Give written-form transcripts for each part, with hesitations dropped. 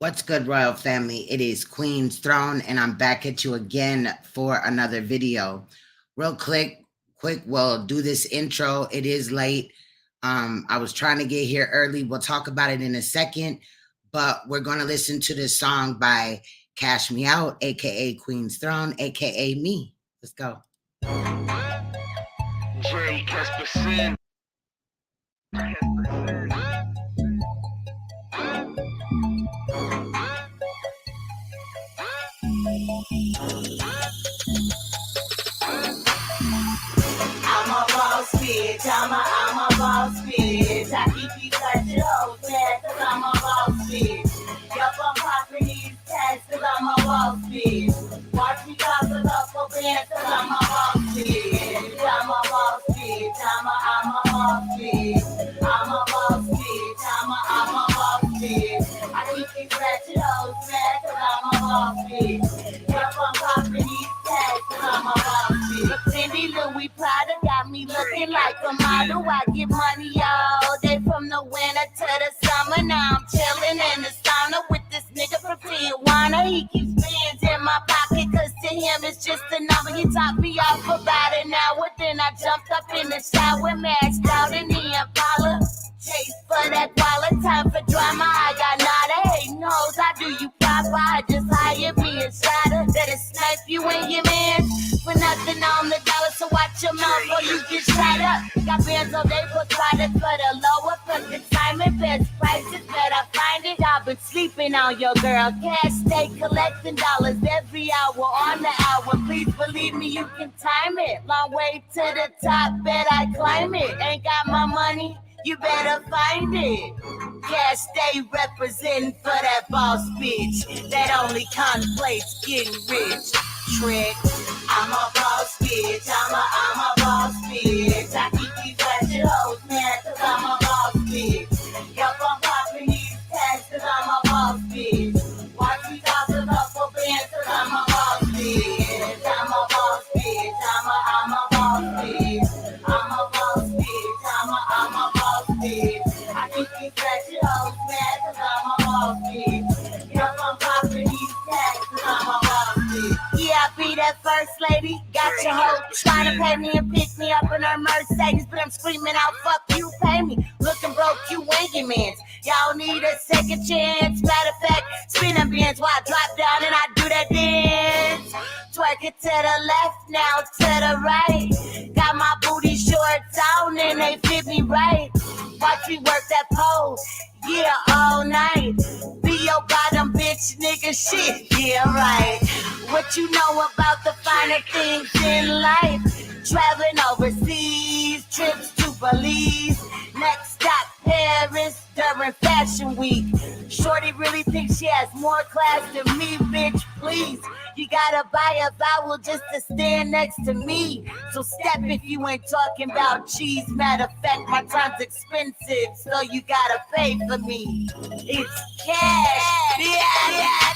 What's good, royal family? It is Queen's Throne, and I'm back at you again for another video. Real quick, we'll do this intro. It is late. I was trying to get here early. We'll talk about it in a second, but we're going to listen to this song by Cash Me Out, aka Queen's Throne, aka me. Let's go. Desperation. I'm a boss bitch, I'm a boss bitch. I keep these touching hoes mad cause I'm a boss bitch. Yup, I'm popping these tags cause I'm a boss bitch. Watch me talk about for bands cause I'm a boss bitch. I'm a boss bitch, I'm a boss bitch. I'm a boss bitch, I'm a boss bitch. I keep these ratchet hoes mad cause I'm a boss bitch. Yup, I'm popping these tags cause I'm a boss bitch. Fendi, Louis, Prada got me looking like a model. I get money all day from the winter to the summer. Now I'm chilling in the sauna with this nigga from Tijuana. He keeps bands in my pocket cause to him it's just a number. He talked me off about an hour, then I jumped up in the shower, mashed out in the Impala. Chase for that wallet, time for drama. I got nada, hating hoes. I do you proper. I just hire me a shotter that'll snipe you and your man for nothing on the dollar. So watch your mouth or you get shot up. Got bands all day for products for the lower, for consignment. Best prices, better find it. I've been sleeping on your girl. Cash stay collecting dollars every hour on the hour. Please believe me, you can time it. Long way to the top, bet I climb it. Ain't got my money, you better find it. Cash stay representing for that boss bitch that only contemplates getting rich. Trick. I'm a boss bitch, I'm a boss bitch. I keep these ratchet hoes mad cause I'm a boss bitch. Yup, I'm popping these tags cause I'm a boss bitch. Watch me talk about for bands cause I'm a boss bitch. I'm a boss bitch, I'm a boss bitch. I'm a boss bitch, I'm a boss bitch. I keep these ratchet hoes mad cause I'm a boss bitch. Yup, I'm popping these tags cause I'm a boss bitch. Yeah, I be that first lady. Got your hoe trying to pay me and pick me up in her Mercedes, but I'm screaming out, fuck you, pay me. Looking broke, you ain't your mans. Y'all need a second chance. Matter of fact, spin them bands while I drop down and I do that dance. Twerk it to the left, now to the right. Got my booty shorts on and they fit me right. Watch me work that pole, yeah, all night. Be your bottom bitch, nigga, shit, yeah, right. What you know about the finer things in life? Traveling overseas, trips to Belize. Next stop, Paris, during Fashion Week. Shorty really thinks she has more class than me, bitch, please. You gotta buy a vowel just to stand next to me. So step if you ain't talking about cheese. Matter of fact, my time's expensive, so you gotta pay for me. It's cash, yeah.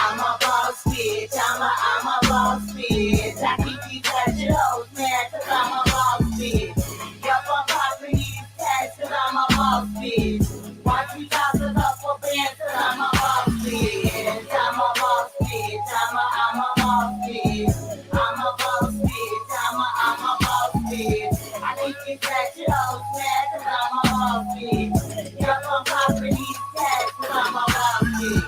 I'm a boss bitch, I'm a boss bitch. I keep these ratchet hoes mad cause I'm a boss bitch. Yup, I'm popping these tags cause I'm a boss bitch. Watch me talk about for bands cause I'm a boss bitch. I'm a boss bitch, I'm a boss bitch. I'm a boss bitch, I'm a boss bitch. I keep these ratchet hoes mad cause I'm a boss bitch. Yup, I'm popping these tags cause I'm a boss bitch.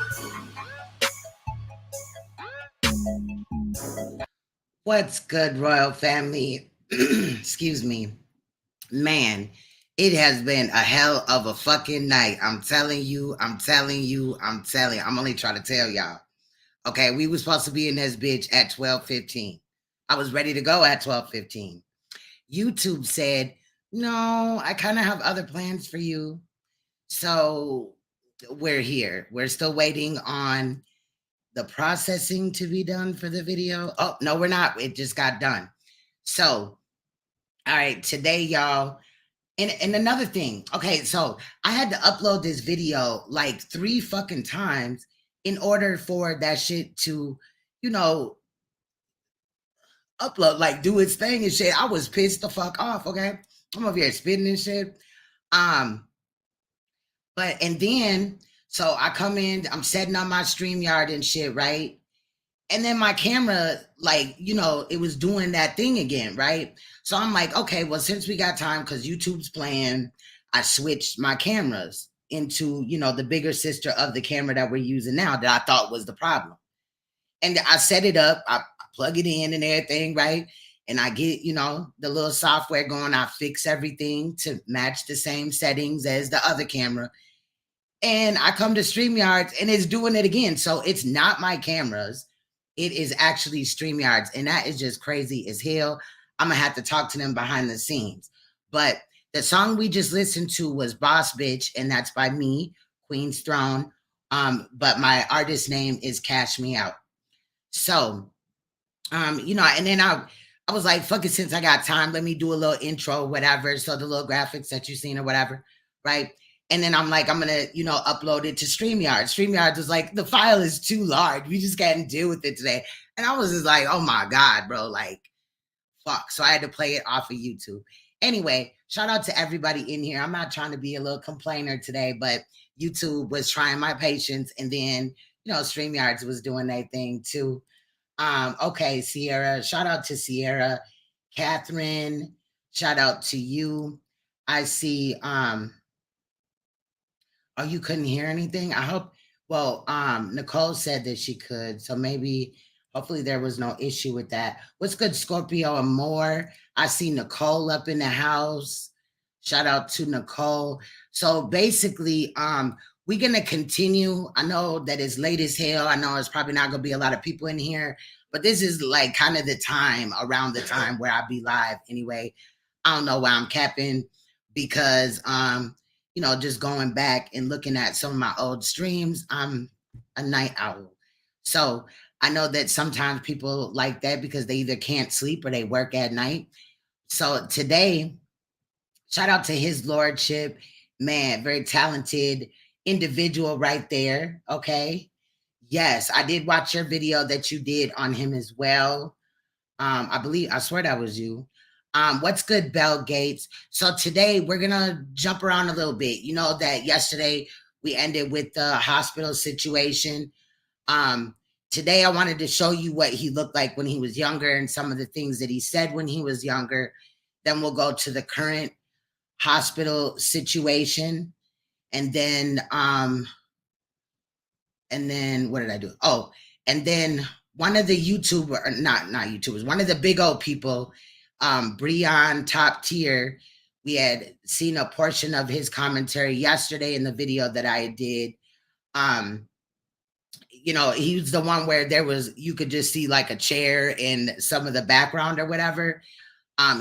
What's good, royal family? Excuse me. Man, it has been a hell of a fucking night. I'm telling you. I'm only trying to tell y'all. Okay, we were supposed to be in this bitch at 12:15. I was ready to go at 12:15. YouTube said, no, I kind of have other plans for you. So we're here. We're still waiting on the processing to be done for the video. Oh, no, we're not. It just got done. So, all right, today, y'all. And another thing, okay, so I had to upload this video like 3 fucking times in order for that shit to, upload, like do its thing and shit. I was pissed the fuck off, okay? I'm over here spitting and shit. But and then, So I come in, I'm setting up my StreamYard and shit, right? And then my camera, like, you know, it was doing that thing again, right? So I'm like, okay, well, since we got time, because YouTube's playing, I switched my cameras into, you know, the bigger sister of the camera that we're using now that I thought was the problem. And I set it up, I plug it in and everything, right? And I get, you know, the little software going, I fix everything to match the same settings as the other camera. And I come to StreamYards and it's doing it again. So it's not my cameras. It is actually StreamYards. And that is just crazy as hell. I'm going to have to talk to them behind the scenes. But the song we just listened to was Boss Bitch. And that's by me, Queen's Throne. But my artist name is Cash Me Out. So, you know, and then I was like, fuck it, since I got time, let me do a little intro, whatever. So the little graphics that you've seen or whatever, right? And then I'm like, I'm gonna, you know, upload it to StreamYard. StreamYard was like, the file is too large. We just can't deal with it today. And I was just like, oh my God, bro, like, fuck. So I had to play it off of YouTube. Anyway, shout out to everybody in here. I'm not trying to be a little complainer today, but YouTube was trying my patience. And then, you know, StreamYards was doing their thing too. Okay, Sierra, shout out to Sierra. Catherine, shout out to you. I see, oh, you couldn't hear anything? I hope, well, Nicole said that she could, so maybe, hopefully there was no issue with that. What's good, Scorpio and more? I see Nicole up in the house. Shout out to Nicole. So basically, we're gonna continue. I know that it's late as hell. I know it's probably not gonna be a lot of people in here, but this is like kind of the time, around the time where I'll be live anyway. I don't know why I'm capping, because you know, just going back and looking at some of my old streams, I'm a night owl. So I know that sometimes people like that because they either can't sleep or they work at night. So today, shout out to his lordship, man, very talented individual right there. Okay. Yes, I did watch your video that you did on him as well. I swear that was you. What's good, Bell Gates? So today we're gonna jump around a little bit. You know that yesterday we ended with the hospital situation. Today I wanted to show you what he looked like when he was younger and some of the things that he said when he was younger. Then we'll go to the current hospital situation. And then what did I do? Oh, and then one of the not YouTubers, one of the big old people, Breon Top Tier, we had seen a portion of his commentary yesterday in the video that I did. You know, he was the one where you could just see like a chair in some of the background or whatever.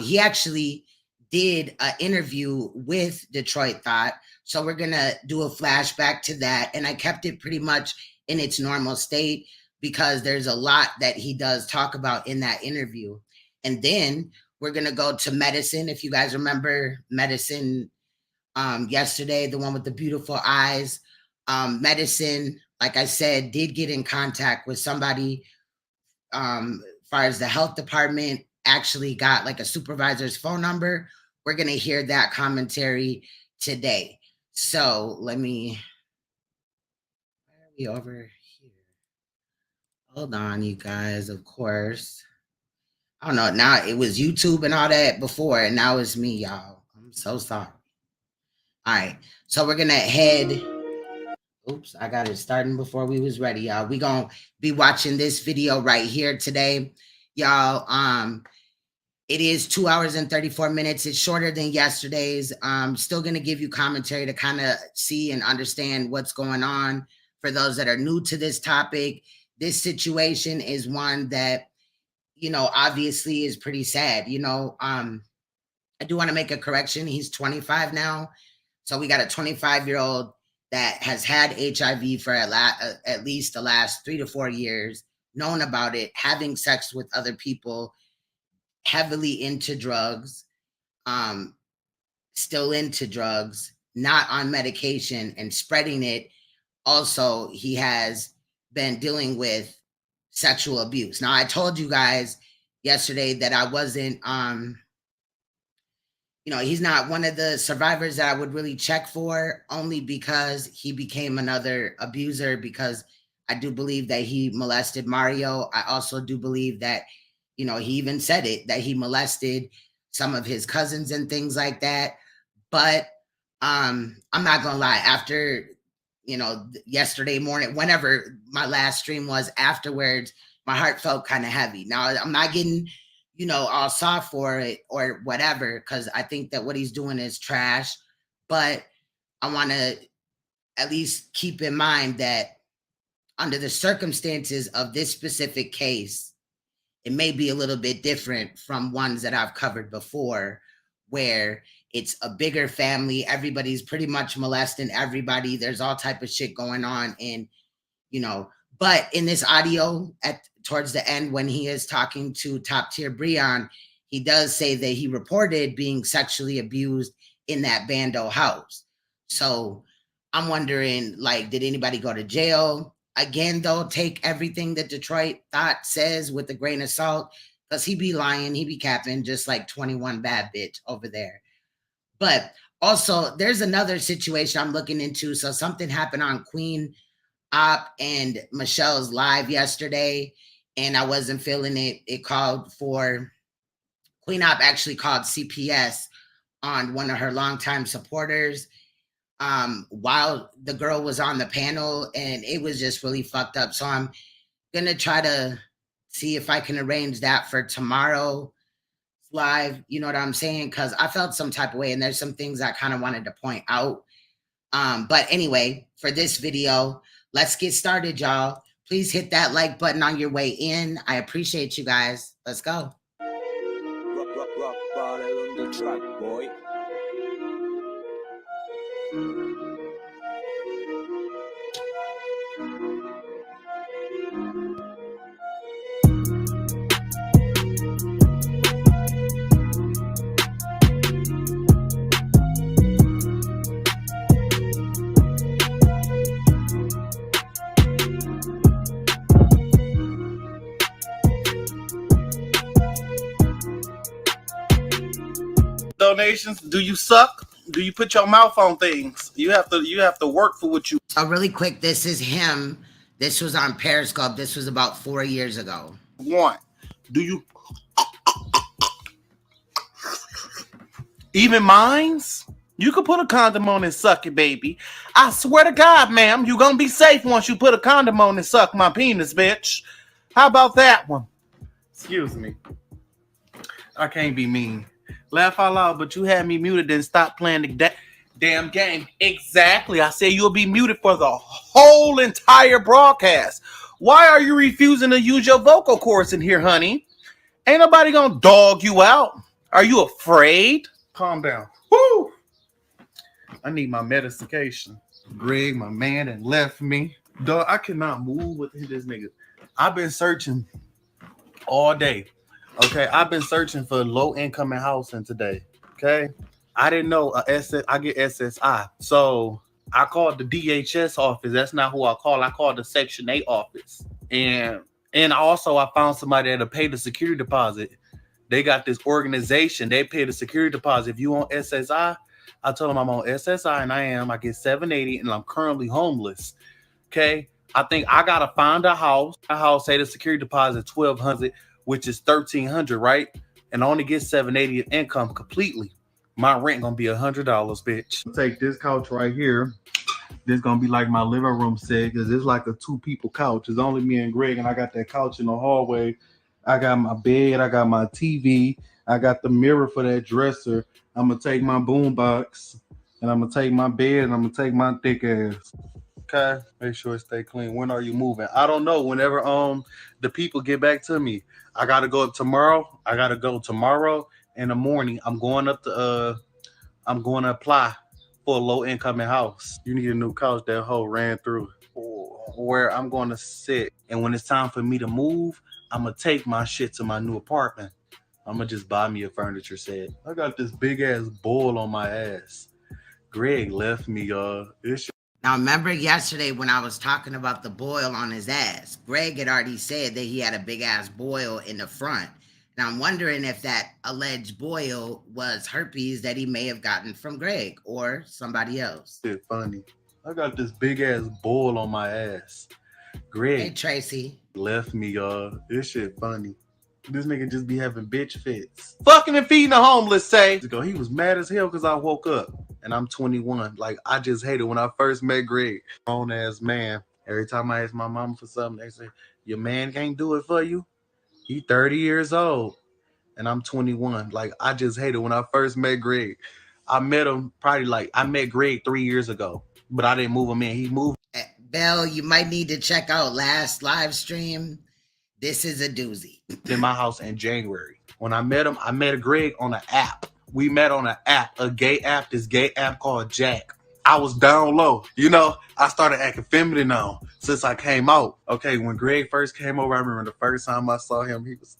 He actually did an interview with Detroit Thot. So we're going to do a flashback to that. And I kept it pretty much in its normal state because there's a lot that he does talk about in that interview. And then we're going to go to Medicine. If you guys remember Medicine yesterday, the one with the beautiful eyes. Medicine, like I said, did get in contact with somebody as far as the health department, actually got like a supervisor's phone number. We're going to hear that commentary today. So where are we over here? Hold on, you guys, of course. I don't know. Now it was YouTube and all that before, and now it's me, y'all. I'm so sorry. All right. So we're going to head. Oops, I got it starting before we was ready, y'all. We're going to be watching this video right here today, y'all. It is 2 hours and 34 minutes. It's shorter than yesterday's. I'm still going to give you commentary to kind of see and understand what's going on. For those that are new to this topic, this situation is one that, you know, obviously is pretty sad. You know, I do want to make a correction. He's 25 now. So we got a 25-year-old that has had HIV for at least the last 3 to 4 years, known about it, having sex with other people, heavily into drugs, still into drugs, not on medication, and spreading it. Also, he has been dealing with sexual abuse. Now, I told you guys yesterday that I wasn't, you know, he's not one of the survivors that I would really check for, only because he became another abuser, because I do believe that he molested Mario. I also do believe that, you know, he even said it, that he molested some of his cousins and things like that. But I'm not gonna lie, after, you know, yesterday morning, whenever my last stream was, afterwards, my heart felt kind of heavy. Now, I'm not getting, you know, all soft for it or whatever, because I think that what he's doing is trash. But I want to at least keep in mind that under the circumstances of this specific case, it may be a little bit different from ones that I've covered before, where it's a bigger family. Everybody's pretty much molesting everybody. There's all type of shit going on. And, you know, but in this audio towards the end, when he is talking to Top Tier Breon, he does say that he reported being sexually abused in that bando house. So I'm wondering, like, did anybody go to jail? Again, though, take everything that Detroit Thot says with a grain of salt, because he be lying, he be capping, just like 21 Bad Bitch over there. But also, there's another situation I'm looking into. So something happened on Queen Op and Michelle's live yesterday, and I wasn't feeling it. It called for, Queen Op actually called CPS on one of her longtime supporters while the girl was on the panel, and it was just really fucked up. So I'm gonna try to see if I can arrange that for tomorrow live, you know what I'm saying? Because I felt some type of way, and there's some things I kind of wanted to point out. But anyway, for this video, let's get started, y'all. Please hit that like button on your way in. I appreciate you guys. Let's go. Rock bottle on the track, boy. Donations. Do you suck? Do you put your mouth on things? You have to work for what you So really quick, this is him. This was on Periscope. This was about 4 years ago. want. Do you even mines? You could put a condom on and suck it, baby. I swear to God, ma'am, you're gonna be safe once you put a condom on and suck my penis, bitch. How about that one? Excuse me. I can't be mean. Laugh out loud, but you had me muted, then stop playing the damn game. Exactly. I said you'll be muted for the whole entire broadcast. Why are you refusing to use your vocal cords in here, honey? Ain't nobody gonna dog you out. Are you afraid? Calm down. Woo! I need my medication. Greg, my man, and left me. Dog, I cannot move with this nigga. I've been searching all day. Okay, I've been searching for low income and housing today. Okay, I didn't know I get SSI, so I called the DHS office. That's not who I called. I called the Section 8 office, and also I found somebody that'll pay the security deposit. They got this organization. They pay the security deposit. If you want SSI, I told them I'm on SSI and I get $780 and I'm currently homeless. Okay, I think I gotta find a house. A house say the security deposit $1,200. Which is $1,300, right? And I only get $780 of income completely. My rent gonna be $100, bitch. Take this couch right here. This gonna be like my living room set, because it's like a 2-people couch. It's only me and Greg, and I got that couch in the hallway. I got my bed, I got my TV, I got the mirror for that dresser. I'm gonna take my boom box, and I'm gonna take my bed, and I'm gonna take my thick ass. Okay, make sure it stay clean. When are you moving? I don't know. Whenever the people get back to me. I gotta go tomorrow. I gotta go tomorrow in the morning. I'm going to apply for a low income house. You need a new couch. That hoe ran through where I'm going to sit. And when it's time for me to move, I'm gonna take my shit to my new apartment. I'm gonna just buy me a furniture set. I got this big ass bowl on my ass. Greg left me, y'all. Now, remember yesterday when I was talking about the boil on his ass, Greg had already said that he had a big ass boil in the front. And I'm wondering if that alleged boil was herpes that he may have gotten from Greg or somebody else. Shit funny. I got this big ass boil on my ass. Hey, Greg Tracy. left me, y'all. This shit funny. This nigga just be having bitch fits. Fucking and feeding the homeless, say. He was mad as hell because I woke up. And I'm 21. Like, I just hated when I first met Greg. Grown ass man. Every time I ask my mama for something, they say, your man can't do it for you. He 30 years old. And I'm 21. Like, I just hated when I first met Greg. I met him I met Greg 3 years ago. But I didn't move him in. He moved. Belle, you might need to check out last live stream. This is a doozy. In my house in January. When I met him, I met Greg on an app. We met on an app, a gay app, this gay app called Jack. I was down low. You know, I started acting feminine now since I came out. Okay, when Greg first came over, I remember the first time I saw him, he was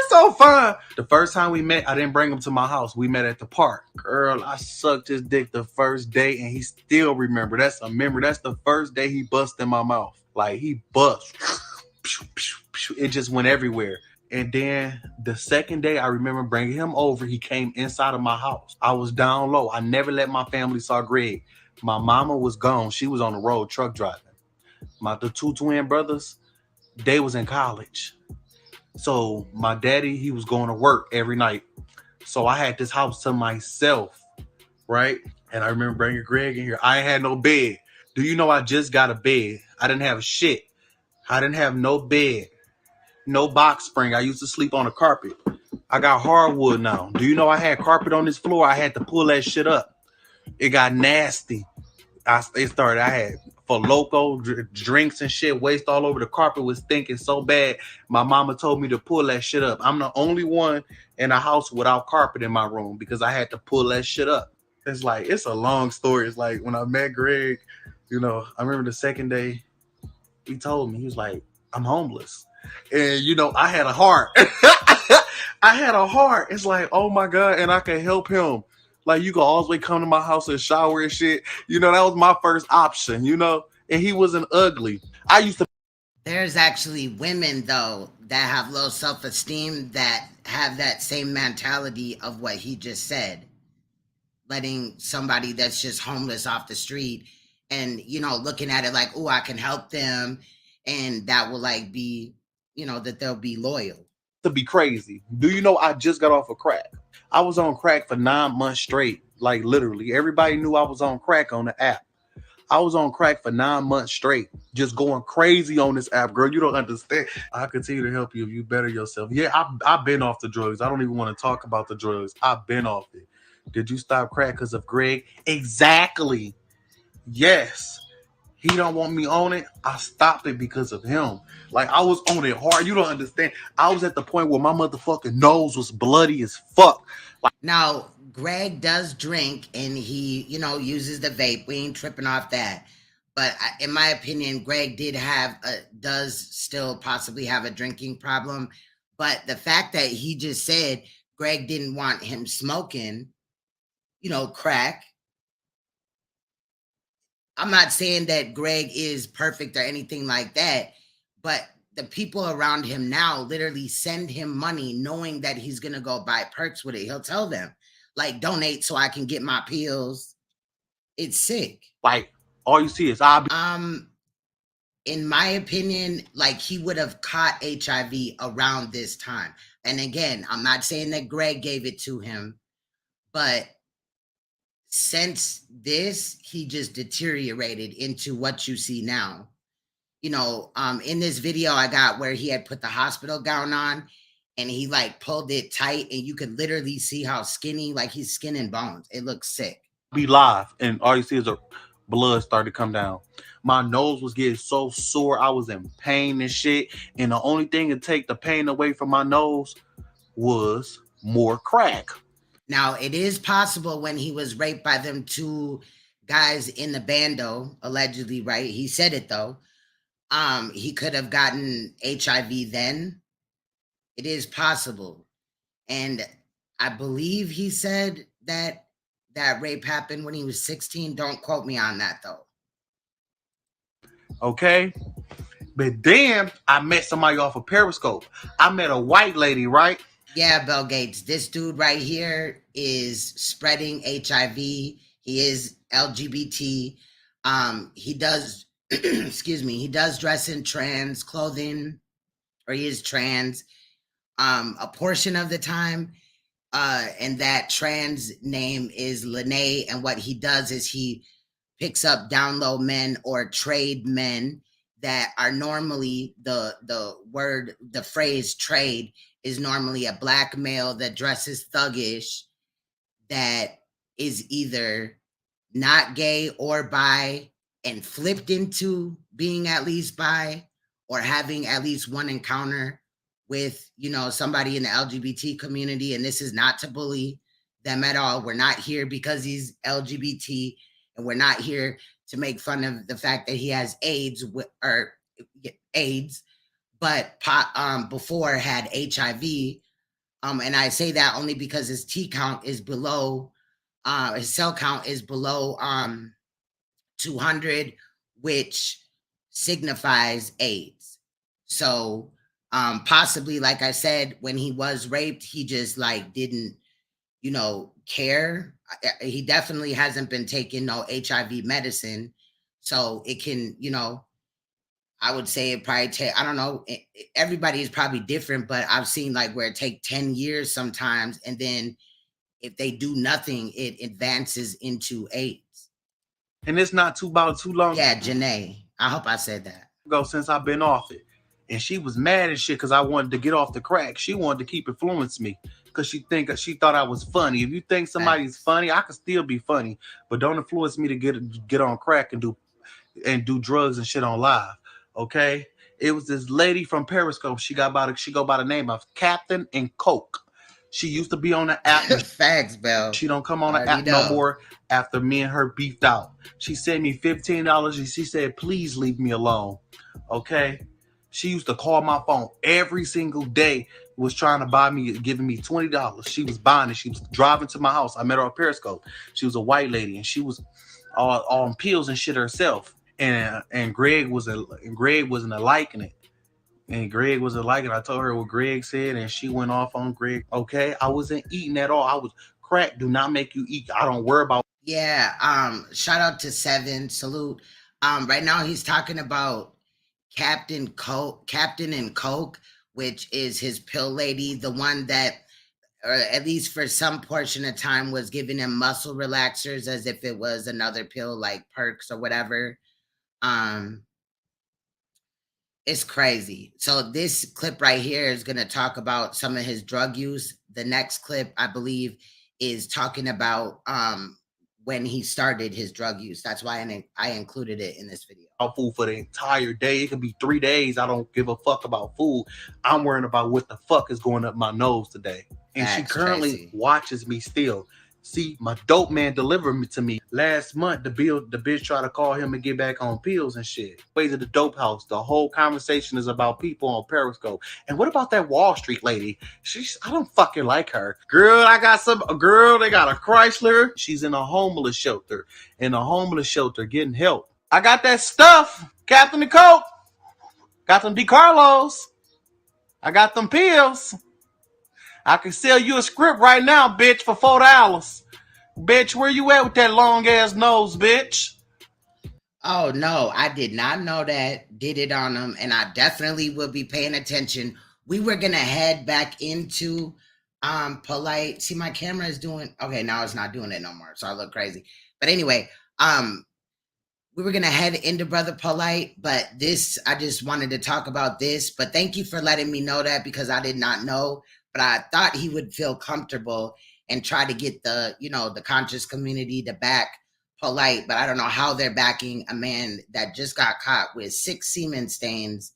so fun. The first time we met, I didn't bring him to my house. We met at the park. Girl, I sucked his dick the first day, and he still remember. That's a memory. That's the first day he bust in my mouth. Like, he bust. It just went everywhere. And then the second day, I remember bringing him over. He came inside of my house. I was down low. I never let my family saw Greg. My mama was gone. She was on the road truck driving. The two twin brothers, they was in college. So my daddy, he was going to work every night. So I had this house to myself, right? And I remember bringing Greg in here. I ain't had no bed. Do you know I just got a bed? I didn't have shit. I didn't have no bed, no box spring. I used to sleep on a carpet. I got hardwood now. Do you know I had carpet on this floor? I had to pull that shit up. It got nasty. I had for loco drinks and shit, waste all over. The carpet was stinking so bad. My mama told me to pull that shit up. I'm the only one in a house without carpet in my room because I had to pull that shit up. It's like, it's a long story. It's like when I met Greg, you know, I remember the second day he told me, he was like, I'm homeless. And, you know, I had a heart. I had a heart. It's like, oh my God, and I can help him. Like, you can always come to my house and shower and shit. You know, that was my first option, you know? And he wasn't ugly. I used to. There's actually women, though, that have low self-esteem that have that same mentality of what he just said. Letting somebody that's just homeless off the street and, you know, looking at it like, oh, I can help them. And that will like be, you know, that they'll be loyal. To be crazy. Do you know I just got off of crack? I was on crack for 9 months straight. Like literally. Everybody knew I was on crack on the app. I was on crack for 9 months straight. Just going crazy on this app, girl. You don't understand. I continue to help you if you better yourself. Yeah, I've been off the drugs. I don't even want to talk about the drugs. I've been off it. Did you stop crack because of Greg? Exactly. Yes. He don't want me on it. I stopped it because of him. Like, I was on it hard. You don't understand. I was at the point where my motherfucking nose was bloody as fuck. Like, now, Greg does drink and he, you know, uses the vape. We ain't tripping off that. But in my opinion, Greg does still possibly have a drinking problem. But the fact that he just said Greg didn't want him smoking, you know, crack. I'm not saying that Greg is perfect or anything like that, but the people around him now literally send him money knowing that he's going to go buy perks with it. He'll tell them, like, donate so I can get my pills. It's sick. Like, all you see is in my opinion, like, he would have caught HIV around this time. And again, I'm not saying that Greg gave it to him, but since this, he just deteriorated into what you see now. You know, in this video I got where he had put the hospital gown on and he like pulled it tight and you could literally see how skinny, like he's skin and bones. It looks sick. Be live and all you see is blood started to come down. My nose was getting so sore. I was in pain and shit. And the only thing to take the pain away from my nose was more crack. Now, it is possible when he was raped by them two guys in the bando, allegedly, right? He said it, though. He could have gotten HIV then. It is possible. And I believe he said that rape happened when he was 16. Don't quote me on that, though. Okay? But then I met somebody off of Periscope. I met a white lady, right? Yeah, Bill Gates. This dude right here is spreading HIV. He is LGBT. He does, excuse me, he does dress in trans clothing, or he is trans a portion of the time. And that trans name is Lene. And what he does is he picks up down low men or trade men that are normally the phrase trade is normally a black male that dresses thuggish, that is either not gay or bi and flipped into being at least bi, or having at least one encounter with, you know, somebody in the LGBT community. And this is not to bully them at all. We're not here because he's LGBT, and we're not here to make fun of the fact that he has AIDS, but before had HIV. And I say that only because his T count is below, his cell count is below 200, which signifies AIDS. So possibly, like I said, when he was raped, he just like didn't, you know, care. He definitely hasn't been taking no HIV medicine. So it can, you know, I would say it probably take, I don't know, everybody is probably different, but I've seen like where it take 10 years sometimes. And then if they do nothing, it advances into AIDS. And it's not too long. Yeah, Janae. I hope I said that. Ago since I've been off it. And she was mad as shit because I wanted to get off the crack. She wanted to keep influencing me because she thought I was funny. If you think somebody's funny, I can still be funny, but don't influence me to get on crack and do drugs and shit on live. Okay, it was this lady from Periscope. She go by the name of Captain and Coke. She used to be on the app. Facts, Bell. She don't come on the app no more after me and her beefed out. She sent me $15 and she said, please leave me alone. Okay. She used to call my phone every single day, was trying to buy me, giving me $20. She was buying it. She was driving to my house. I met her on Periscope. She was a white lady and she was all on pills and shit herself. And Greg wasn't liking it. And Greg wasn't liking it. I told her what Greg said and she went off on Greg. Okay. I wasn't eating at all. I was crack. Do not make you eat. I don't worry about. Yeah. Shout out to Seven. Salute. Right now he's talking about Captain and Coke, which is his pill lady, the one that, or at least for some portion of time, was giving him muscle relaxers as if it was another pill like Perks or whatever. It's crazy. So this clip right here is going to talk about some of his drug use. The next clip, I believe, is talking about when he started his drug use. That's why I included it in this video. Food for the entire day. It could be 3 days. I don't give a fuck about food. I'm worrying about what the fuck is going up my nose today. And she currently watches me still. See, my dope man delivered me to me last month. The bitch tried to call him and get back on pills and shit. Ways of the dope house. The whole conversation is about people on Periscope. And what about that Wall Street lady? I don't fucking like her. Girl, they got a Chrysler. She's in a homeless shelter. Getting help. I got that stuff, Captain the Coke. Got them DeCarlos. I got them pills. I can sell you a script right now, bitch, for $4. Bitch, where you at with that long ass nose, bitch? Oh no, I did not know that. Did it on them, and I definitely will be paying attention. We were gonna head back into Polite. See, my camera is doing okay now. It's not doing it no more, so I look crazy. But anyway, we were gonna head into Brother Polite, but this, I just wanted to talk about this. But thank you for letting me know that, because I did not know. But I thought he would feel comfortable and try to get the, you know, the conscious community to back Polite. But I don't know how they're backing a man that just got caught with 6 semen stains,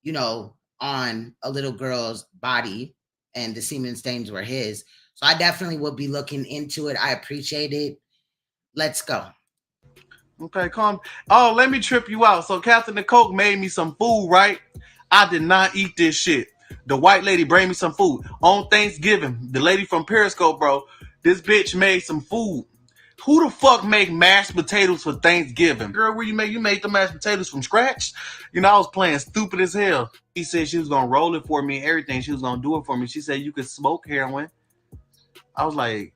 you know, on a little girl's body, and the semen stains were his. So I definitely will be looking into it. I appreciate it. Let's go. Okay, calm. Oh, let me trip you out. So Captain the Coke made me some food, right? I did not eat this shit. The white lady bring me some food on Thanksgiving. The lady from Periscope, bro, this bitch made some food. Who the fuck make mashed potatoes for Thanksgiving? Girl, where you made the mashed potatoes from scratch? You know, I was playing stupid as hell. She said she was gonna roll it for me and everything. She was gonna do it for me. She said you could smoke heroin. I was like,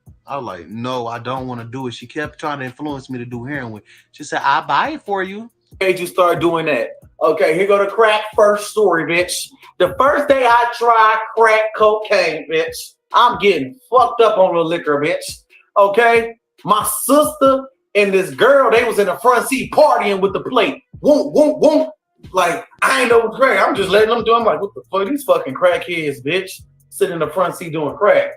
no, I don't want to do it. She kept trying to influence me to do heroin. She said, I'll buy it for you. Made you start doing that? Okay, here go the crack first story, bitch. The first day I tried crack cocaine, bitch, I'm getting fucked up on the liquor, bitch. Okay, my sister and this girl, they was in the front seat partying with the plate. Whoop, whoop, whoop. Like, I ain't know what's crack. I'm just letting them do it. I'm like, what the fuck? These fucking crackheads, bitch, sitting in the front seat doing crack.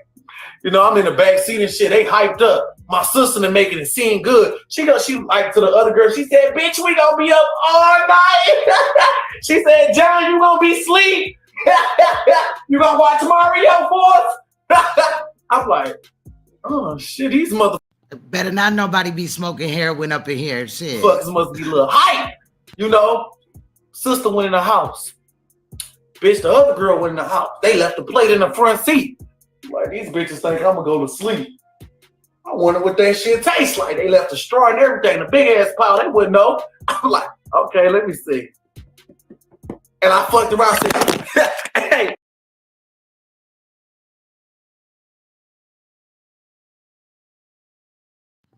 You know, I'm in the back seat and shit. They hyped up. My sister and making it seem good. She like to the other girl. She said, bitch, we gonna be up all night. She said, John, you gonna be asleep. You gonna watch Mario for us? I'm like, oh shit, these motherfuckers Better not nobody be smoking heroin up in here. Shit. must be a little hype. You know, sister went in the house. Bitch, the other girl went in the house. They left the plate in the front seat. Like, these bitches think I'm gonna go to sleep. I wonder what that shit tastes like. They left the straw and everything, the big ass pile. They wouldn't know. I'm like, okay, let me see. And I fucked around and said, hey.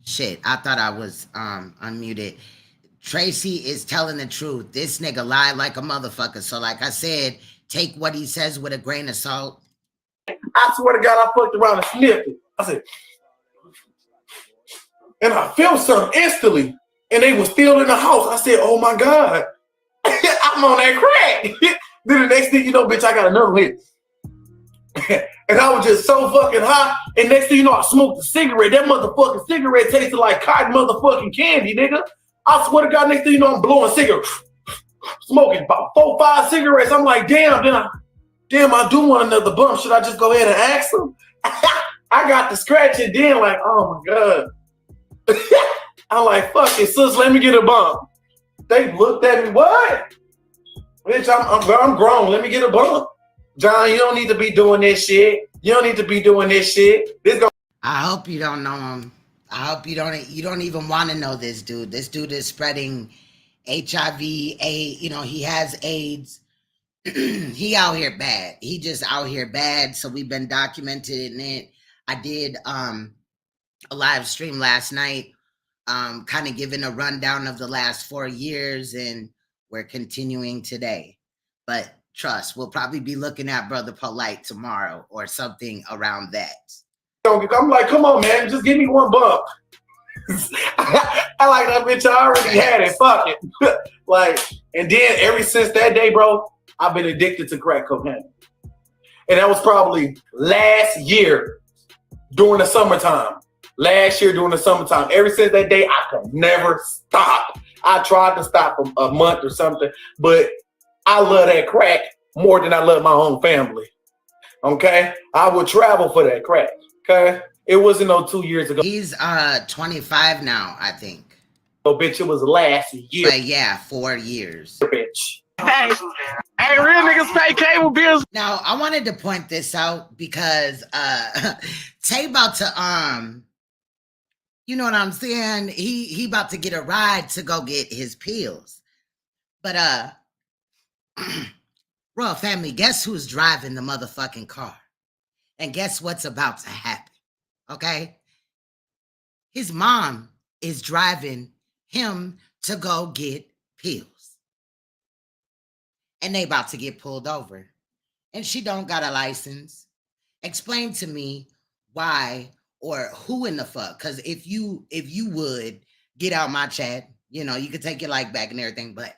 Shit, I thought I was unmuted. Tracy is telling the truth. This nigga lied like a motherfucker. So like I said, take what he says with a grain of salt. I swear to God, I fucked around and sniffed it. I said, and I felt something instantly. And they were still in the house. I said, oh my God, I'm on that crack. Then the next thing you know, bitch, I got another hit. And I was just so fucking hot. And next thing you know, I smoked a cigarette. That motherfucking cigarette tasted like cotton motherfucking candy, nigga. I swear to God, next thing you know, I'm blowing cigarettes. Smoking about 4, 5 cigarettes. I'm like, damn, I do want another bump. Should I just go ahead and ask them? I got to scratch it then, like, oh my God. I'm like, fuck it, sis, let me get a bump. They looked at me, what? Bitch, I'm grown, let me get a bump. John, you don't need to be doing this shit. You don't need to be doing this shit. I hope you don't know him. I hope you don't even want to know this dude. This dude is spreading HIV, you know, he has AIDS. He out here bad. He just out here bad. So we've been documenting it. I did a live stream last night, kind of giving a rundown of the last 4 years, and we're continuing today. But trust, we'll probably be looking at Brother Polite tomorrow or something around that. I'm like, come on, man, just give me one bump. I like that bitch. I already had it. Fuck it. Like, and then ever since that day, bro, I've been addicted to crack cocaine. And that was probably last year during the summertime. Last year during the summertime. Ever since that day, I could never stop. I tried to stop for a month or something, but I love that crack more than I love my own family. Okay? I would travel for that crack. Okay? It wasn't no 2 years ago. He's 25 now, I think. Oh, bitch, it was last year. But yeah, 4 years. Bitch. Hey, real niggas pay cable bills. Now, I wanted to point this out because Tay about to you know what I'm saying? He about to get a ride to go get his pills. But Royal family, guess who's driving the motherfucking car? And guess what's about to happen? Okay? His mom is driving him to go get pills. And they about to get pulled over. And she don't got a license. Explain to me why or who in the fuck. Because if you would get out my chat, you know, you could take your life back and everything, but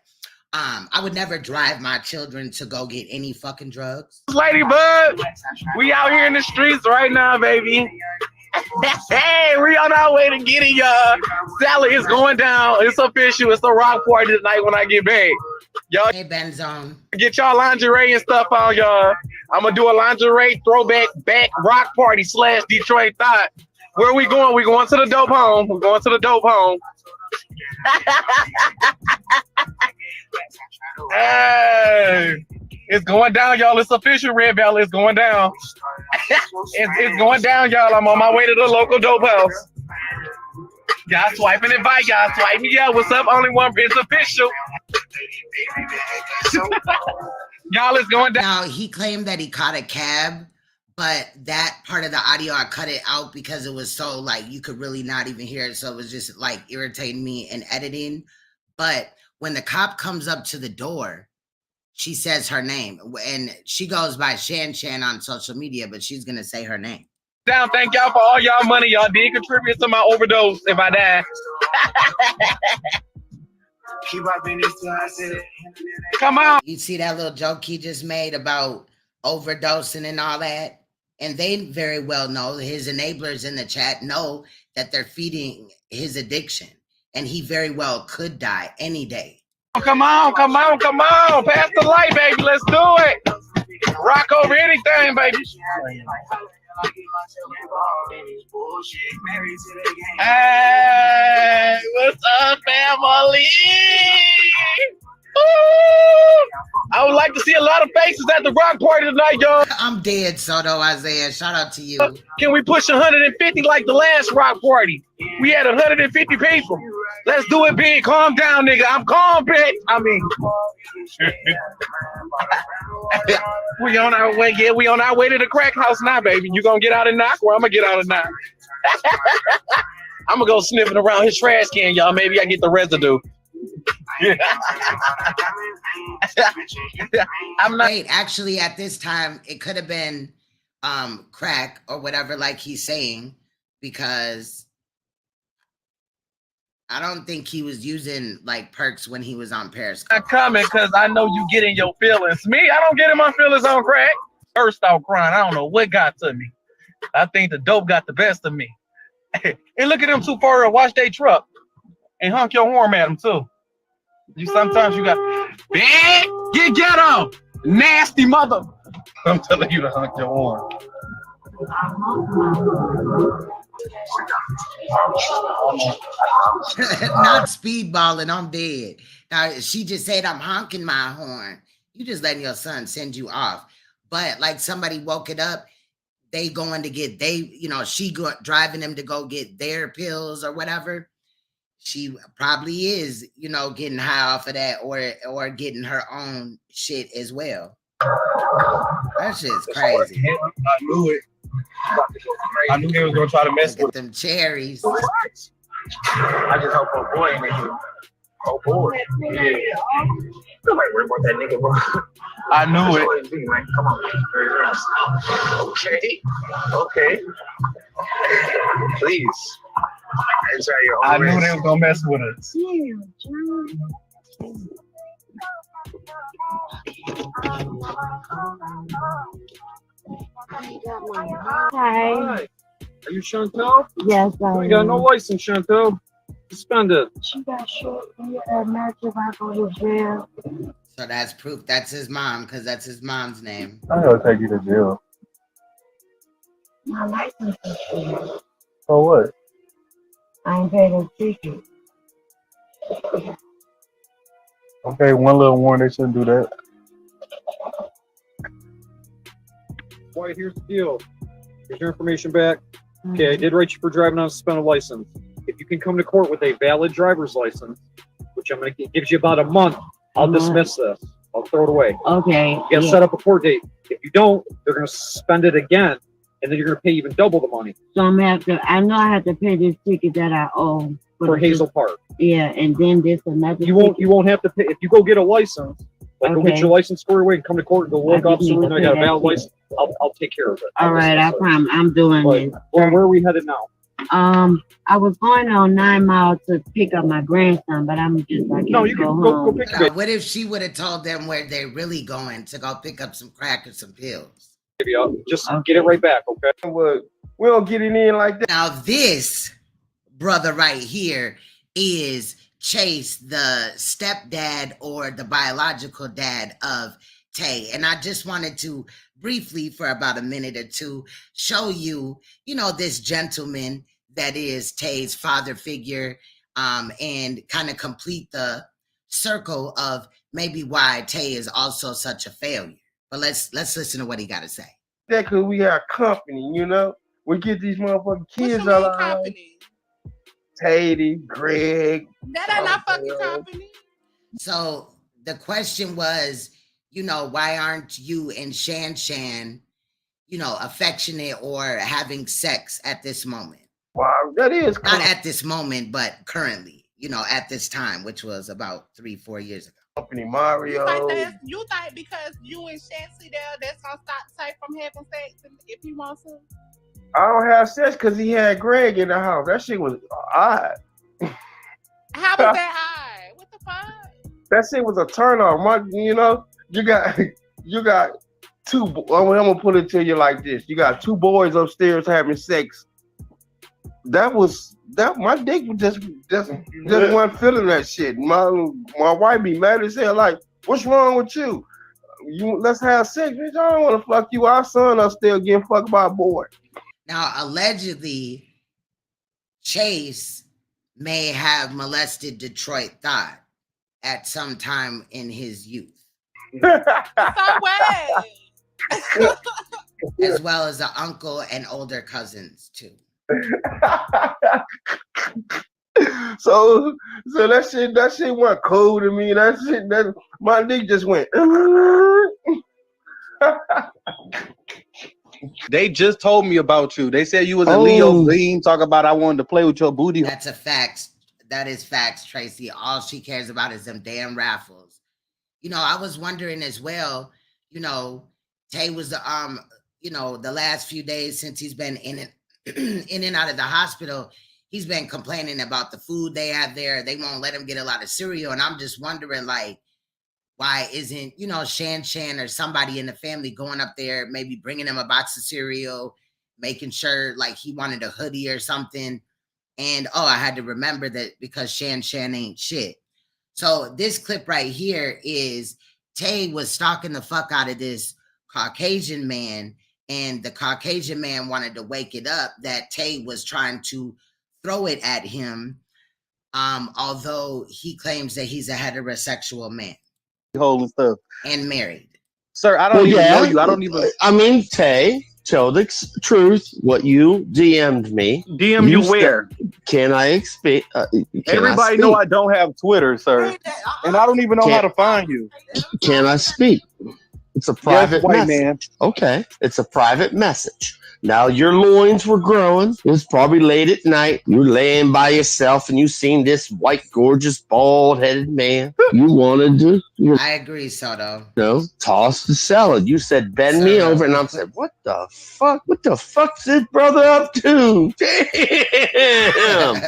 I would never drive my children to go get any fucking drugs. Ladybug, we out here in the streets right now, baby. Hey, we on our way to get it, y'all. Sally is going down. It's official. It's a rock party tonight when I get back. Y'all Hey, Benzone. get y'all lingerie and stuff on, y'all. I'm gonna do a lingerie throwback back rock party / Detroit Thot. Where we going? We going to the dope home. We're going to the dope home. Hey, it's going down, y'all. It's official, Red Valley. It's going down. It's going down, y'all. I'm on my way to the local dope house. Y'all swiping invite, y'all swiping. Yeah, what's up? Only one, it's official. Y'all is going down. Now, he claimed that he caught a cab, but that part of the audio, I cut it out because it was so, like, you could really not even hear it. So it was just, like, irritating me in editing. But when the cop comes up to the door, she says her name. And she goes by Shan Shan on social media, but she's going to say her name. Thank y'all for all y'all money. Y'all did contribute to my overdose if I die. Come on. You see that little joke he just made about overdosing and all that? And they very well know, his enablers in the chat know that they're feeding his addiction. And he very well could die any day. Come on. Pass the light, baby. Let's do it. Rock over anything, baby. Hey, what's up, family? Ooh, I would like to see a lot of faces at the rock party tonight, y'all. I'm dead, Soto Isaiah. Shout out to you. Can we push 150 like the last rock party? We had 150 people. Let's do it big. Calm down, nigga. I'm calm, bitch. I mean, we on our way. Yeah, we on our way to the crack house now, baby. You gonna get out and knock, or I'm gonna get out and knock. I'm gonna go sniffing around his trash can, y'all. Maybe I get the residue. I'm not. Wait, actually, at this time, it could have been crack or whatever, like he's saying, because I don't think he was using like perks when he was on Periscope. I'm coming because I know you get in your feelings. Me, I don't get in my feelings on crack. First off, crying. I don't know what got to me. I think the dope got the best of me. And look at them too far to watch their truck and honk your horn at them too. Sometimes you got big, get ghetto, nasty mother. I'm telling you to honk your horn. Not speedballing, I'm dead. Now, she just said I'm honking my horn. You just letting your son send you off. But like somebody woke it up, they going to get, she driving them to go get their pills or whatever. She probably is, getting high off of that or getting her own shit as well. That shit's crazy. I knew it. I knew they was gonna try to mess with them cherries. I just hope a boy in here. Oh boy. Yeah. Nobody worry about that nigga, bro. I knew it. Come on. Okay. Please. I knew they was gonna mess with us. Hi. Are you Chantel? Yes, I am. You got no license, Chantel. Suspended. She got shot imagine if I go to jail. So that's proof. That's his mom, because that's his mom's name. I'm gonna take you to jail. My license is shot. For what? I ain't paid no ticket. Okay, one little warning, they shouldn't do that. Why, here's the deal. Here's your information back. Okay, I did write you for driving on a suspended license. If you can come to court with a valid driver's license, which I'm gonna gives you about a month, I'll dismiss this. I'll throw it away. Okay. You gotta set up a court date. If you don't, they're gonna suspend it again, and then you're gonna pay even double the money. So I'm gonna have to. I know I have to pay this ticket that I owe for Hazel Park. Yeah, and then this another. You won't have to pay if you go get a license. Like go get your license squared away and come to court and go look up. So I got a valid license. I'll take care of it. All right, I promise. I'm doing this. Well, where are we headed now? I was going on 9 Mile to pick up my grandson, but I'm just like, no, you can go pick him up. What if she would have told them where they're really going to go pick up some crack or some pills? Maybe I'll just get it right back, okay? We don't get it in like that. Now this brother right here is Chase, the stepdad or the biological dad of Tay. And I just wanted to briefly, for about a minute or two, show you, this gentleman that is Tay's father figure, and kind of complete the circle of maybe why Tay is also such a failure. But let's listen to what he got to say. That because we have company, we get these motherfucking kids out of Tatey, Greg. That ain't my fucking company. So the question was, you know, why aren't you and Shan, you know, affectionate or having sex at this moment? Wow, that is not at this moment, but currently, you know, at this time, which was about 3-4 years ago. Company Mario. You think because you and Shancy there, that's gonna stop Tay from having sex if he wants to? I don't have sex because he had Greg in the house. That shit was odd. How was that odd? What the fuck? That shit was a turn on. You know, you got two. I'm gonna put it to you like this: you got two boys upstairs having sex. My dick just wasn't feeling that shit. My wife be mad as hell. Like, what's wrong with you? Let's have sex. Bitch, I don't want to fuck you. Our son are still getting fucked by a boy. Now, allegedly, Chase may have molested Detroit Thot at some time in his youth. As well as an uncle and older cousins too. So that shit went cold to me. That my dick just went. They just told me about you. They said you was a Leo Beam. Talk about I wanted to play with your booty. That's a fact. That is facts, Tracy. All she cares about is them damn raffles. You know, I was wondering as well, you know, Tay was you know, the last few days since he's been in and out of the hospital, he's been complaining about the food they have there. They won't let him get a lot of cereal. And I'm just wondering, like, why isn't, you know, Shan or somebody in the family going up there, maybe bringing him a box of cereal, making sure like he wanted a hoodie or something. And, I had to remember that because Shan ain't shit. So this clip right here is Tay was stalking the fuck out of this Caucasian man, and the Caucasian man wanted to wake it up that Tay was trying to throw it at him, although he claims that he's a heterosexual man. Holding stuff. And married. Sir, I don't even know you. I don't even... I mean, Tay, tell the truth, what you DM'd me. DM you where? Can I expect? Everybody know I don't have Twitter, sir. And I don't even know how to find you. Can I speak? It's a private white message. Man. Okay, it's a private message. Now your loins were growing. It was probably late at night. You were laying by yourself and you seen this white, gorgeous, bald-headed man. You wanted to. I agree, Soto. Toss the salad. You said, bend me over. And I said, what the fuck? What the fuck's this brother up to? Damn.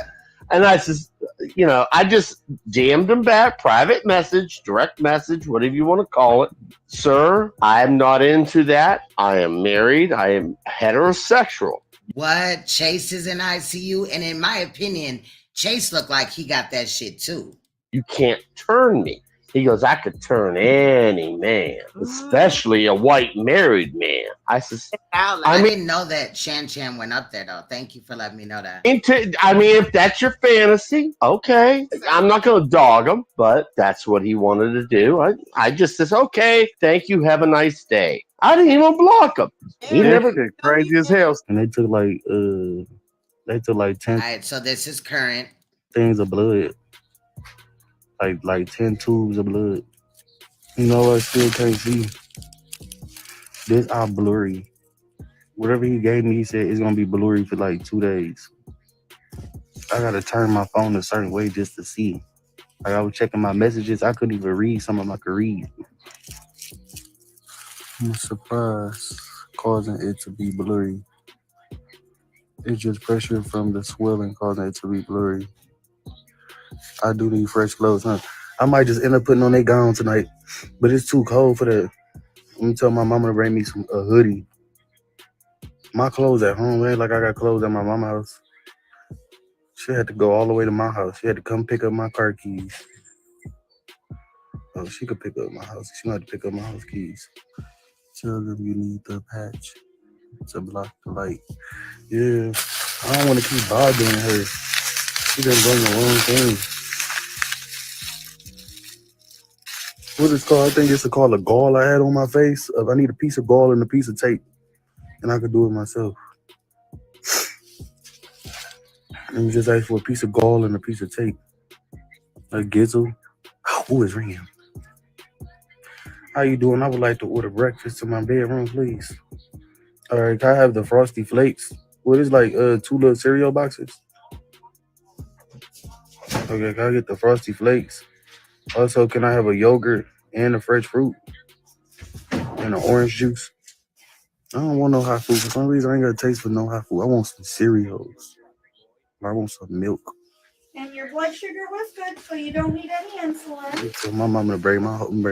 And I just, you know, I just jammed him back. Private message, direct message, whatever you want to call it. Sir, I am not into that. I am married. I am heterosexual. What? Chase is in ICU? And in my opinion, Chase looked like he got that shit too. You can't turn me. He goes, I could turn any man, especially a white married man. I didn't know that Shan went up there, though. Thank you for letting me know that. I mean, if that's your fantasy, okay. I'm not going to dog him, but that's what he wanted to do. I just said, okay, thank you. Have a nice day. I didn't even block him. He never did. Crazy as hell. And they took like 10 All right, so this is current. things of blood. Like 10 tubes of blood. You know, I still can't see. This eye blurry. Whatever he gave me, he said it's gonna be blurry for like 2 days. I gotta turn my phone a certain way just to see. Like I was checking my messages, I couldn't even read some of them I could read. I'm surprised causing it to be blurry. It's just pressure from the swelling causing it to be blurry. I do need fresh clothes, huh? I might just end up putting on a gown tonight, but it's too cold for that. Let me tell my mama to bring me a hoodie. My clothes at home, man, like I got clothes at my mama's house. She had to go all the way to my house. She had to come pick up my car keys. Oh, she could pick up my house. She might have to pick up my house keys. Tell them you need the patch to block the light. Yeah, I don't want to keep bothering her. She done done the wrong thing. What is called? I think it's called a gall I had on my face. I need a piece of gall and a piece of tape, and I could do it myself. Let me just ask for a piece of gall and a piece of tape. A gizzle. Who is ringing? How you doing? I would like to order breakfast to my bedroom, please. All right, can I have the Frosty Flakes? What is like 2 little cereal boxes? Okay, can I get the Frosty Flakes? Also, can I have a yogurt and a fresh fruit and an orange juice? I don't want no hot food. For some reason, I ain't got a taste for no hot food. I want some cereals. I want some milk. And your blood sugar was good, so you don't need any insulin. So my mom gonna bring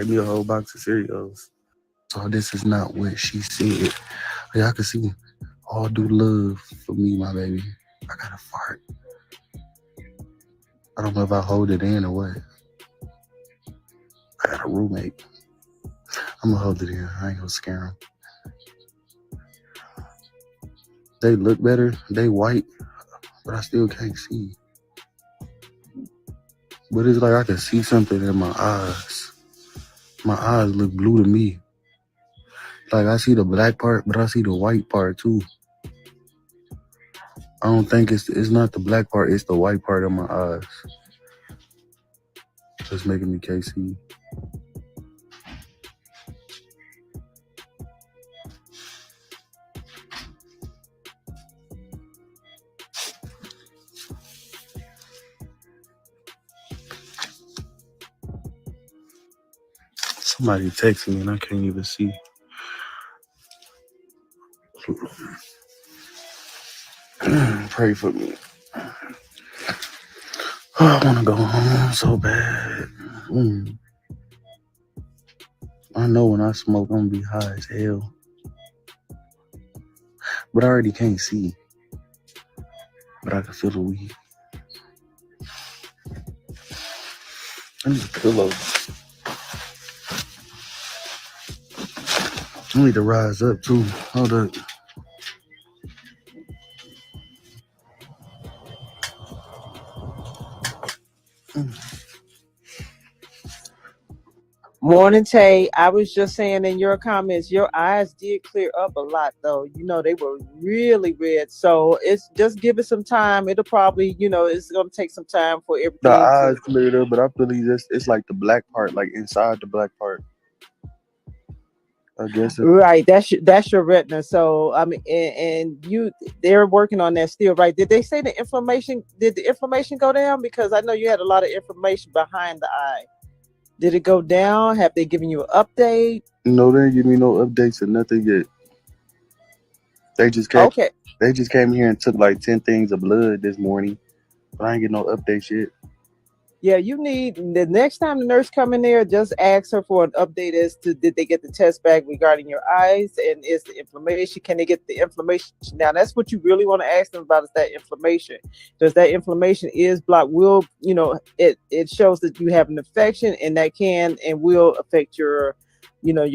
me a whole box of cereals. So this is not what she said. Y'all can see all do love for me, my baby. I got a fart. I don't know if I hold it in or what. I got a roommate. I'm gonna hold it in. I ain't gonna scare them. They look better. They white, but I still can't see. But it's like I can see something in my eyes. My eyes look blue to me. Like I see the black part, but I see the white part too. I don't think it's not the black part, it's the white part of my eyes. That's making me KC. Somebody texted me and I can't even see. Pray for me. I want to go home so bad. I know when I smoke, I'm going to be high as hell. But I already can't see. But I can feel the weed. I need a pillow. I need to rise up too. Hold up. Morning, Tay. I was just saying in your comments, your eyes did clear up a lot, though. You know, they were really red. So it's just give it some time. It'll probably, it's going to take some time for everything. The eyes cleared up, but I believe it's like the black part, like inside the black part. I guess. Right. That's your retina. So, I mean, and they're working on that still, right? Did they say did the inflammation go down? Because I know you had a lot of information behind the eye. Did it go down? Have they given you an update? No, they didn't give me no updates or nothing yet. They just came. Okay. They just came here and took like 10 things of blood this morning, but I ain't get no updates yet. Yeah, you need the next time the nurse come in there, just ask her for an update as to did they get the test back regarding your eyes and is the inflammation? Can they get the inflammation? Now that's what you really want to ask them about is that inflammation. Because that inflammation is blocked, it shows that you have an infection and that can and will affect your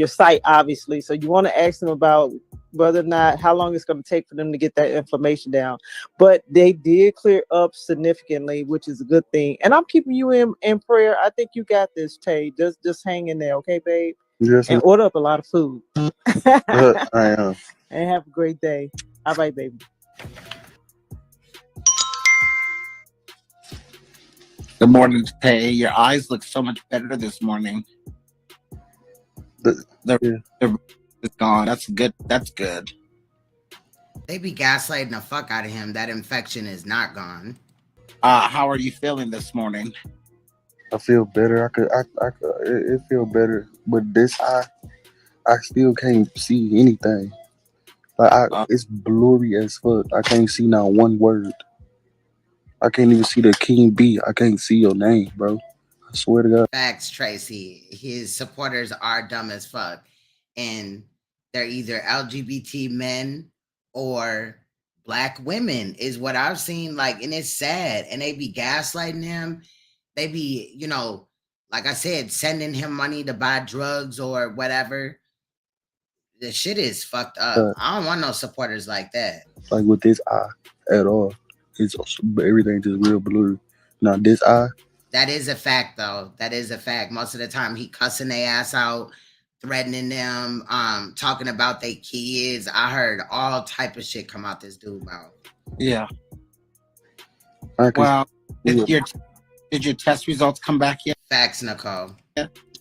sight, obviously. So you want to ask them about whether or not how long it's going to take for them to get that inflammation down. But they did clear up significantly, which is a good thing. And I'm keeping you in prayer. I think you got this, Tay. Just hang in there, okay, babe? Yes. And order up a lot of food. I am. And have a great day. All right, baby. Good morning, Tay. Your eyes look so much better this morning. It's gone. That's good. That's good. They be gaslighting the fuck out of him. That infection is not gone. How are you feeling this morning? I feel better. It feel better. But this eye, I still can't see anything. Like it's blurry as fuck. I can't see not one word. I can't even see the King B. I can't see your name, bro. I swear to God. Facts, Tracy. His supporters are dumb as fuck. And they're either LGBT men or Black women is what I've seen. Like, and it's sad. And they be gaslighting him. They be, like I said, sending him money to buy drugs or whatever. The shit is fucked up. I don't want no supporters like that. Like with this eye at all. It's everything just real blurry. Now this eye. That is a fact, though. That is a fact. Most of the time, he cussing their ass out, threatening them, talking about their kids. I heard all type of shit come out this dude's mouth. Yeah. I can Well, do it. did your test results come back yet? Facts, Nicole.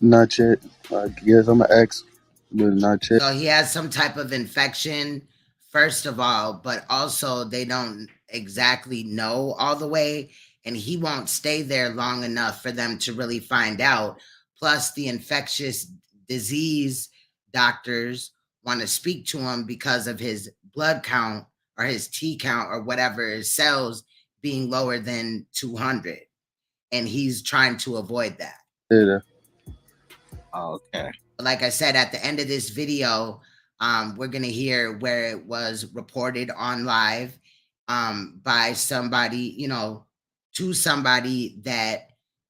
Not yet. I guess I'm gonna ask, but not yet. So he has some type of infection, first of all, but also they don't exactly know all the way, and he won't stay there long enough for them to really find out. Plus, the infectious disease doctors want to speak to him because of his blood count or his T count or whatever, his cells being lower than 200. And he's trying to avoid that. Yeah. Okay. Like I said, at the end of this video, we're going to hear where it was reported on live by somebody, you know, to somebody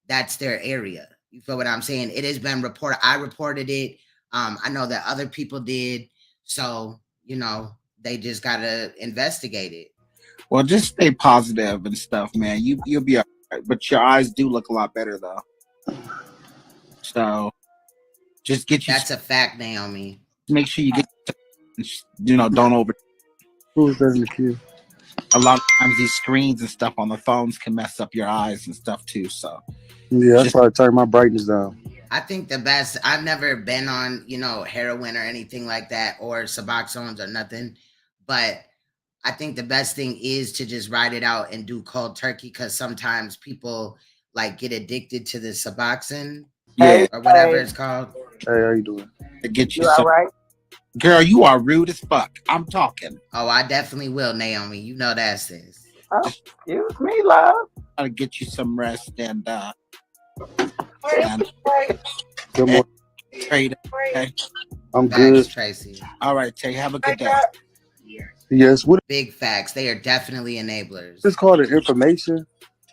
that's their area. You feel what I'm saying? It has been reported. I reported it. I know that other people did. So, you know, they just got to investigate it. Well, just stay positive and stuff, man. You'll be all right. But your eyes do look a lot better, though. So just get you. That's a fact, Naomi. Make sure you get, you know, don't over. Who's that in the queue? A lot of times these screens and stuff on the phones can mess up your eyes and stuff too. So yeah, that's why I turn my brightness down. I think the best, I've never been on, you know, heroin or anything like that, or Suboxones or nothing, but I think the best thing is to just ride it out and do cold turkey, because sometimes people like get addicted to the Suboxone, or whatever it's called. Hey, how you doing? To get you, You all right? Girl, you are rude as fuck. I'm talking. Oh, I definitely will, Naomi. You know that's sis. Oh, excuse me, love. I'll get you some rest and Good morning. Trade. Okay. I'm Facts, good. Tracy. All right, Tay. Have a good day. Yes. What? Big facts. They are definitely enablers. It's called information.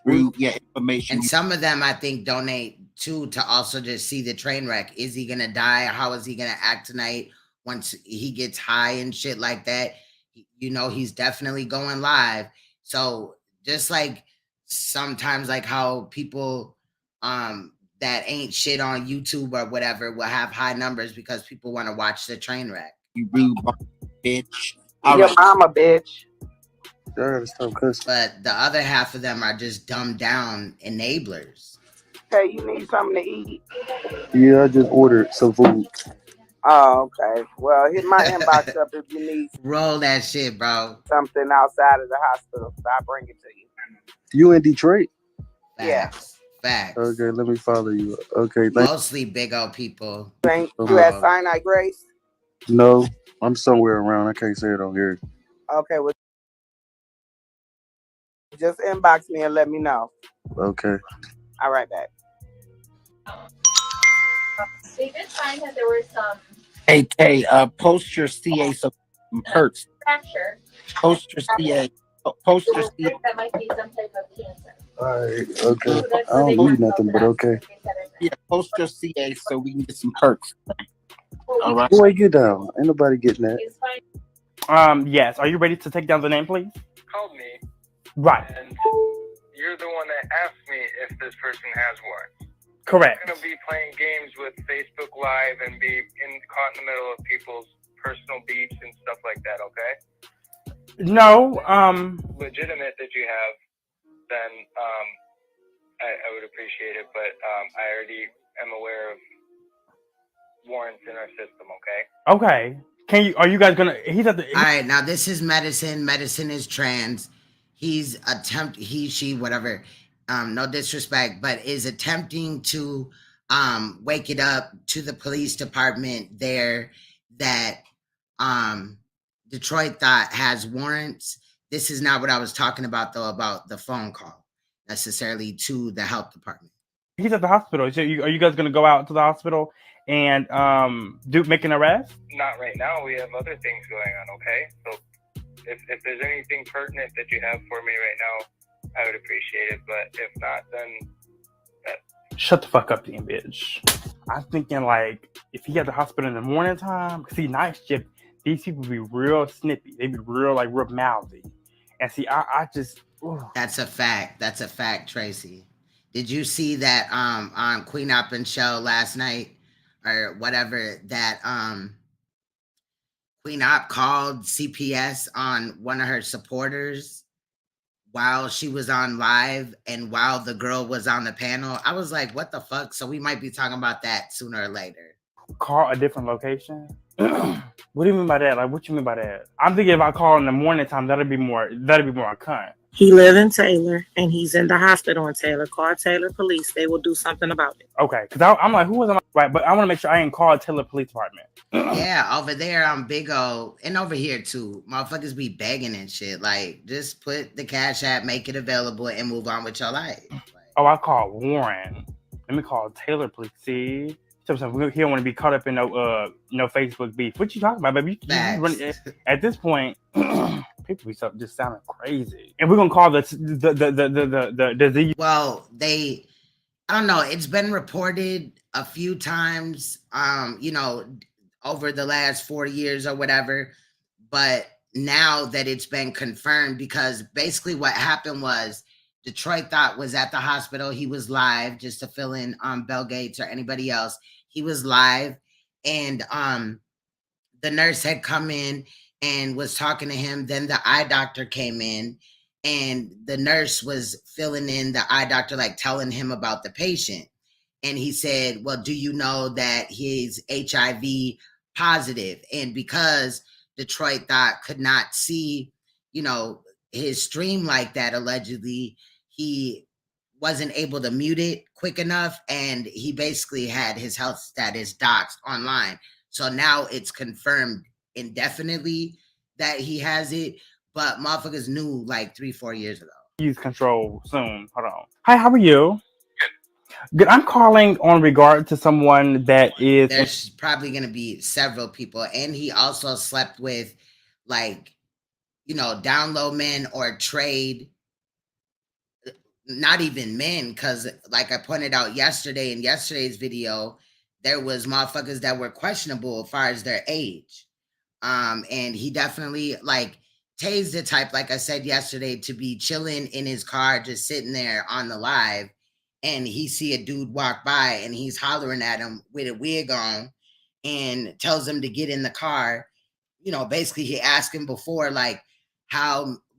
Yeah, information. And some of them, I think, donate to also just see the train wreck. Is he gonna die? How is he gonna act tonight once he gets high and shit like that? You know, he's definitely going live. So just like sometimes, like how people that ain't shit on YouTube or whatever will have high numbers because people want to watch the train wreck. You rude bitch. Your mama, bitch. But the other half of them are just dumbed down enablers. Hey, you need something to eat? Yeah, I just ordered some food. Oh, okay. Well, hit my inbox up if you need Roll that shit, bro. something outside of the hospital. So I'll bring it to you. You in Detroit? Facts. Facts. Okay, let me follow you. Okay, Mostly big old people. You at Sinai Grace? No, I'm somewhere around. I can't say it on here. Okay, well, just inbox me and let me know. Okay. All right, back. They did find that there were some Hey, Tay, post your CA some perks. fracture. Post your CA. Post your CA. That might be some type of cancer. All right. Okay. I don't need nothing, but okay. Yeah, post your CA so we can get some perks. All right. Boy, get down. Ain't nobody getting that. Yes. Are you ready to take down the name, please? Called me, Right. and you're the one that asked me if this person has one. Correct. I'm gonna be playing games with Facebook Live and be caught in the middle of people's personal beefs and stuff like that. Okay? No. Legitimate that you have, then I would appreciate it. But I already am aware of warrants in our system. Okay? Okay. Can you? Are you guys gonna? He's at the. All right, now this is medicine. Medicine is trans. He's he, she, whatever. No disrespect, but is attempting to wake it up to the police department there that Detroit Thot has warrants. This is not what I was talking about though, about the phone call necessarily to the health department. He's at the hospital. So are you guys gonna go out to the hospital and make an arrest? Not right now. We have other things going on. Okay? So if there's anything pertinent that you have for me right now, I would appreciate it, but if not, then Shut the fuck up, then, bitch. I'm thinking like if he at the hospital in the morning time, see night shift, these people be real snippy. They be real mouthy. And see, I just That's a fact. That's a fact, Tracy. Did you see that on Queen Op and show last night or whatever that Queen Op called CPS on one of her supporters while she was on live and while the girl was on the panel. I was like, what the fuck? So we might be talking about that sooner or later. Call a different location? What do you mean by that? Like, what you mean by that? I'm thinking if I call in the morning time, that'd be more a cunt. He lives in Taylor, and he's in the hospital in Taylor. Call Taylor Police. They will do something about it. Okay, because I'm like, who was on right? But I want to make sure I ain't called Taylor Police Department. Yeah, over there on Big O, and over here too, motherfuckers be begging and shit. Like, just put the Cash App, make it available, and move on with your life. Oh, I called Warren. Let me call Taylor Police. See, he don't want to be caught up in no Facebook beef. What you talking about, baby? You at this point. People be just sounding crazy, and we're gonna call the disease. Well, I don't know. It's been reported a few times, over the last 4 years or whatever. But now that it's been confirmed, because basically what happened was Detroit Thot was at the hospital. He was live, just to fill in on Bill Gates or anybody else. He was live, and the nurse had come in and was talking to him. Then the eye doctor came in, and the nurse was filling in the eye doctor, like telling him about the patient. And he said, well, do you know that he's HIV positive? And because Detroit Thot could not see, his stream like that, allegedly, he wasn't able to mute it quick enough. And he basically had his health status doxed online. So now it's confirmed indefinitely that he has it, but motherfuckers knew like 3-4 years ago. Use control soon. Hold on. Hi, how are you? Good. I'm calling on regard to someone that is. There's probably gonna be several people, and he also slept with, like, down low men or trade. Not even men, because like I pointed out yesterday in yesterday's video, there was motherfuckers that were questionable as far as their age. And he definitely, like, Tay's the type, like I said yesterday, to be chilling in his car, just sitting there on the live, and he see a dude walk by and he's hollering at him with a wig on and tells him to get in the car. Basically he asked him before, like,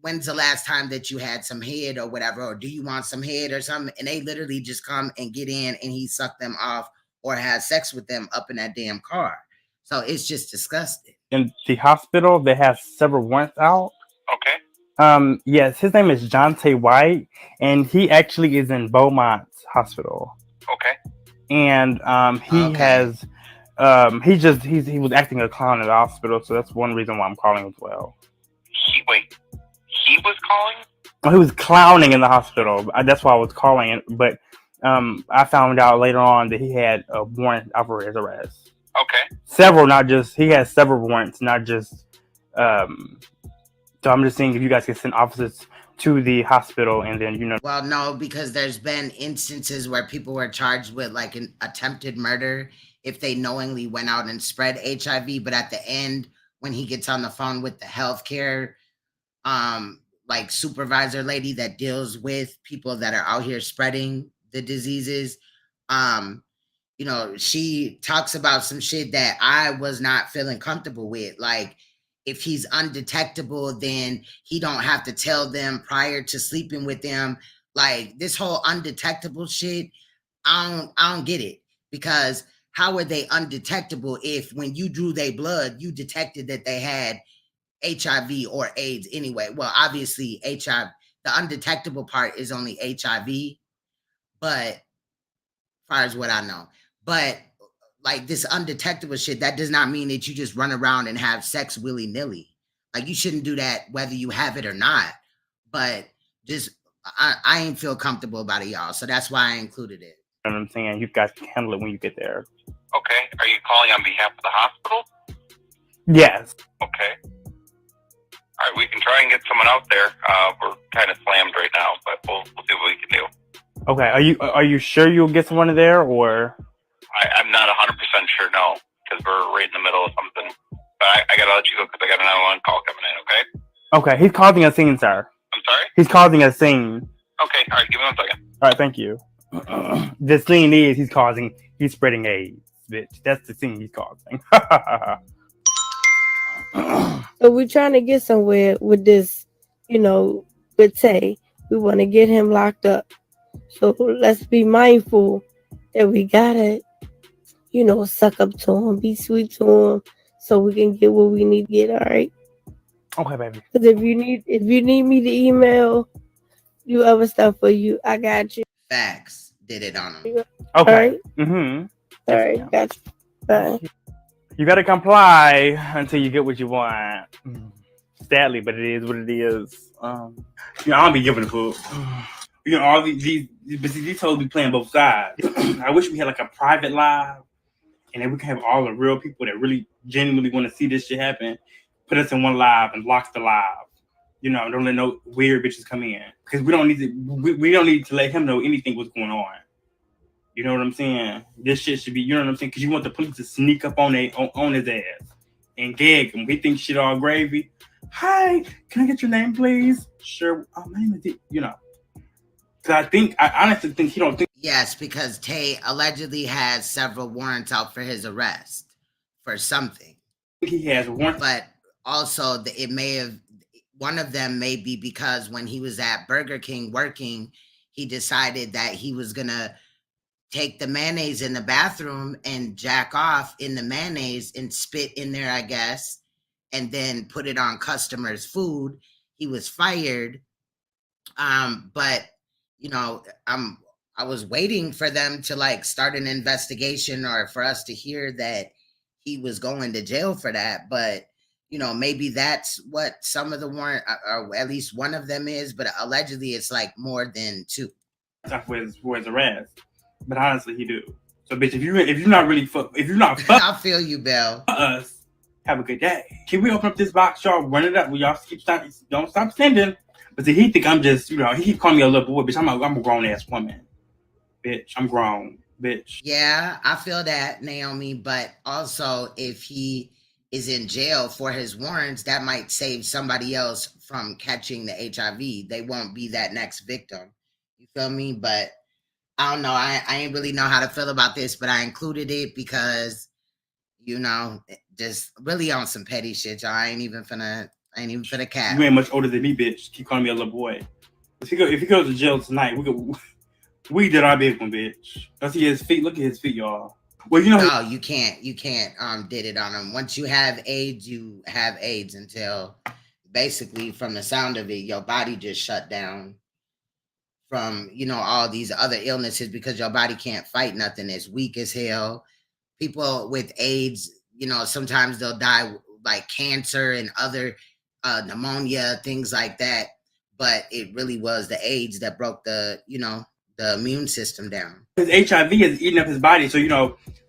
when's the last time that you had some head or whatever, or do you want some head or something? And they literally just come and get in, and he sucked them off or has sex with them up in that damn car. So it's just disgusting. In the hospital, they have several warrants out. Okay. Yes, his name is Jonte White, and he actually is in Beaumont Hospital. Okay. And he was acting a clown at the hospital, so that's one reason why I'm calling as well. He was calling? Well, he was clowning in the hospital. That's why I was calling. But I found out later on that he had a warrant out for his arrest. Okay. He has several warrants, not just. So I'm just saying if you guys can send officers to the hospital and then, Well, no, because there's been instances where people were charged with like an attempted murder if they knowingly went out and spread HIV. But at the end, when he gets on the phone with the healthcare, like supervisor lady that deals with people that are out here spreading the diseases, she talks about some shit that I was not feeling comfortable with. Like, if he's undetectable, then he don't have to tell them prior to sleeping with them. Like, this whole undetectable shit, I don't get it. Because how are they undetectable if when you drew their blood, you detected that they had HIV or AIDS anyway? Well, obviously HIV, the undetectable part is only HIV, but as far as what I know. But like this undetectable shit, that does not mean that you just run around and have sex willy-nilly. Like, you shouldn't do that whether you have it or not. But just, I ain't feel comfortable about it, y'all. So that's why I included it. And I'm saying you guys can handle it when you get there. Okay. Are you calling on behalf of the hospital? Yes. Okay. All right, we can try and get someone out there. We're kind of slammed right now, but we'll see what we can do. Okay. Are you sure you'll get someone there, or? I'm not 100% sure, no, because we're right in the middle of something. But I gotta let you go because I got an 911 call coming in, okay? Okay, he's causing a scene, sir. I'm sorry? He's causing a scene. Okay, all right, give me 1 second. All right, thank you. The scene is he's spreading AIDS, bitch. That's the scene he's causing. So we're trying to get somewhere with this, with Tay. we want to get him locked up. So let's be mindful that we gotta, suck up to him, be sweet to him, so we can get what we need to get. All right. Okay, baby. Because if you need me to email you other stuff for you, I got you. Facts. Did it on him. Okay. All right. Mm-hmm. All right. Got you. Bye. You gotta comply until you get what you want. Sadly, but it is what it is. I don't be giving a fuck. All these hoes be playing both sides. I wish we had like a private live, and then we can have all the real people that really genuinely want to see this shit happen. Put us in one live and lock the live. Don't let no weird bitches come in, because we don't need to let him know anything what's going on. You know what I'm saying? This shit should be, you know what I'm saying? Because you want the police to sneak up on his ass and gag him. We think shit all gravy. Hi, can I get your name, please? Sure. My name is, Because I honestly think he don't think. Yes, because Tay allegedly has several warrants out for his arrest for something. He has warrants. But also, one of them may be because when he was at Burger King working, he decided that he was going to take the mayonnaise in the bathroom and jack off in the mayonnaise and spit in there, I guess, and then put it on customers' food. He was fired. But I was waiting for them to start an investigation or for us to hear that he was going to jail for that. But maybe that's what some of the warrant, or at least one of them is. But allegedly, it's more than two. For his arrest. But honestly, he do. So, bitch, if you're not really I feel you, Bell. Us, have a good day. Can we open up this box, y'all? Run it up. We y'all don't stop sending. But see, he think I'm just, he keep calling me a little boy, bitch. I'm a grown ass woman, bitch. I'm grown, bitch. Yeah, I feel that, Naomi. But also, if he is in jail for his warrants, that might save somebody else from catching the HIV. They won't be that next victim. You feel me? But I don't know. I ain't really know how to feel about this, but I included it because, just really on some petty shit, y'all. I ain't even finna cap. You ain't much older than me, bitch. Keep calling me a little boy. If he goes to jail tonight, we did our big one, bitch. Let's see his feet. Look at his feet, y'all. Well, No, you can't did it on him. Once you have AIDS, you have AIDS until basically, from the sound of it, your body just shut down from, all these other illnesses because your body can't fight nothing. It's weak as hell. People with AIDS, sometimes they'll die like cancer and other pneumonia, things like that. But it really was the AIDS that broke the immune system down. His HIV is eating up his body. So,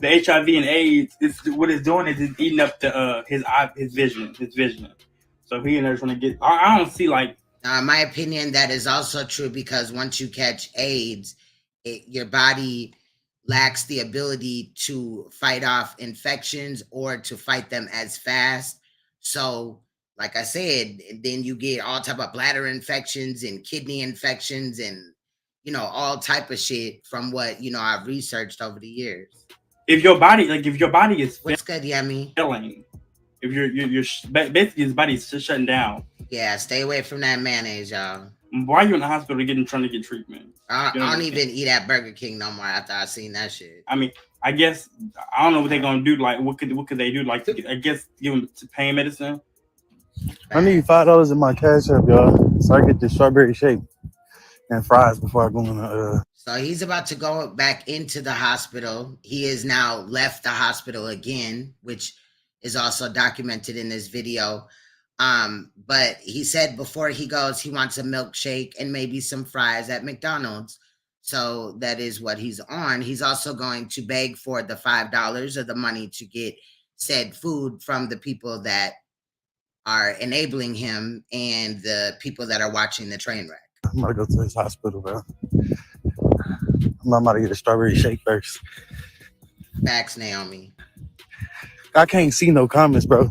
the HIV and AIDS, what it's doing is it's eating up his vision. So he in there trying to get, I don't see in my opinion, that is also true because once you catch AIDS, your body lacks the ability to fight off infections or to fight them as fast. So, like I said, then you get all type of bladder infections and kidney infections and, all type of shit from what, I've researched over the years. If your body is what's good, Yummy? Failing, if you're basically his body's just shutting down. Yeah, stay away from that mayonnaise, y'all. Why are you in the hospital trying to get treatment? I don't even eat at Burger King no more after I seen that shit. I mean, I guess I don't know what they're gonna do. What could they do? I guess give him pain medicine. I need $5 in my cash app, y'all, so I get the strawberry shake and fries before I go in the. So he's about to go back into the hospital. He has now left the hospital again, which is also documented in this video. But he said before he goes, he wants a milkshake and maybe some fries at McDonald's. So that is what he's on. He's also going to beg for the $5 of the money to get said food from the people that are enabling him and the people that are watching the train wreck. I'm gonna go to this hospital, bro. I'm about to get a strawberry shake first. Facts, Naomi. I can't see no comments, bro.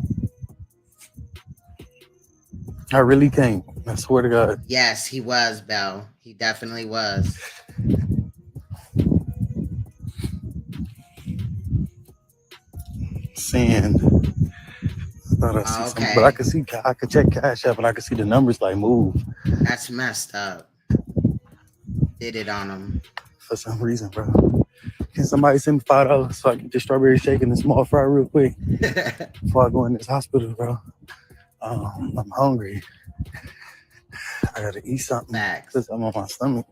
I really can't. I swear to God. Yes, he was, Belle. He definitely was. Send. I thought I see something, but I could check Cash App and I could see the numbers move. That's messed up. did it on him. For some reason, bro. Can somebody send me $5 so I can get this strawberry shake and a small fry real quick before I go in this hospital, bro? I'm hungry. I gotta eat something because I'm on my stomach.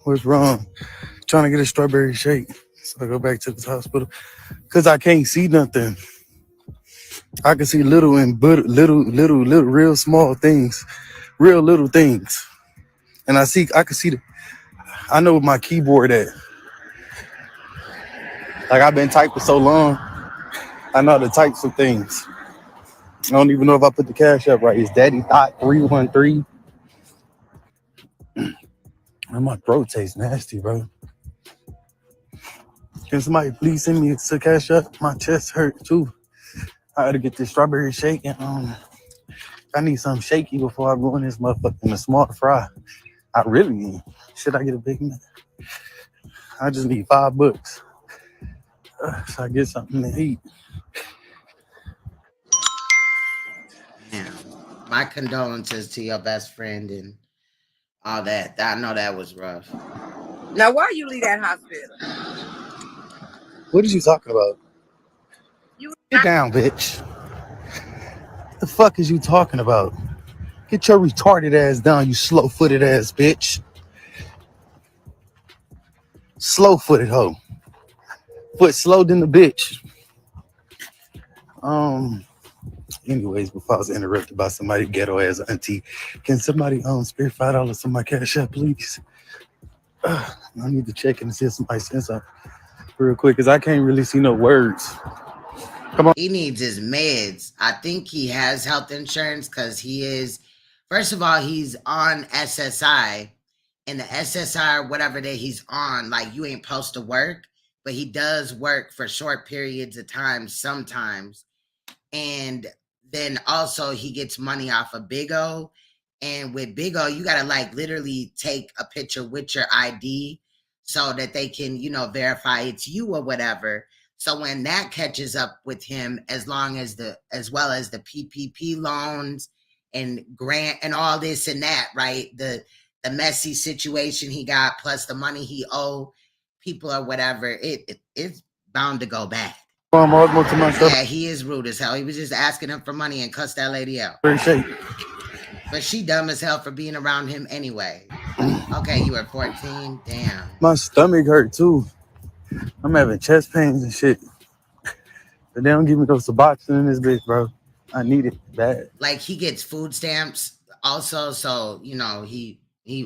What's wrong? Trying to get a strawberry shake so I go back to this hospital because I can't see nothing. I can see little and little, real small things, real little things, and I can see I know my keyboard at. Like I've been typing so long, I know how to type some things. I don't even know if I put the cash up right. It's Daddy Thot 313. And my throat tastes nasty, bro. Can somebody please send me a cash up? My chest hurt too. I gotta get this strawberry shake and I need something shaky before I go in this motherfucking a small fry. I really need. Should I get a Big Mac? I just need $5 so I get something to eat. Yeah. My condolences to your best friend and all that. I know that was rough. Now, why you leave that hospital? What are you talking about? Get down, bitch. What the fuck is you talking about? Get your retarded ass down, you slow-footed ass bitch. Slow-footed hoe. Foot slow than the bitch. Anyways, before I was interrupted by somebody ghetto ass auntie, can somebody spare $5 on my cash app, please? I need to check and see if somebody sent something real quick because I can't really see no words. Come on. He needs his meds. I think he has health insurance because he is, first of all, he's on SSI, and the SSI or whatever that he's on, like you ain't supposed to work, but he does work for short periods of time sometimes. And then also he gets money off of Bigo. And with Bigo, you got to like literally take a picture with your ID so that they can, you know, verify it's you or whatever. So when that catches up with him, as well as the PPP loans and grant and all this and that, right? The messy situation he got plus the money he owe people or whatever, it's bound to go bad. Yeah, he is rude as hell. He was just asking him for money and cussed that lady out. But she dumb as hell for being around him anyway. Okay, you were 14? Damn. My stomach hurt too. I'm having chest pains and shit. But they don't give me those Suboxone in this bitch, bro. I need it bad. Like he gets food stamps also, so you know,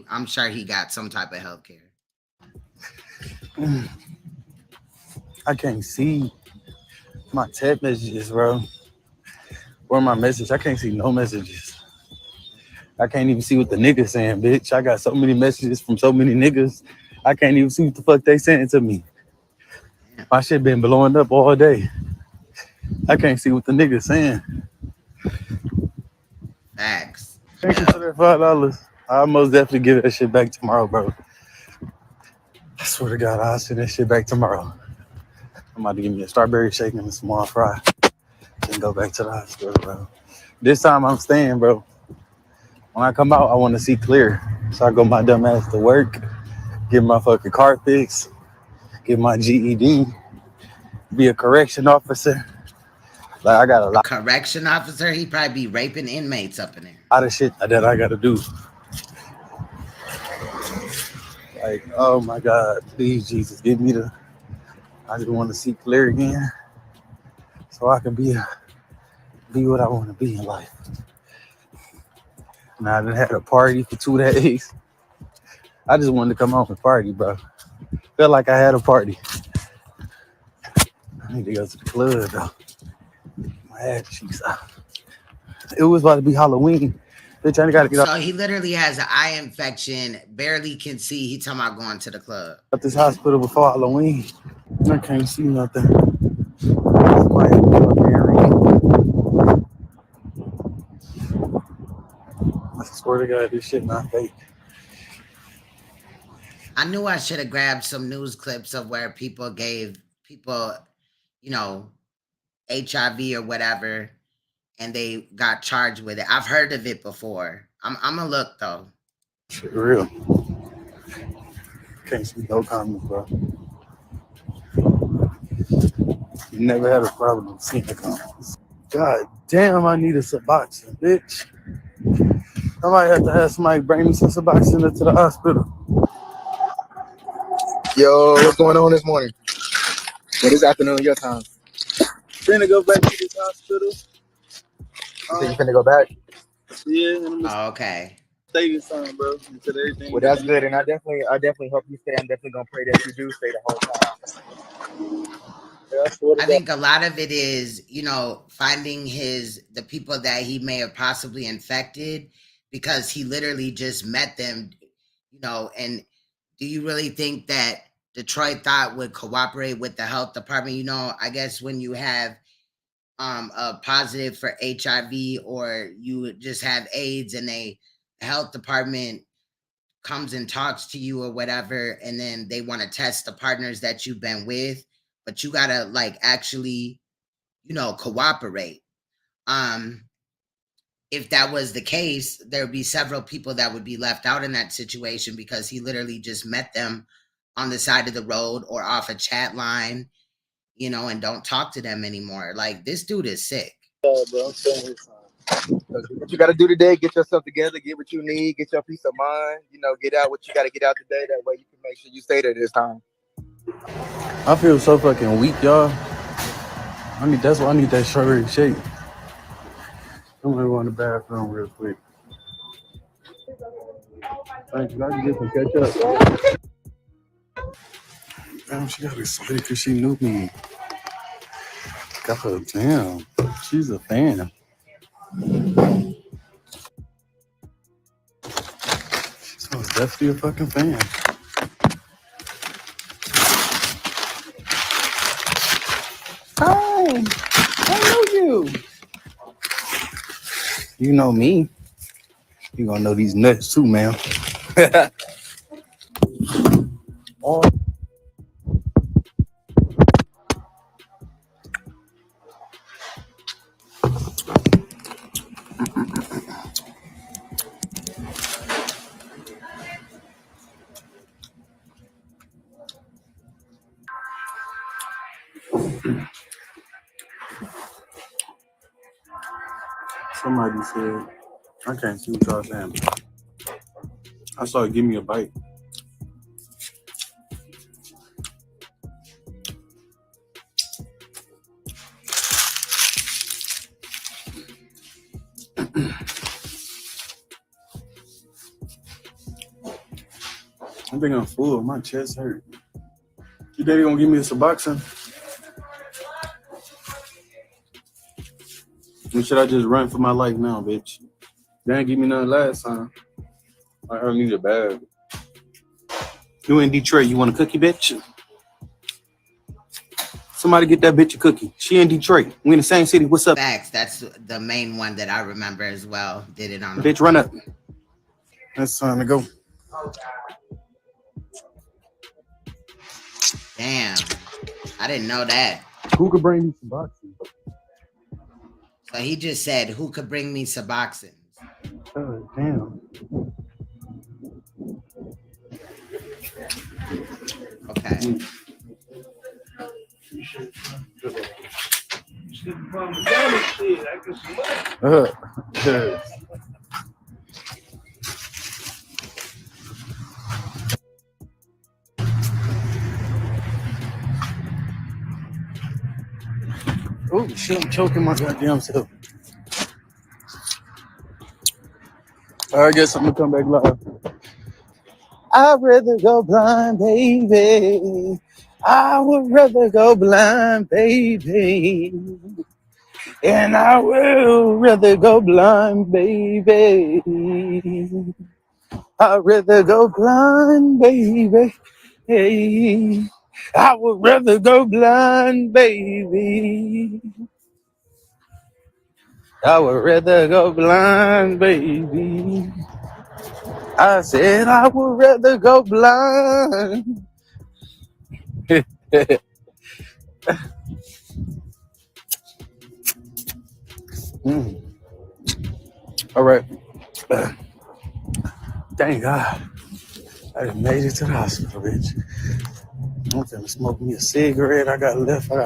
I'm sure he got some type of health care. I can't see my text messages, bro. Or my message. I can't see no messages. I can't even see what the niggas saying, bitch. I got so many messages from so many niggas. I can't even see what the fuck they saying to me. My shit been blowing up all day. I can't see what the niggas saying. Facts. Thank you for that $5. I'll most definitely give that shit back tomorrow, bro. I swear to God, I'll send that shit back tomorrow. I'm about to give me a strawberry shake and a small fry. Then go back to the hospital, bro. This time I'm staying, bro. When I come out, I want to see clear. So I go my dumb ass to work, get my fucking car fixed, get my GED, be a correction officer. Like I got a lot. Correction officer, he probably be raping inmates up in there. A lot of shit that I gotta do. Like, oh my God, please Jesus, give me I just want to see clear again, so I can be what I want to be in life. Now I done had a party for 2 days. I just wanted to come home and party, bro. Felt like I had a party. I need to go to the club though. My ass cheeks out. It was about to be Halloween. Bitch, I gotta get So he literally has an eye infection, barely can see. He talking about going to the club. At this hospital before Halloween. I can't see nothing. I swear to God, this shit not fake. I knew I should have grabbed some news clips of where people gave people, you know, HIV or whatever, and they got charged with it. I've heard of it before. I'm gonna look though. Shit real. Can't see no comments, bro. Never had a problem seeing the comments. God damn, I need a Suboxone, bitch. I might have to have somebody bring me some Suboxone into the hospital. Yo, what's going on this morning? Well, this afternoon, your time. Finna go back to this hospital. You think you finna go back? Yeah, and I'm Oh, okay. stay this time, bro. Until everything. Well, that's good, and I definitely hope you stay. I'm definitely gonna pray that you do stay the whole time. I think a lot of it is, you know, finding the people that he may have possibly infected, because he literally just met them, you know. And do you really think that Detroit Thot would cooperate with the health department? You know, I guess when you have a positive for HIV, or you just have AIDS, and the health department comes and talks to you or whatever, and then they want to test the partners that you've been with, but you gotta like actually, you know, cooperate. If that was the case, there would be several people that would be left out in that situation, because he literally just met them on the side of the road or off a chat line, you know, and don't talk to them anymore. Like, this dude is sick. Bro, I'm staying this time. What you gotta do today, get yourself together, get what you need, get your peace of mind, you know, get out what you gotta get out today. That way you can make sure you stay there this time. I feel so fucking weak, y'all. That's why I need that strawberry shake. I'm gonna go in the bathroom real quick. Thank you. I can get some ketchup. Damn, she got excited because she knew me. God damn, she's a fan. She was definitely a fucking fan. Hi, I know you. You know me. You gonna know these nuts too, man. Oh. Somebody said, I can't see what y'all saying. I saw it give me a bite. I think I'm full. My chest hurt. You daddy gonna give me a Suboxone? Or should I just run for my life now, bitch? They didn't give me none last time. I heard need a bag. You in Detroit, you want a cookie, bitch? Somebody get that bitch a cookie. She in Detroit. We in the same city. What's up? Facts. That's the main one that I remember as well. Did it on Bitch, run up. It's time to go. Damn. I didn't know that. Who could bring me Suboxone? So he just said, who could bring me Suboxone? Oh, damn. Okay. Oh shit, I'm choking my goddamn self. I guess I'm gonna come back live. I'd rather go blind, baby. I would rather go blind, baby. And I will rather go blind, baby. I'd rather go blind, baby. Hey, I would rather go blind, baby. I would rather go blind, baby. I said I would rather go blind. All right. Thank God. I done made it to the hospital, bitch. I'm finna smoke me a cigarette. I got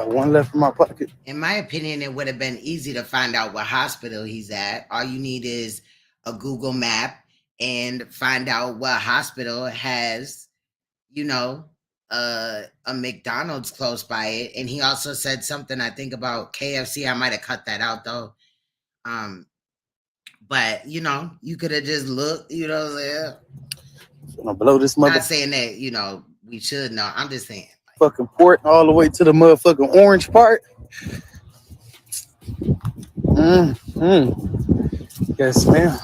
one left in my pocket. In my opinion, it would have been easy to find out what hospital he's at. All you need is a Google map and find out what hospital has, you know, a McDonald's close by it. And he also said something, I think, about KFC. I might have cut that out though. But you know, you could have just looked, you know what I'm saying? I'm gonna blow this Not saying that, you know, we should know. I'm just saying. motherfucking port all the way to the motherfucking orange part. Yes, ma'am.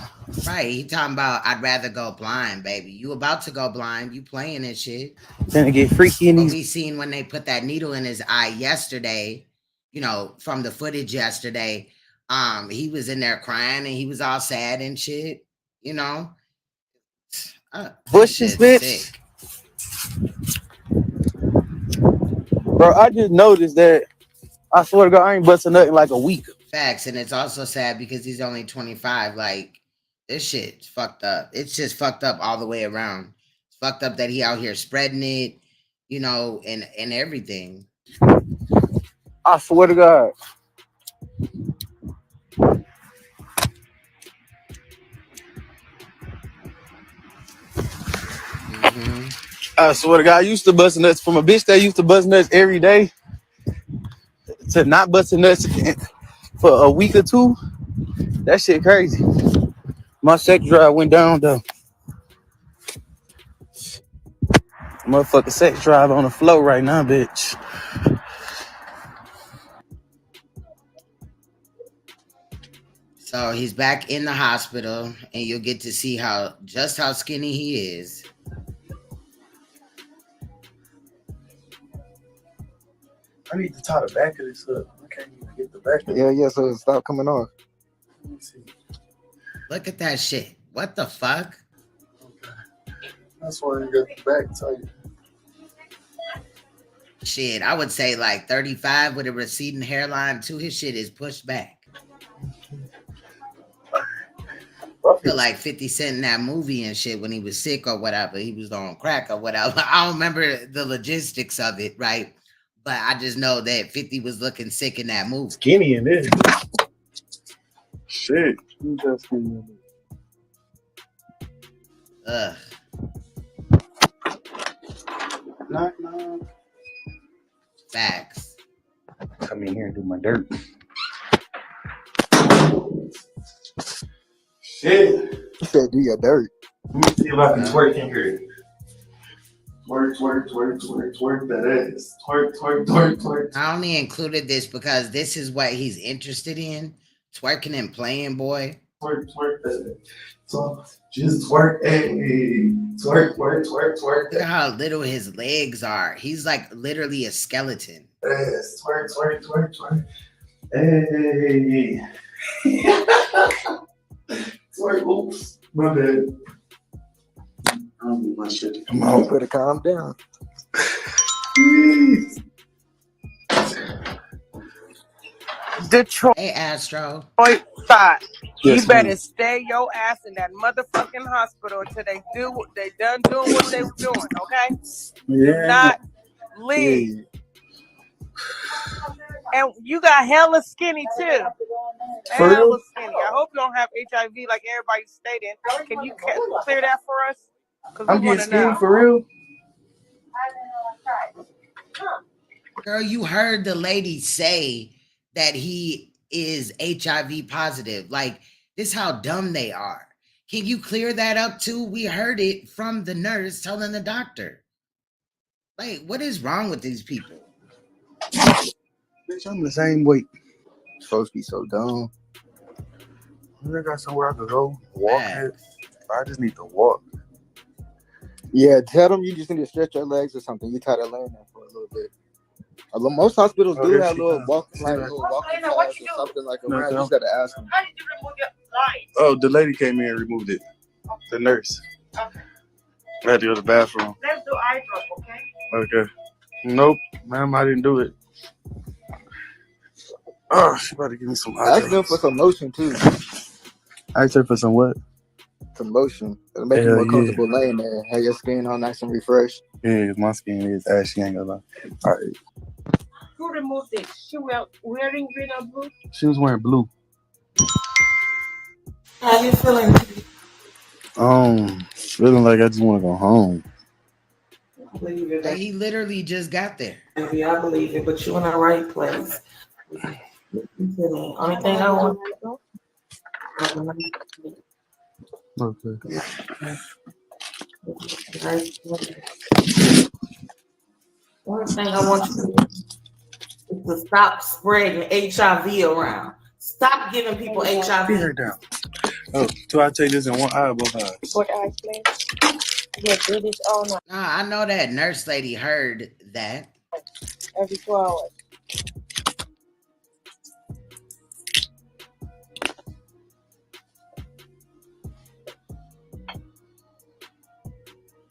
Right. He talking about I'd rather go blind, baby. You about to go blind. You playing this shit. Gonna get freaky in What these. we seen when they put that needle in his eye yesterday, you know, from the footage yesterday, he was in there crying and he was all sad and shit, you know. Bushes, bitch. Sick. Bro, I just noticed that. I swear to God, I ain't busting nothing like a week. Facts. And it's also sad because he's only 25. Like, this shit's fucked up. It's just fucked up all the way around. It's fucked up that he out here spreading it, you know, and everything. I swear to God. I swear to God, I used to bust nuts from a bitch that used to bust nuts every day to not busting nuts for a week or two. That shit crazy. My sex drive went down though. Motherfucking sex drive on the floor right now, bitch. So he's back in the hospital and you'll get to see just how skinny he is. I need to tie the back of this up. I can't even get the back of it. Yeah, so it stopped coming off. Let me see. Look at that shit. What the fuck? Okay. That's why you got the back tight. Shit, I would say like 35 with a receding hairline too. His shit is pushed back. I feel like 50 Cent in that movie and shit when he was sick or whatever. He was on crack or whatever. I don't remember the logistics of it, right? But I just know that 50 was looking sick in that movie. Skinny in this. Shit. You just skinny in this. Ugh. Knock. Facts. Come in here and do my dirt. Shit. You said do your dirt. Let me see if I can twerk in here. Twerk that ass. Twerk. I only included this because this is what he's interested in. Twerking and playing, boy. Twerk that ass. So just twerk, hey. Twerk. Look at how little his legs are. He's like literally a skeleton. Ass. Twerk. Hey. Twerk, oops. My bad. I don't do my shit. Come on. You better calm down. Detroit. Hey, Astro. Thot. Yes, You better ma'am. stay your ass in that motherfucking hospital until they done doing what they were doing, okay? Yeah. Not leave. Yeah. And you got hella skinny too. For real? Hella skinny. I hope you don't have HIV like everybody stated. Can you clear that for us? Because I'm we want getting to know. skinny for real. Girl, you heard the lady say that he is HIV positive. Like, this is how dumb they are. Can you clear that up too? We heard it from the nurse telling the doctor. Like, what is wrong with these people? Bitch, I'm the same weight. Supposed to be so dumb. I got somewhere I could go walk at. I just need to walk. Yeah, tell them you just need to stretch your legs or something. You tie that laying there for a little bit. Most hospitals do have little walking pads or something like around. You just gotta ask them. How did you remove your light? Oh, the lady came in and removed it. The nurse. Okay. I had to go to the bathroom. Let's do eye drop, okay? Okay. Nope, ma'am, I didn't do it. Oh, she about to give me some eye Ask them for some lotion too. I asked her for some what? to motion. It'll make you Hell more yeah. comfortable laying there. Have your skin all nice and refreshed. Yeah, my skin is ashy, ain't gonna lie. All right. Who removed it? She was wearing green or blue? She was wearing blue. How you feeling? Feeling like I just want to go home. I believe it. Like, he literally just got there. Baby, I believe it, but you in the right place. Only thing I want. Okay. One thing I want you to do is to stop spreading HIV around. Stop giving people HIV. Put her down. Oh, so I take this in one eye, both eyes. What eyes, please? Yeah, do this all night. Nah, I know that nurse lady heard that. Every 2 hours.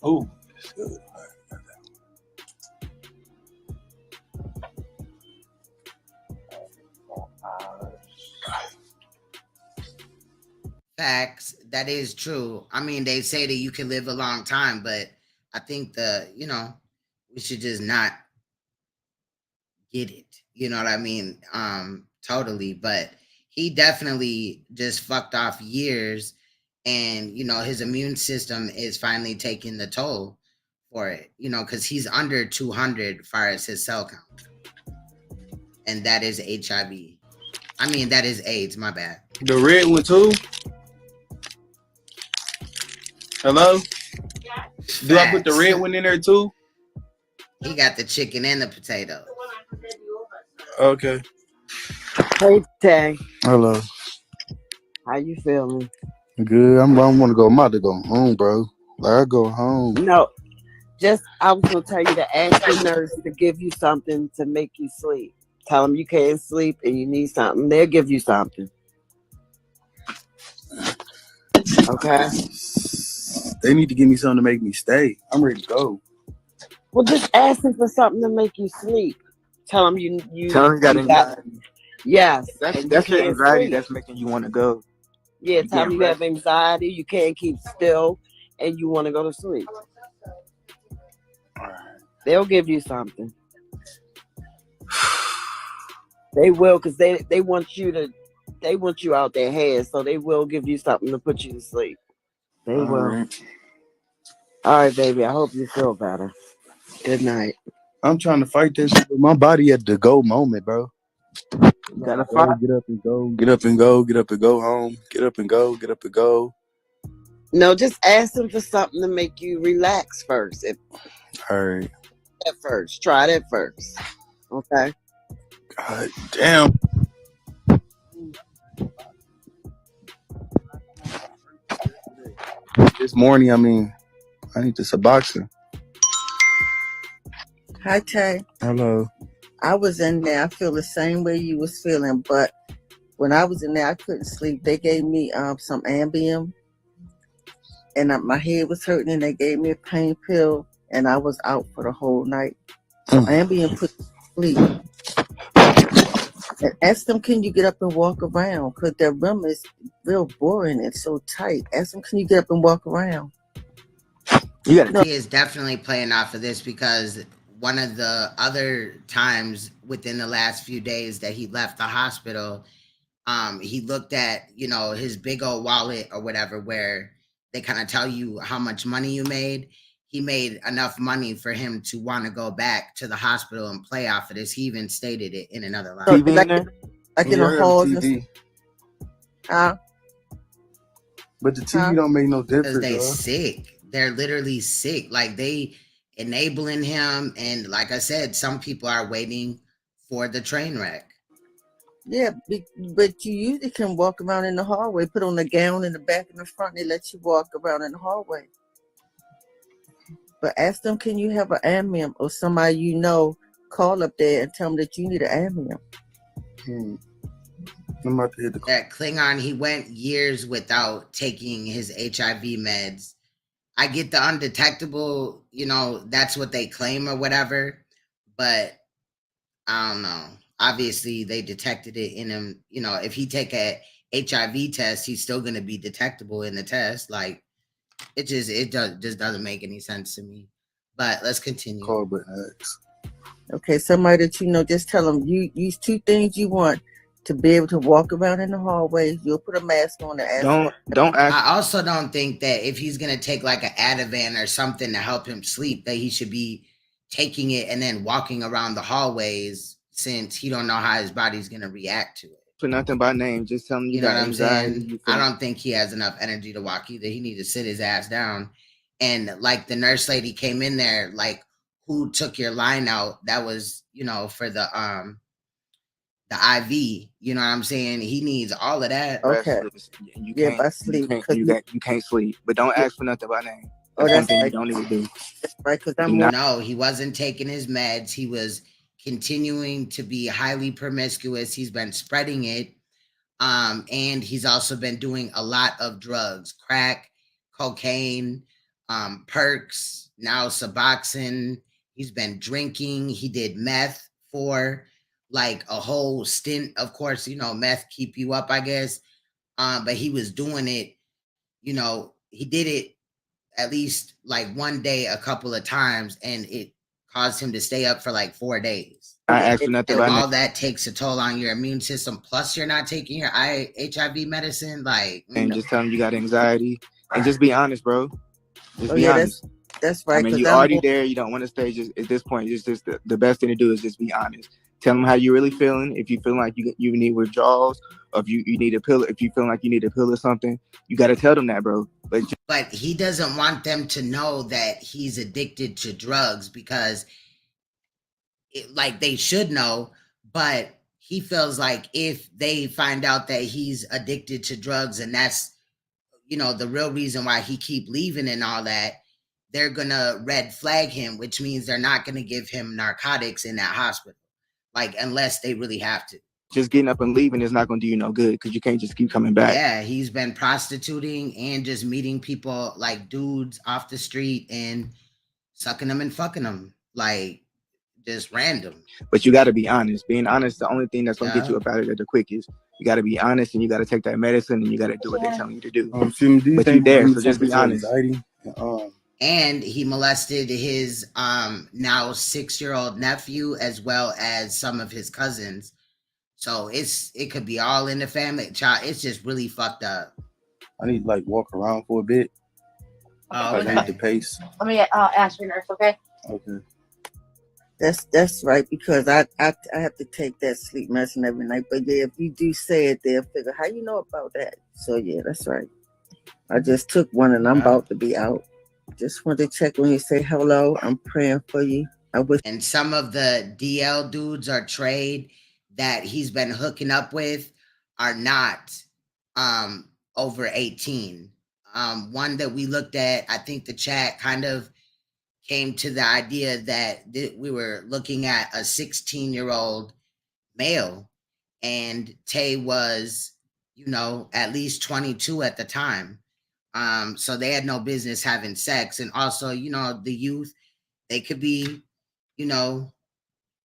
Oh, that's good. Facts. That is true. I mean, they say that you can live a long time, but I think we should just not get it. You know what I mean? Totally. But he definitely just fucked off years, and his immune system is finally taking the toll for it. Because he's under 200 as far as his cell count, and that is HIV. I mean, that is AIDS. My bad. The red one too? Hello? Do I put the red one in there too? He got the chicken and the potato. Okay. Hey, Tay. Hello. How you feeling? Good. I want to go. I'm about to go home, bro. Like, I go home. No, I was gonna tell you to ask the nurse to give you something to make you sleep. Tell them you can't sleep and you need something. They'll give you something. Okay. They need to give me something to make me stay. I'm ready to go. Well, just ask them for something to make you sleep. Tell them you Tell them you got anxiety. Yes, That's and your you can't anxiety sleep. that's making you want to go. Yeah, You tell them can't you have rest. anxiety, you can't keep still, and you want to go to sleep. They'll give you something. They will, because they want you out their head, so they will give you something to put you to sleep. They All will. right. All right, baby. I hope you feel better. Good night. I'm trying to fight this shit, but my body at the go moment, bro. You gotta fight. Get up and go. Get up and go. Get up and go home. Get up and go. Get up and go. No, just ask them for something to make you relax first. All right. Try that first. Okay. God damn. This morning, I need this Suboxone. Hi, Tay. Hello. I was in there. I feel the same way you was feeling, but when I was in there, I couldn't sleep. They gave me some Ambien, and my head was hurting, and they gave me a pain pill, and I was out for the whole night. So Ambien put me to sleep. And ask them, can you get up and walk around? Because their room is real boring and so tight. Ask them, can you get up and walk around? He is definitely playing off of this, because one of the other times within the last few days that he left the hospital, he looked at, his big old wallet or whatever, where they kind of tell you how much money you made. He made enough money for him to want to go back to the hospital and play off of this. He even stated it in another line. TV in there? Like in a halls and TV. But the TV don't make no difference. Because they dog. sick. They're literally sick. Like, they enabling him. And like I said, some people are waiting for the train wreck. Yeah, but you usually can walk around in the hallway, put on a gown in the back and the front, they let you walk around in the hallway. But ask them, can you have an Ambien, or somebody call up there and tell them that you need an Ambien. I'm about to hit the That Klingon, he went years without taking his HIV meds. I get the undetectable, that's what they claim or whatever, but I don't know. Obviously, they detected it in him. If he take a HIV test, he's still going to be detectable in the test. Like, it just doesn't make any sense to me. But let's continue. Call but X. Okay, somebody that you know, just tell them you use 2 things you want to be able to walk around in the hallways. You'll put a mask on and ask. Don't ask. I also don't think that if he's going to take like an Ativan or something to help him sleep, that he should be taking it and then walking around the hallways, since he don't know how his body's going to react to it. For nothing by name, just tell him you You know got what I'm anxiety. saying? I don't think he has enough energy to walk either. He needs to sit his ass down. And like the nurse lady came in there, like, who took your line out? That was, you know, for the IV. You know what I'm saying? He needs all of that. Okay. You Yeah, can't, by sleep. you can't sleep, but don't ask for nothing by name. Oh, That's one that's thing you right. don't need to do. That's right, because I'm No, he wasn't taking his meds. He was continuing to be highly promiscuous. He's been spreading it. And he's also been doing a lot of drugs, crack, cocaine, perks, now Suboxone. He's been drinking. He did meth for like a whole stint. Of course, you know, meth keep you up, I guess. But he was doing it, you know, he did it at least like one day, a couple of times, and it caused him to stay up for like 4 days. I asked for nothing And by all name. that takes a toll on your immune system. Plus, you're not taking your HIV medicine. Like, And just tell him you got anxiety, and just be honest, bro. Just Oh be yeah, honest. that's right. I mean, 'cause you're I'm already going- there. You don't want to stay. Just at this point, it's just the best thing to do is just be honest. Tell them how you really feeling. If you feel like you need withdrawals, or if you need a pill, if you feel like you need a pill or something, you got to tell them that, bro. But he doesn't want them to know that he's addicted to drugs, because like they should know, but he feels like if they find out that he's addicted to drugs, and that's, you know, the real reason why he keep leaving and all that, they're gonna red flag him, which means they're not gonna give him narcotics in that hospital, like, unless they really have to. just getting up and leaving is not going to do you no good, because you can't just keep coming back. Yeah, he's been prostituting and just meeting people, like dudes off the street, and sucking them and fucking them, like, just random. But you got to be honest. Being honest is the only thing that's going to get Yeah. you up out of there the quickest. You got to be honest, and you got to take that medicine, and you got to do what they're telling you to do. Feel me? Do you But you think there, really so just be something honest. anxiety? And he molested his now 6-year-old nephew, as well as some of his cousins. So it could be all in the family. Child, it's just really fucked up. I need to like walk around for a bit. Oh, I need the pace. Let me ask your nurse, okay? Okay. That's right, because I have to take that sleep medicine every night. But yeah, if you do say it, they'll figure how you know about that. So yeah, that's right. I just took one and I'm about to be out. Just want to check when you say hello. I'm praying for you. And some of the DL dudes or trade that he's been hooking up with are not over 18. One that we looked at, I think the chat kind of came to the idea that we were looking at a 16-year-old male, and Tay was, you know, at least 22 at the time. So they had no business having sex. And also, you know, the youth, they could be, you know,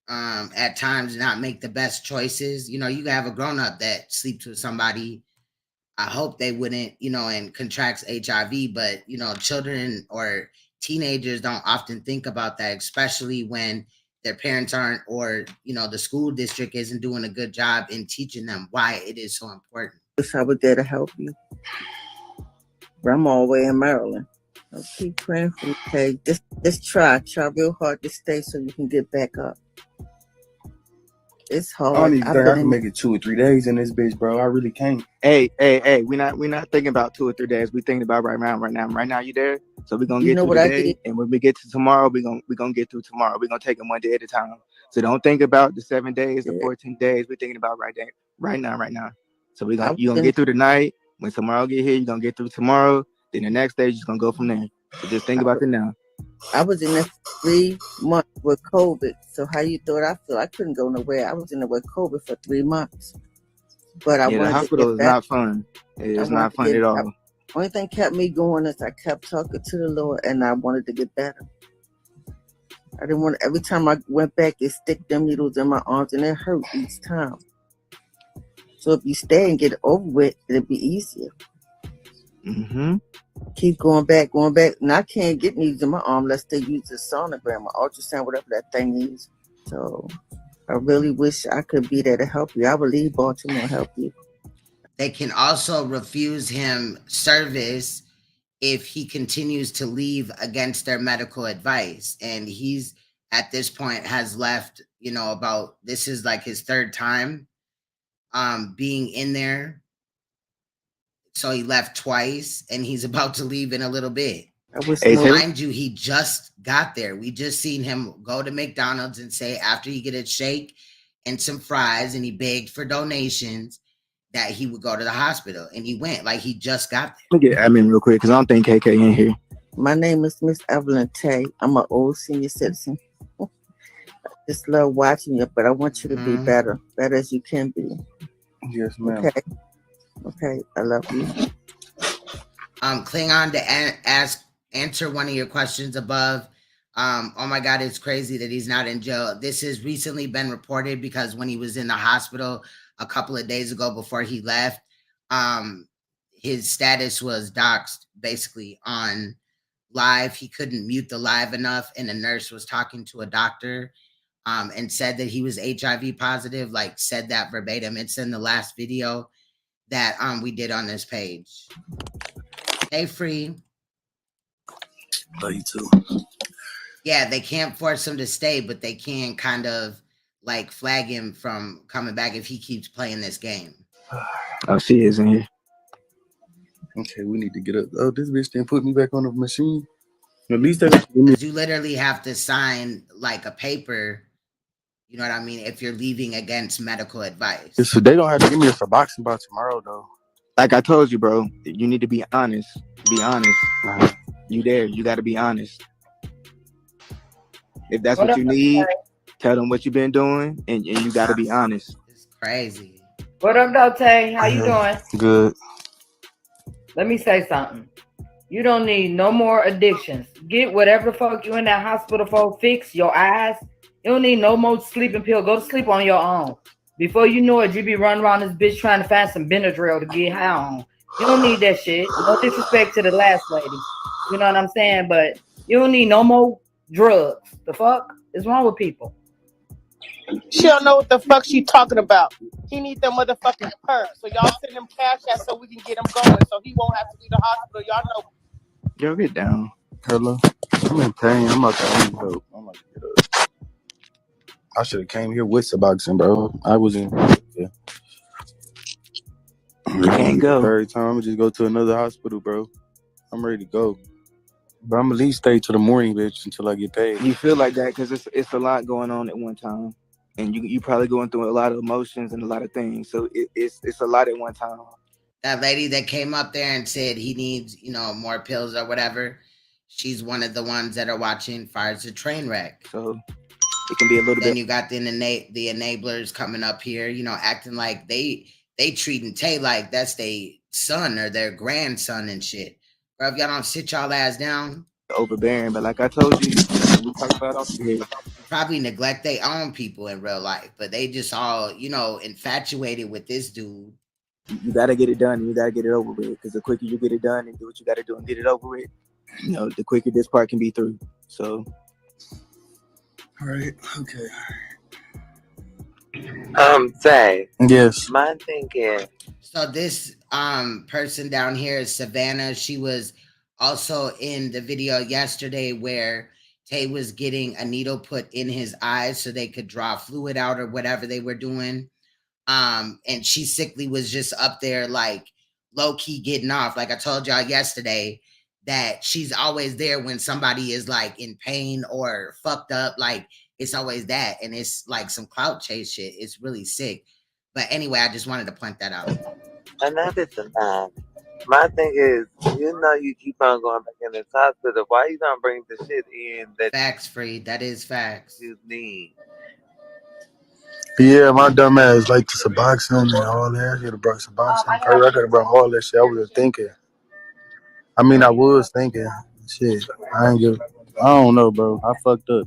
at times not make the best choices. You know, you can have a grown-up that sleeps with somebody. I hope they wouldn't, you know, and contracts HIV, but, you know, children or teenagers don't often think about that, especially when their parents aren't, or, you know, the school district isn't doing a good job in teaching them why it is so important. Wish I was there to help you. But I'm all the way in Maryland. So keep praying for me, okay? Just try real hard to stay so you can get back up. It's hard. I don't even think I can make it 2 or 3 days in this bitch, bro. I really can't. Hey, we're not thinking about 2 or 3 days. We're thinking about right now. You there? So we're gonna You get know through what I today, did? and when we get to tomorrow, we're gonna get through tomorrow. We're gonna take it one day at a time. So don't think about the 7 days, the 14 days. We're thinking about right now. So you're gonna get through the night. When tomorrow get here, you're gonna get through tomorrow. Then the next day, you're just gonna go from there. So just think about it now. I was in there 3 months with COVID. So how you thought I feel? I couldn't go nowhere. I was in there with COVID for 3 months. But I Yeah, the wanted hospital to is get back. not fun. It's I not wanted to fun get at all. back. Only thing kept me going is I kept talking to the Lord, and I wanted to get better. I didn't want. Every time I went back, they stick them needles in my arms, and it hurt each time. So if you stay and get it over with, it'll be easier. Mm-hmm. Keep going back. And I can't get needles in my arm unless they use the sonogram or ultrasound, whatever that thing is. So I really wish I could be there to help you. I would leave Baltimore and help you. They can also refuse him service if he continues to leave against their medical advice. And he's at this point has left, about, this is like his third time being in there. So he left twice and he's about to leave in a little bit. Mind you, he just got there. We just seen him go to McDonald's and say after he get a shake and some fries and he begged for donations that he would go to the hospital, and he went. Like, he just got there. Let me get admin real quick because I don't think KK in here. My name is Miss Evelyn Tay. I'm an old senior citizen. I just love watching you, but I want you to be better as you can be. Yes, ma'am. Okay, I love you. Klingon to answer one of your questions above. Oh my God, it's crazy that he's not in jail. This has recently been reported because when he was in the hospital a couple of days ago before he left, his status was doxed basically on live. He couldn't mute the live enough, and a nurse was talking to a doctor and said that he was HIV positive, like said that verbatim. It's in the last video that we did on this page. Stay free. Love you too. Yeah, they can't force him to stay, but they can kind of like flag him from coming back if he keeps playing this game. Oh, she is in here. Okay, we need to get up. Oh, this bitch didn't put me back on the machine. At least you literally have to sign like a paper. You know what I mean? If you're leaving against medical advice. So they don't have to give me a Suboxone by tomorrow, though. Like I told you, bro, you need to be honest. Be honest. You there. You got to be honest. If that's what you need, tell them what you've been doing, and you got to be honest. It's crazy. What up, Dote? How you doing? Good. Let me say something. You don't need no more addictions. Get whatever the fuck you in that hospital for. Fix your eyes. You don't need no more sleeping pill. Go to sleep on your own. Before you know it, you be running around this bitch trying to find some Benadryl to get high on. You don't need that shit. No disrespect to the last lady. You know what I'm saying? But you don't need no more drugs. The fuck is wrong with people? She don't know what the fuck she talking about. He need that motherfucking purse. So y'all send him cash out so we can get him going so he won't have to leave the hospital. Y'all know. Yo, get down. Hello. I'm in pain. I'm about to need help. I'm about to get up. I should have came here with Suboxone, bro. I was in. Yeah. You can't go. Third time, I'm gonna just go to another hospital, bro. I'm ready to go. But I'm at least stay till the morning, bitch, until I get paid. You feel like that because it's a lot going on at one time, and you probably going through a lot of emotions and a lot of things. So it's a lot at one time. That lady that came up there and said he needs, more pills or whatever, she's one of the ones that are watching Fire's a Train Wreck. So it can be a little bit. Then you got the enablers coming up here, acting like they treating Tay like that's their son or their grandson and shit. Bro, if y'all don't sit y'all ass down. Overbearing, but like I told you, we talk about off here. Probably neglect their own people in real life, but they just all, infatuated with this dude. You got to get it done and you got to get it over with, because the quicker you get it done and do what you got to do and get it over with, the quicker this part can be through. So. All right. Okay. Say. Yes. My thing is. So this person down here is Savannah. She was also in the video yesterday where Tay was getting a needle put in his eyes so they could draw fluid out or whatever they were doing. And she sickly was just up there like low-key getting off. Like I told y'all yesterday that she's always there when somebody is like in pain or fucked up. Like it's always that. And it's like some clout chase shit. It's really sick. But anyway, I just wanted to point that out. Another thing, my thing is, you keep on going back in this hospital. Why you don't bring the shit in that facts free? That is facts. You need. Yeah, my dumb ass like the Suboxone and all that. I could have brought Suboxone. I could have brought all that shit. I was thinking. I mean, I was thinking. Shit, I don't know, bro. I fucked up.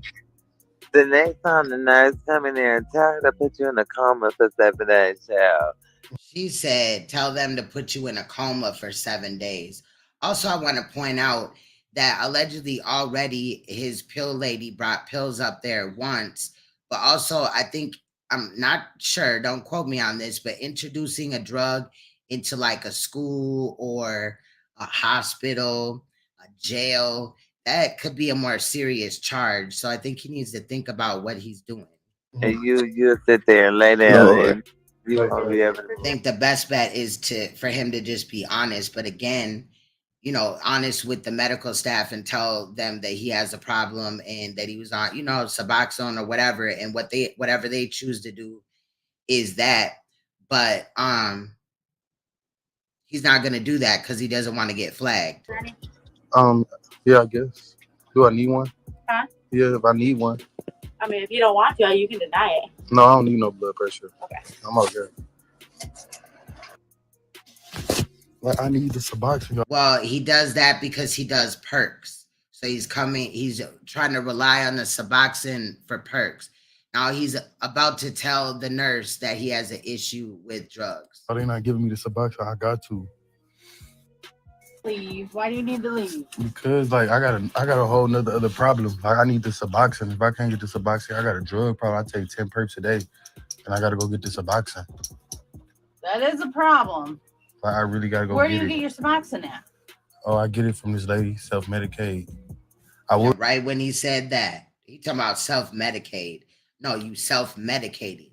The next time the nurse come in there and tell her to put you in a coma for 7 days, child, She said, tell them to put you in a coma for 7 days. Also, I want to point out that allegedly already his pill lady brought pills up there once, but also I think, I'm not sure, don't quote me on this, but introducing a drug into like a school or a hospital, a jail, that could be a more serious charge. So I think he needs to think about what he's doing. And you sit there and lay down and you won't be able to. I think the best bet is for him to just be honest. But again, you know, honest with the medical staff and tell them that he has a problem and that he was on, you know, Suboxone or whatever, and whatever they choose to do is that. But he's not gonna do that because he doesn't want to get flagged. Yeah, I guess. Do I need one? Huh? Yeah, if I need one. I mean, if you don't want to, you can deny it. No, I don't need no blood pressure. Okay. I'm okay. Like, I need the Suboxone. Well, he does that because he does perks. So he's trying to rely on the Suboxone for perks. Now he's about to tell the nurse that he has an issue with drugs. Oh, they're not giving me the Suboxone. I got to. Leave. Why do you need to leave? Because like I got a whole nother other problem. Like I need the Suboxone. If I can't get the Suboxone, I got a drug problem. I take 10 perks a day, and I got to go get the Suboxone. That is a problem. Like, I really got to go Where get do you it. get your Suboxone at? Oh, I get it from this lady, self-Medicaid. Right when he said that, he talking about self-Medicaid. No, you self-medicating.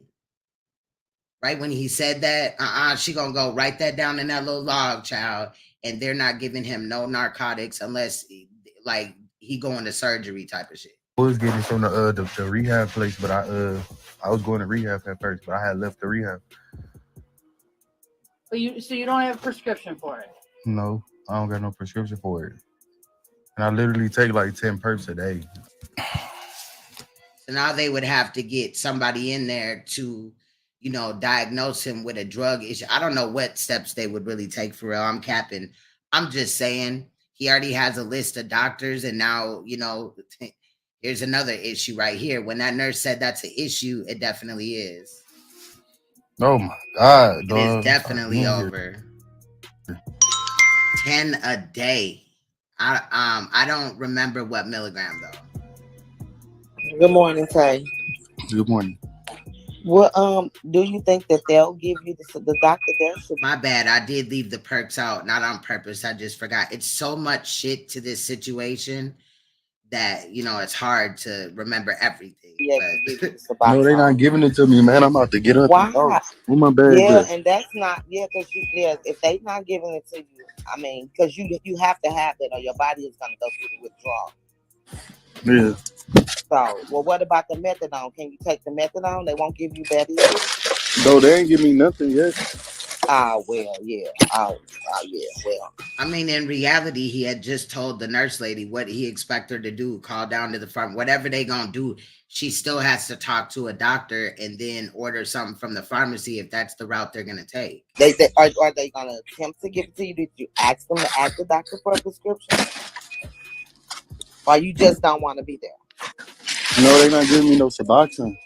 Right when he said that, she gonna go write that down in that little log, child. And they're not giving him no narcotics unless like he going to surgery type of shit. I was getting it from the rehab place, but I was going to rehab at first, but I had left the rehab. But so you don't have a prescription for it? No, I don't got no prescription for it. And I literally take like 10 perks a day. So now they would have to get somebody in there to, you know, diagnose him with a drug issue. I don't know what steps they would really take for real. I'm capping. I'm just saying he already has a list of doctors, and now, you know, here's another issue right here. When that nurse said that's an issue, it definitely is. Oh my God, It dog. is definitely over. 10 a day. I don't remember what milligram though. Good morning, Tay. Good morning. What do you think that they'll give you the doctor there? My bad. I did leave the perks out, not on purpose. I just forgot. It's so much shit to this situation that, you know, it's hard to remember everything. Yeah, But No, they're not giving it to me, man. I'm about to get up. Why? And go. Where my bag Yeah, at? and that's not because if they not giving it to you, I mean, because you have to have it or your body is gonna go through the withdrawal. Yeah. So, well, what about the methadone? Can you take the methadone? They won't give you that either. No, they ain't give me nothing yet. Ah, well, yeah. Yeah, well. I mean, in reality, he had just told the nurse lady what he expect her to do, call down to the front, whatever they gonna do. She still has to talk to a doctor and then order something from the pharmacy if that's the route they're gonna take. Are they gonna attempt to give it to you? Did you ask them to ask the doctor for a prescription? Or you just don't want to be there? No, they're not giving me no Suboxone.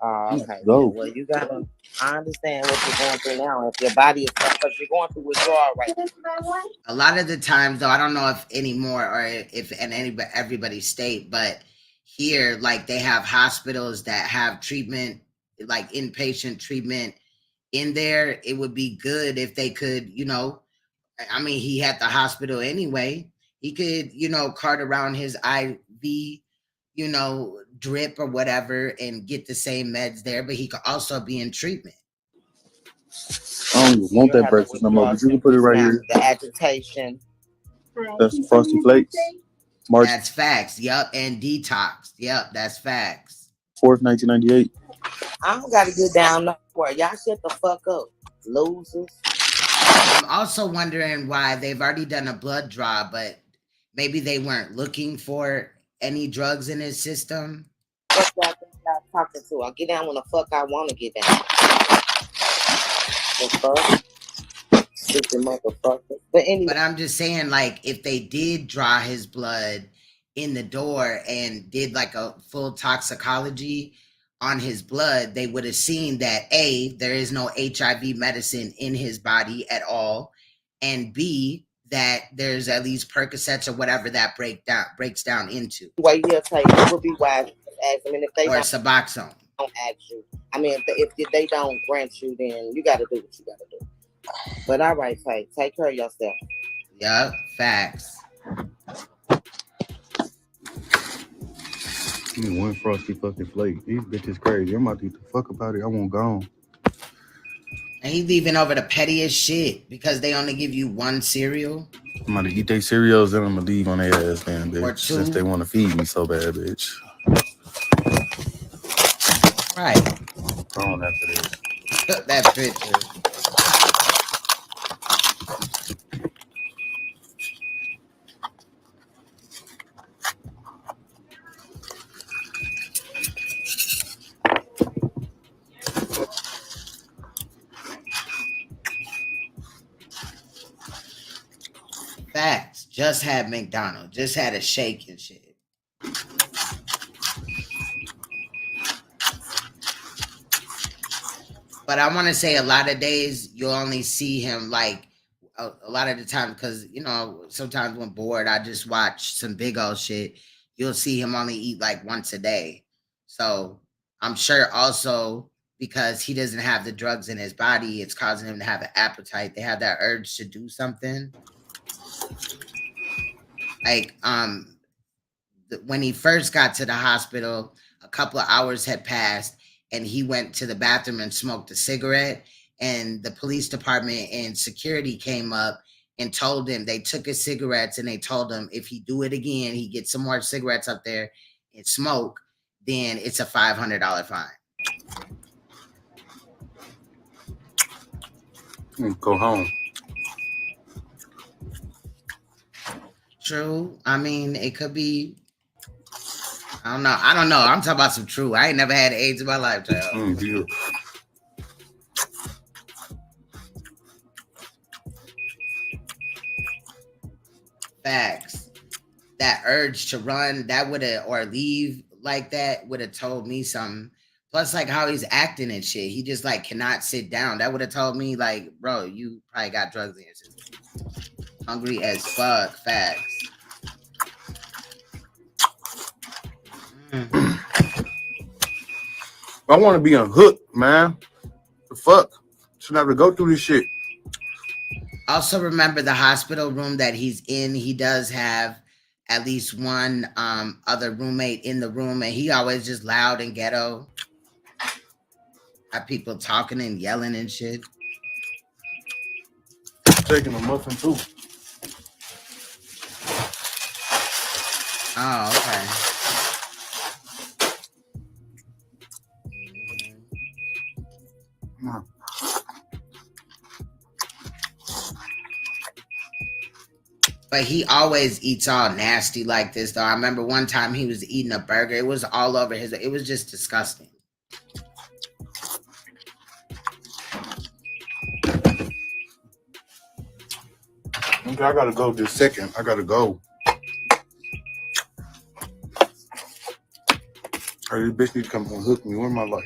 Okay. Go. Well, you gotta. I understand what you're going through now. If your body is because you're going through withdrawal right now. A lot of the times, though, I don't know if anymore or if in everybody's state, but here, like they have hospitals that have treatment, like inpatient treatment in there. It would be good if they could, you know, I mean, he had the hospital anyway. He could, you know, cart around his IV, you know, drip or whatever and get the same meds there, but he could also be in treatment. I don't even want that breakfast no more, but you can put it right here. The agitation. That's Frosty Flakes. March That's facts. Yup. And detox. Yup. That's facts. 4th, 1998. I don't got to get down nowhere. Y'all shut the fuck up, losers. I'm also wondering why they've already done a blood draw, but maybe they weren't looking for any drugs in his system. Fuck y'all think y'all talking to? I'll get down when the fuck I want to get down. The fuck? Stupid motherfucker. But anyway. But I'm just saying, like, if they did draw his blood in the door and did like a full toxicology on his blood, they would have seen that A, there is no HIV medicine in his body at all, and B, that there's at least Percocets or whatever that breaks down into. Way he'll take it would be wise to ask them, and if they Or don't Suboxone. ask you, I mean, if they don't grant you, then you got to do what you got to do. But all right, Faye, take care of yourself. Yup, facts. Give me one frosty fucking flake. These bitches crazy. I'm about to eat the fuck about it. I want gone. And he's leaving over the pettiest shit because they only give you one cereal. I'm about to eat their cereals and I'm gonna leave on their ass, man, bitch. Or two. Since they want to feed me so bad, bitch. Right. Gone after this. That picture. Facts. Just had McDonald's. Just had a shake and shit. But I want to say a lot of days you'll only see him like a lot of the time because, you know, sometimes when bored, I just watch some big old shit. You'll see him only eat like once a day. So I'm sure also because he doesn't have the drugs in his body, it's causing him to have an appetite. They have that urge to do something. Like, when he first got to the hospital, a couple of hours had passed and he went to the bathroom and smoked a cigarette, and the police department and security came up and told him, they took his cigarettes and they told him if he do it again, he gets some more cigarettes up there and smoke, then it's a $500 fine. Go home. True. I mean, it could be. I don't know. I'm talking about some true. I ain't never had AIDS in my life, child. Yeah. Facts. That urge to run, that would have, or leave like that, would have told me something. Plus, like how he's acting and shit. He just like cannot sit down. That would have told me, like, bro, you probably got drugs in your system. Hungry as fuck. Facts. I want to be unhooked, man. The fuck? Shouldn't have to go through this shit. Also, remember the hospital room that he's in. He does have at least one other roommate in the room, and he always just loud and ghetto. Have people talking and yelling and shit. Taking a muffin too. Oh, okay. But he always eats all nasty like this, though. I remember one time he was eating a burger. It was all over his. It was just disgusting. Okay, I gotta go this second. I gotta go. Hey, this bitch need to come and hook me. Where my life?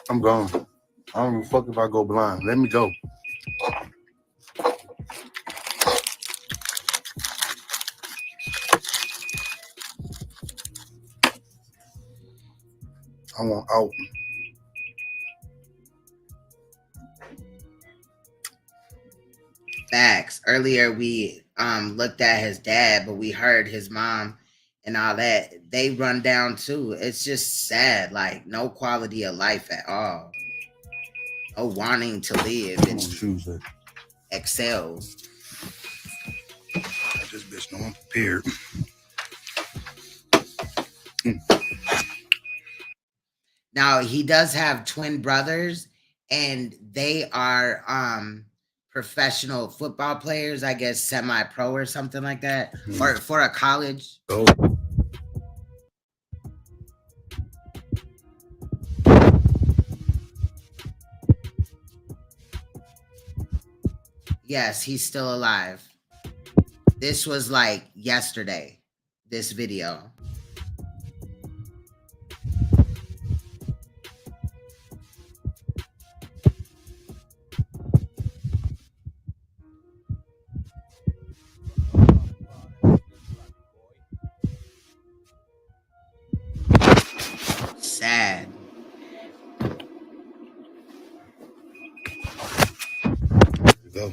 I'm gone. I don't give a fuck if I go blind. Let me go. I want out. Facts. Earlier we looked at his dad, but we heard his mom and all that. They run down too. It's just sad. Like no quality of life at all. No wanting to live and excel. This bitch no one prepared. Now he does have twin brothers, and they are professional football players, I guess semi-pro or something like that, or for a college. Oh. Yes, he's still alive. This was like yesterday, this video. Sad. Go.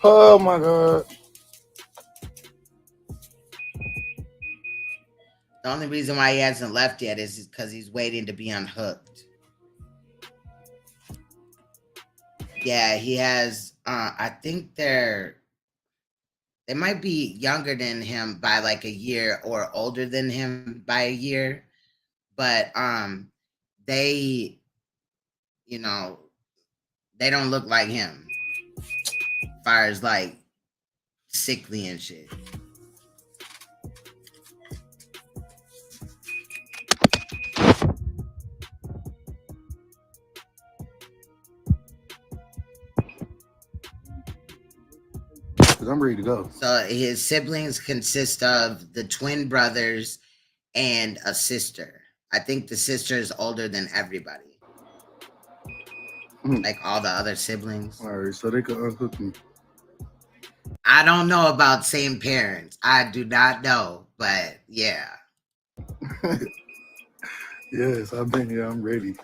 Oh my God. The only reason why he hasn't left yet is because he's waiting to be unhooked. Yeah, he has, I think they might be younger than him by like a year or older than him by a year. But they, you know, they don't look like him as far as like sickly and shit. I'm ready to go. So his siblings consist of the twin brothers and a sister. I think the sister is older than everybody. Like all the other siblings. All right, so they could unhook me. I don't know about same parents. I do not know, but yeah. Yes, I've been here. I'm ready.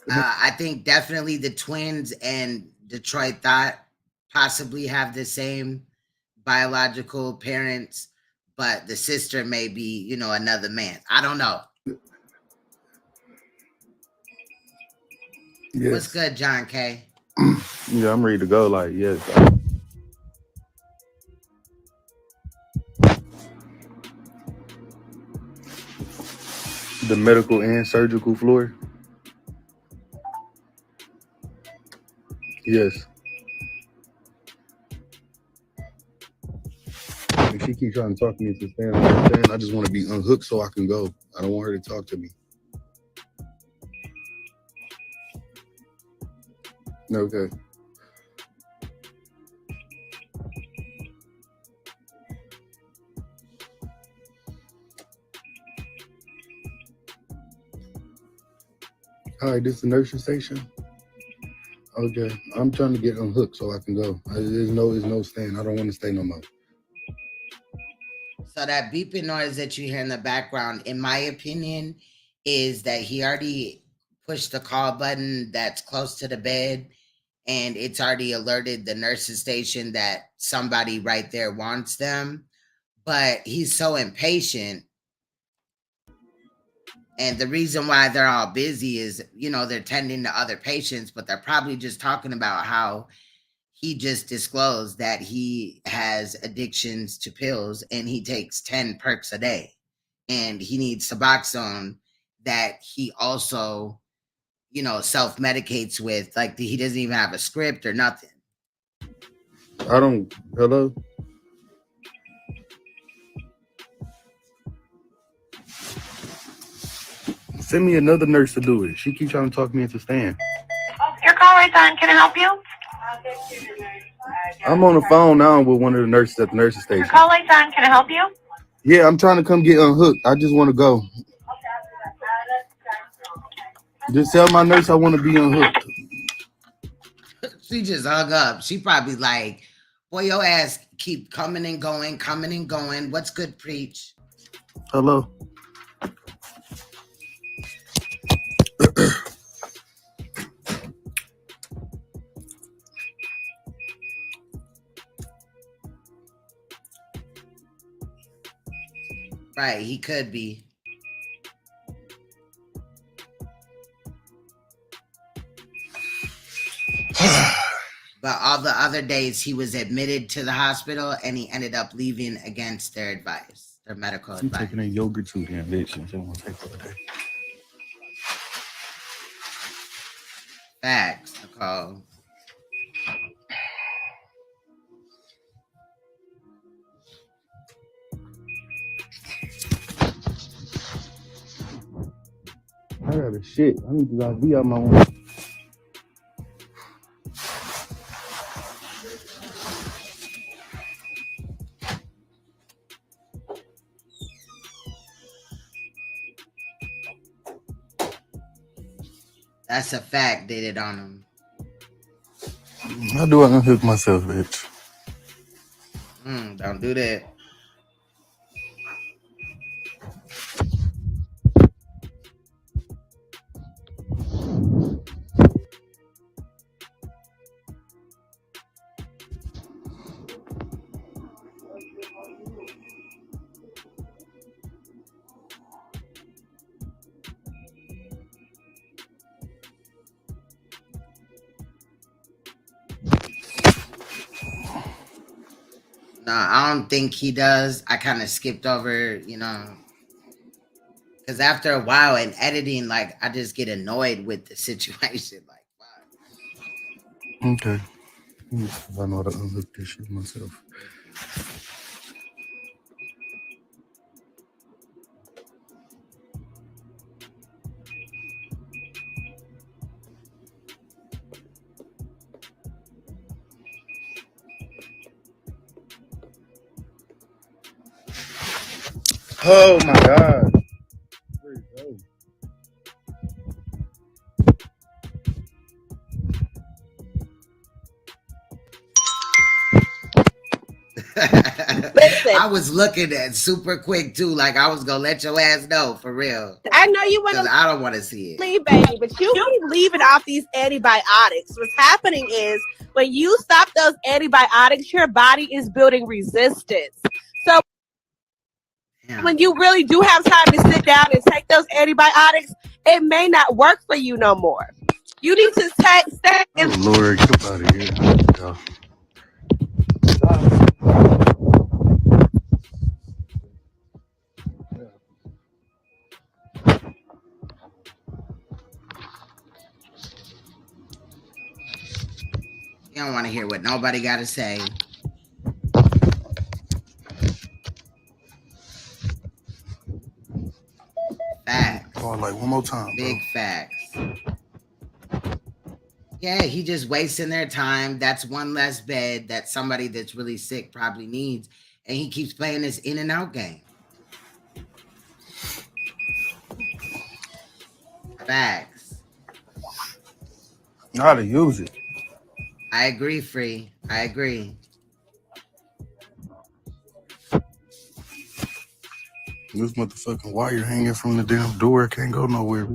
I think definitely the twins and Detroit Thot possibly have the same biological parents, but the sister may be, you know, another man. I don't know. Yes. What's good, John K? Yeah, I'm ready to go. Like, yes. The medical and surgical floor. Yes. If she keeps trying to talk to me to stand, I just want to be unhooked so I can go. I don't want her to talk to me. Okay. Hi, this is the nursing station. Okay, I'm trying to get unhooked so I can go. There's no stand. I don't want to stay no more. So that beeping noise that you hear in the background, in my opinion, is that he already pushed the call button that's close to the bed, and it's already alerted the nursing station that somebody right there wants them. But he's so impatient. And the reason why they're all busy is, you know, they're tending to other patients, but they're probably just talking about how he just disclosed that he has addictions to pills and he takes 10 perks a day. And he needs Suboxone that he also, you know, self-medicates with. Like, he doesn't even have a script or nothing. I don't, hello? Send me another nurse to do it. She keeps trying to talk me into stand. Your call is on. Can I help you? I'm on the phone now with one of the nurses at the nursing Your station. call light's on. Can I help you? Yeah, I'm trying to come get unhooked. I just want to go. Just tell my nurse I want to be unhooked. She just hung up. She probably like, boy, your ass keep coming and going, coming and going. What's good, preach? Hello? Right, he could be. But all the other days he was admitted to the hospital and he ended up leaving against their advice, their medical I'm advice. taking a yogurt too, damn bitch. And I'm gonna take all day. Facts, Nicole. I got a shit. I need to be on my own. That's a fact. Did it on him. How do I unhook myself, bitch? Don't do that. No, I don't think he does. I kind of skipped over, because after a while in editing, like, I just get annoyed with the situation. Like, Okay. I know how to unhook this shit myself. Oh my God. Where'd it go? I was looking at super quick too. Like, I was gonna let your ass know for real. I know you want 'Cause to I don't want to see it. leave, baby, but you keep leaving off these antibiotics. What's happening is when you stop those antibiotics, your body is building resistance. So when you really do have time to sit down and take those antibiotics, it may not work for you no more. You need to stay in. Oh Lord, get up out of here. Yeah. You don't want to hear what nobody got to say. Facts. Oh, like one more time, Big facts. Yeah, he just wasting their time. That's one less bed that somebody that's really sick probably needs. And he keeps playing this in and out game. Facts. Know how to use it. I agree, Free. I agree. This motherfucking wire hanging from the damn door can't go nowhere.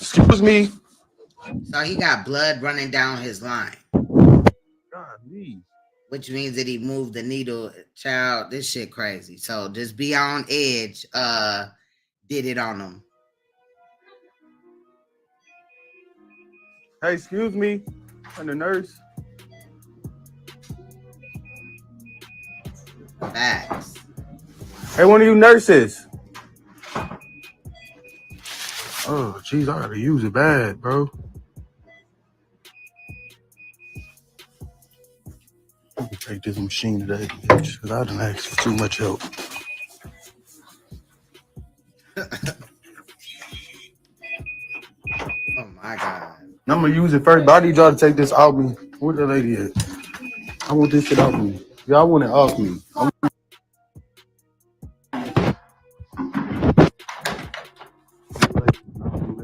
Excuse me. So he got blood running down his line. Golly. Which means that he moved the needle. Child, this shit crazy. So just be on edge. Did it on him. Hey, excuse me. I'm the nurse. Facts. Hey, one of you nurses. Oh, jeez, I gotta use it bad, bro. Let me take this machine today, bitch, because I done asked for too much help. Oh my God. I'm gonna use it first, but I need y'all to take this off me. Where the lady at? I want this shit off me. Y'all want it off me. Let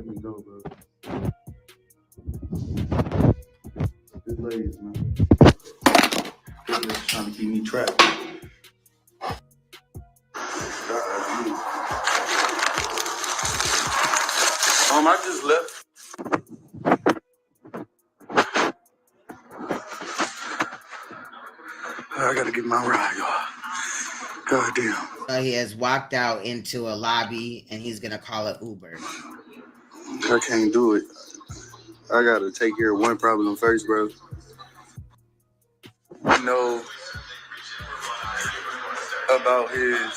me go, bro. This lady's man. This lady's trying to keep me trapped. I just left. I gotta get my ride, y'all. God damn. So he has walked out into a lobby and he's gonna call it Uber. I can't do it. I gotta take care of one problem first, bro. You know about his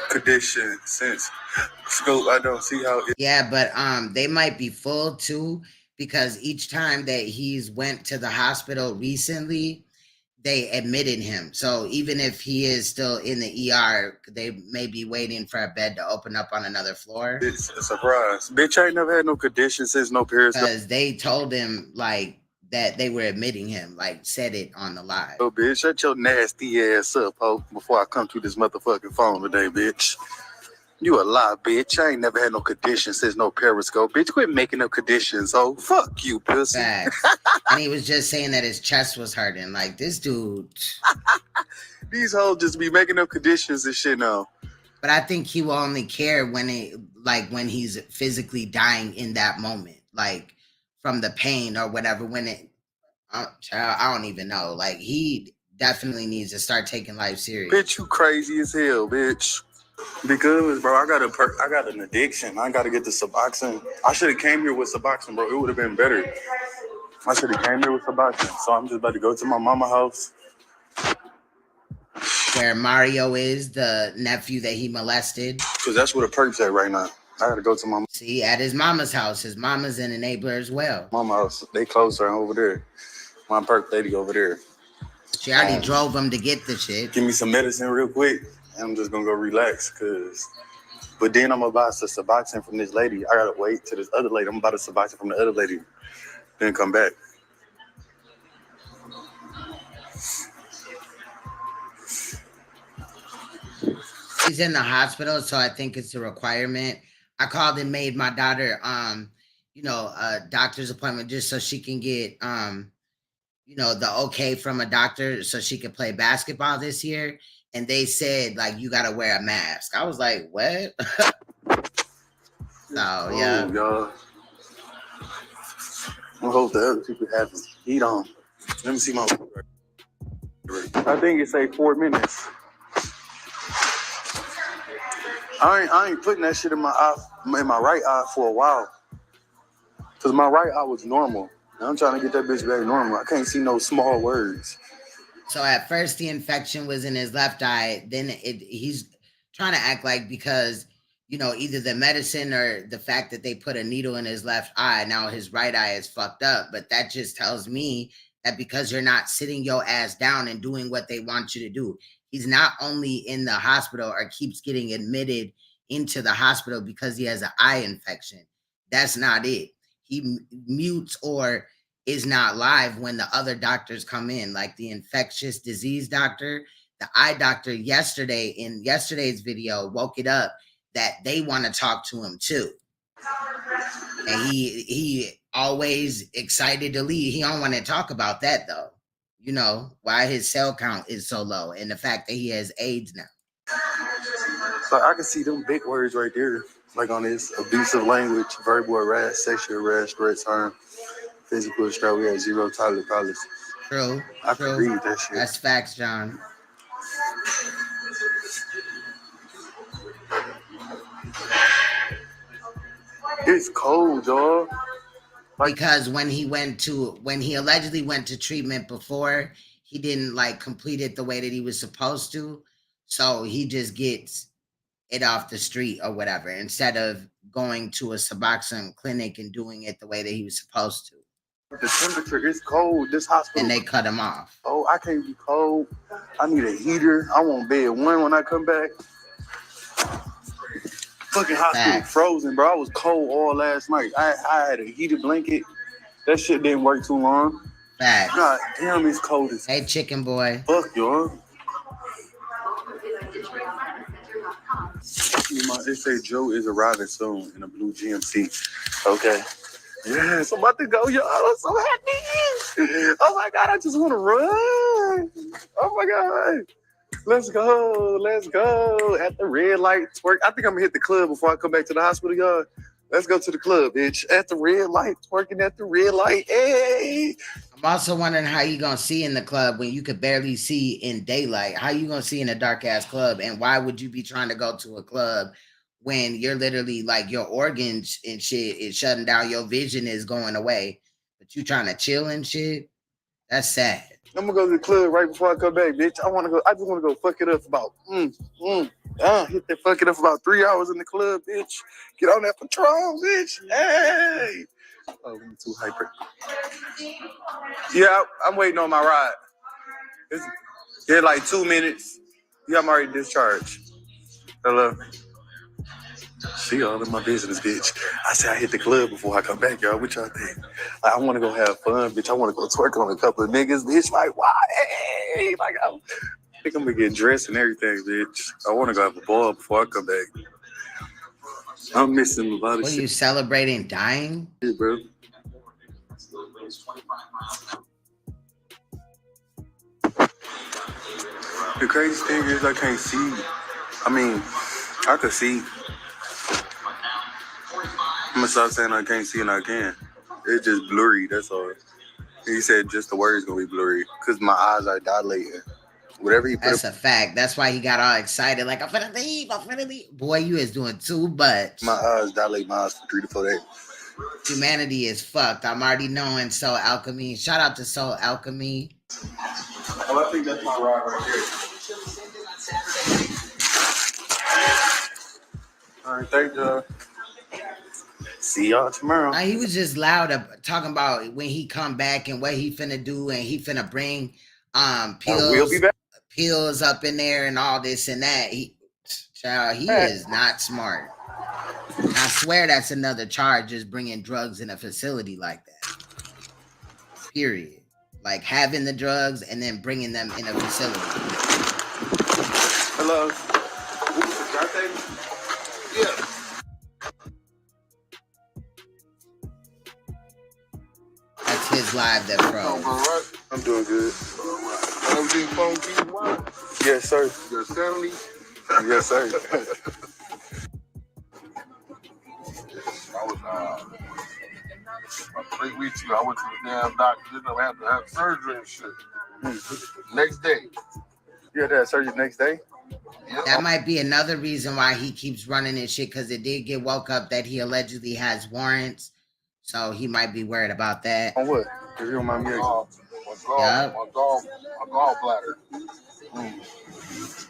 condition since scope. I don't see how it. Yeah, but they might be full too, because each time that he's went to the hospital recently, they admitted him. So even if he is still in the ER, they may be waiting for a bed to open up on another floor. It's a surprise. Bitch, I ain't never had no condition since no parents. Because they told him like that they were admitting him, like said it on the live. Oh, bitch, shut your nasty ass up, ho, before I come to this motherfucking phone today, bitch. You a lie, bitch. I ain't never had no condition since no Periscope. Bitch, quit making up conditions, ho. Fuck you, pussy. Facts. And he was just saying that his chest was hurting. Like, this dude. These hoes just be making up conditions and shit now. But I think he will only care when when he's physically dying in that moment. Like, from the pain or whatever. When it, child, I don't even know. Like, he definitely needs to start taking life serious. Bitch, you crazy as hell, bitch. Because, bro, I got an addiction. I got to get the Suboxone. I should have came here with Suboxone, bro. It would have been better. I should have came here with Suboxone. So I'm just about to go to my mama's house. Where Mario is, the nephew that he molested. Because that's where the perp's at right now. I got to go to my... See, at his mama's house. His mama's an enabler as well. Mama's house. They close her over there. My perp lady over there. She already drove him to get the shit. Give me some medicine real quick. I'm just gonna go relax, but then I'm about to Suboxone from this lady. I gotta wait till this other lady. I'm about to Suboxone from the other lady, then come back. He's in the hospital, so I think it's a requirement. I called and made my daughter, a doctor's appointment just so she can get, the okay from a doctor so she could play basketball this year. And they said, like, you got to wear a mask. I was like, what? So, yeah. Y'all. I hope the other people have heat on. Let me see my... I think it say 4 minutes. I ain't putting that shit in my eye, in my right eye for a while. Because my right eye was normal. And I'm trying to get that bitch back normal. I can't see no small words. So at first the infection was in his left eye. Then he's trying to act like because, either the medicine or the fact that they put a needle in his left eye, now his right eye is fucked up. But that just tells me that because you're not sitting your ass down and doing what they want you to do. He's not only in the hospital or keeps getting admitted into the hospital because he has an eye infection. That's not it. He mutes or is not live when the other doctors come in, like the infectious disease doctor, the eye doctor yesterday in yesterday's video woke it up that they want to talk to him too. And he always excited to leave. He don't want to talk about that though. Why his cell count is so low and the fact that he has AIDS now. So I can see them big words right there, like on this abusive language, verbal harass, sexual harass, threats, harm, physical restraint. We have 0 tolerance policy. True. I can read that shit. That's facts, John. It's cold, y'all. Because when he allegedly went to treatment before, he didn't complete it the way that he was supposed to. So he just gets it off the street or whatever, instead of going to a Suboxone clinic and doing it the way that he was supposed to. The temperature is cold. This hospital. And they cut him off. Oh, I can't be cold. I need a heater. I want bed 1 when I come back. Fucking hospital frozen, bro. I was cold all last night. I had a heated blanket. That shit didn't work too long. Facts. God damn, it's cold as Hey, chicken boy. fuck, y'all. They say Joe is arriving soon in a blue GMC. Okay. Yes, I'm about to go, y'all. I'm so happy. Oh my God, I just want to run. Oh my God. Let's go. Let's go. At the red light twerk. I think I'm going to hit the club before I come back to the hospital, y'all. Let's go to the club, bitch. At the red light, working at the red light. Hey. I'm also wondering how you gonna see in the club when you could barely see in daylight. How you gonna see in a dark ass club? And why would you be trying to go to a club when you're literally like your organs and shit is shutting down, your vision is going away, but you trying to chill and shit? That's sad. I'm gonna go to the club right before I come back, bitch. I just wanna go fuck it up about hit that fuck it up for about 3 hours in the club, bitch. Get on that Patron, bitch. Hey. Oh, I'm too hyper. Yeah, I'm waiting on my ride. It's like 2 minutes. Yeah, I'm already discharged. Hello. She all in my business, bitch. I said I hit the club before I come back, y'all. What y'all think? Like, I want to go have fun, bitch. I want to go twerk on a couple of niggas, bitch. Like, why? Hey, like, I think I'm gonna get dressed and everything, bitch. I want to go have a ball before I come back. I'm missing a lot of shit. What, you celebrating dying? Yeah, bro. The crazy thing is I can't see. I mean, I could see. I'm gonna stop saying I can't see and I can. It's just blurry, that's all. He said just the words gonna be blurry because my eyes are dilating. Whatever he put. That's a fact. That's why he got all excited. Like, I'm finna leave. Boy, you is doing too much. My eyes dilate my eyes for 3 to 4 days. Humanity is fucked. I'm already knowing Soul Alchemy. Shout out to Soul Alchemy. Well, I think that's my ride right here. All right, thank you. See y'all tomorrow. Now, he was just loud talking about when he come back and what he finna do, and he finna bring pills up in there and all this and that. He is not smart. I swear that's another charge, just bringing drugs in a facility like that. Period. Like having the drugs and then bringing them in a facility. Hello. Yeah. That's his live that froze. I'm doing good. Everything funky, what? Yes, sir. Your family? Yes, sir. I was about 3 weeks ago. I went to the damn doctor. Didn't know I had to have surgery and shit. Next day. You had to have surgery next day? That might be another reason why he keeps running and shit, because it did get woke up that he allegedly has warrants. So he might be worried about that. On what? If you don't mind me asking. My gallbladder.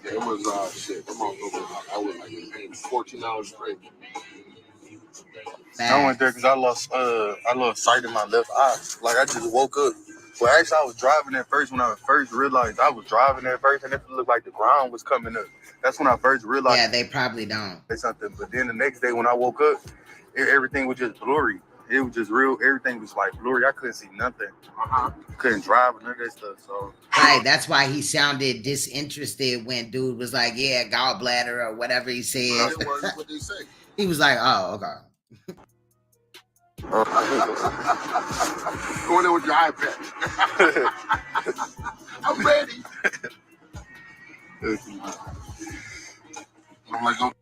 Yeah, it was shit. Come on, I was like in 14 hours straight. I went there because I lost sight in my left eye. Like I just woke up. Well, actually, I was driving at first when I first realized I was driving at first, and it looked like the ground was coming up. That's when I first realized. Yeah, they probably don't. Something, but then the next day when I woke up, everything was just blurry. It was just real. Everything was like blurry. I couldn't see nothing. Couldn't drive or none of that stuff. So right, that's why he sounded disinterested when dude was like, "Yeah, gallbladder" or whatever he said. What they say? He was like, "Oh, okay." Going there with your iPad. I'm ready. I'm like, okay.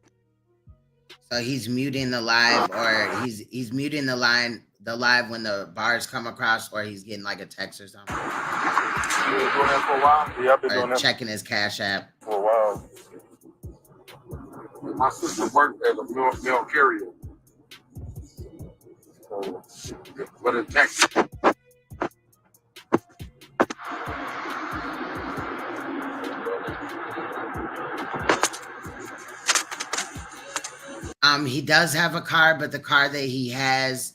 So he's muting the live, or he's muting the live when the bars come across, or he's getting like a text or something. You been doing that for a while? Yeah, I've been doing that. Checking his Cash App. For a while. My sister worked as a mail carrier. So, but in Texas. He does have a car, but the car that he has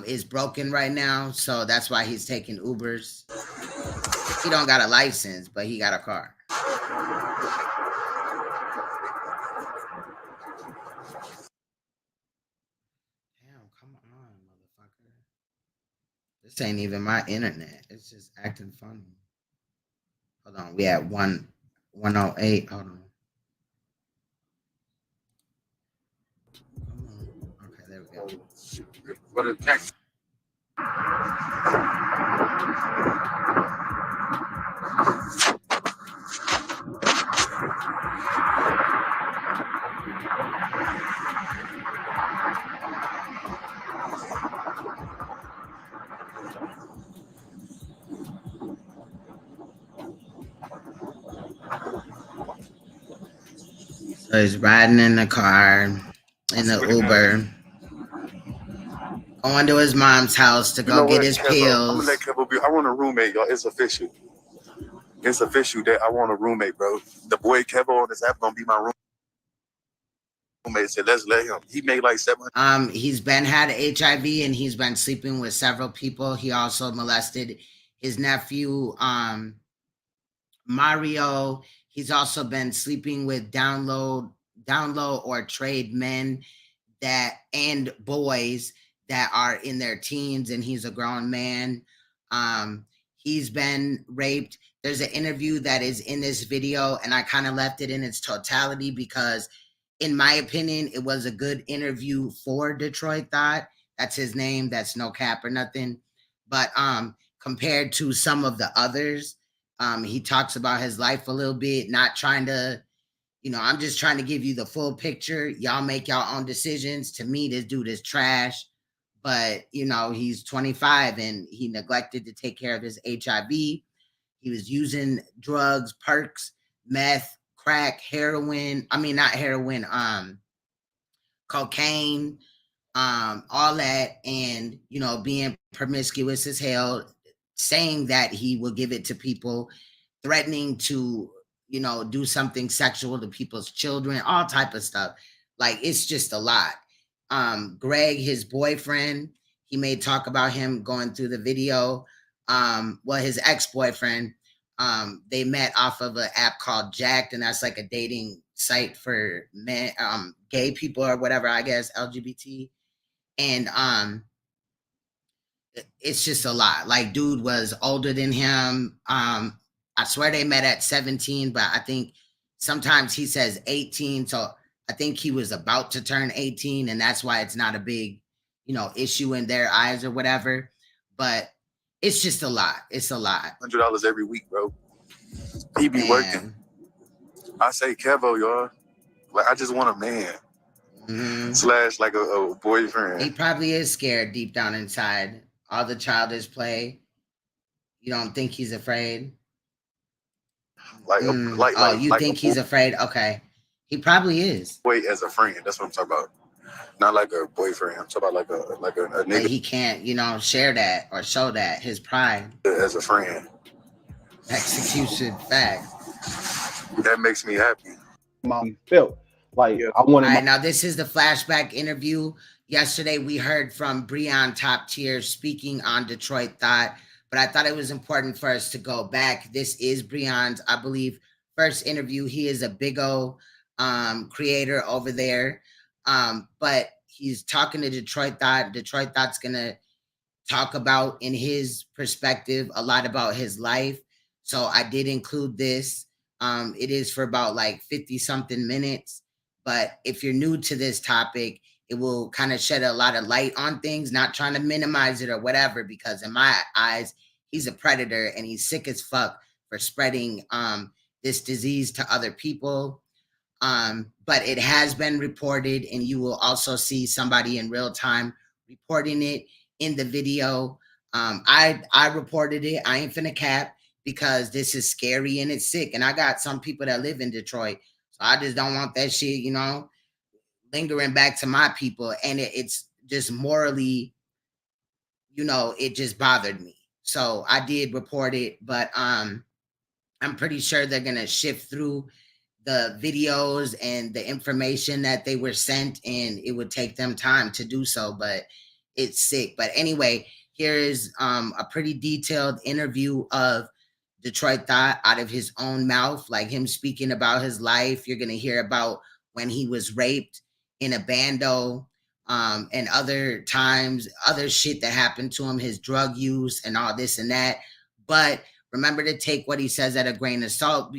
is broken right now, so that's why he's taking Ubers. He don't got a license, but he got a car. Damn, come on, motherfucker. This ain't even my internet. It's just acting funny. Hold on, we at 108. Hold on. Okay, there we go. But in Texas. So he's riding in the car, in the Uber, going to his mom's house to go get his Kevo, pills. I'm gonna let Kevo be. I want a roommate, y'all. It's official. It's official that I want a roommate, bro. The boy Kevo on this app gonna be my roommate. Said, let's let him. He made like 700. He's been had HIV and he's been sleeping with several people. He also molested his nephew, Mario. He's also been sleeping with down low or trade men and boys that are in their teens, and he's a grown man. He's been raped. There's an interview that is in this video, and I kind of left it in its totality because, in my opinion, it was a good interview for Detroit Thot. That's his name. That's no cap or nothing. But compared to some of the others, he talks about his life a little bit, not trying to, I'm just trying to give you the full picture. Y'all make y'all own decisions. To me, this dude is trash. But, he's 25 and he neglected to take care of his HIV. He was using drugs, perks, meth, crack, heroin. I mean, not heroin, cocaine, all that. And, being promiscuous as hell, saying that he will give it to people, threatening to, do something sexual to people's children, all type of stuff. Like, it's just a lot. Greg, his boyfriend, he made talk about him going through the video. His ex-boyfriend, they met off of an app called Jacked, and that's like a dating site for men, gay people or whatever, I guess, LGBT. And it's just a lot. Like, dude was older than him. I swear they met at 17, but I think sometimes he says 18. So I think he was about to turn 18, and that's why it's not a big, issue in their eyes or whatever. But it's just a lot. It's a lot. $100 every week, bro. He be working. I say Kevo, y'all. Like, I just want a man. Slash like a boyfriend. He probably is scared deep down inside. All the childish play. You don't think he's afraid? You think he's afraid? Okay. He probably is. Wait, as a friend. That's what I'm talking about. Not like a boyfriend. I'm talking about like a nigga. But he can't, share that or show that. His pride. As a friend. Execution fact. That makes me happy. Mom felt like I wanted. All right, now this is the flashback interview. Yesterday we heard from Breon Top Tier speaking on Detroit Thot, but I thought it was important for us to go back. This is Breon's, I believe, first interview. He is a Bigo creator over there, but he's talking to Detroit Thot. Detroit Thot's gonna talk about, in his perspective, a lot about his life. So I did include this. It is for about like 50 something minutes. But if you're new to this topic, it will kind of shed a lot of light on things, not trying to minimize it or whatever, because in my eyes, he's a predator and he's sick as fuck for spreading this disease to other people. But it has been reported, and you will also see somebody in real time reporting it in the video. I reported it. I ain't finna cap, because this is scary and it's sick. And I got some people that live in Detroit. So I just don't want that shit, lingering back to my people. And it's just morally, it just bothered me. So I did report it, but I'm pretty sure they're going to shift through the videos and the information that they were sent, and it would take them time to do so, but it's sick. But anyway, here is a pretty detailed interview of Detroit Thot out of his own mouth, like him speaking about his life. You're going to hear about when he was raped in a bando, and other times, other shit that happened to him, his drug use and all this and that. But remember to take what he says as a grain of salt,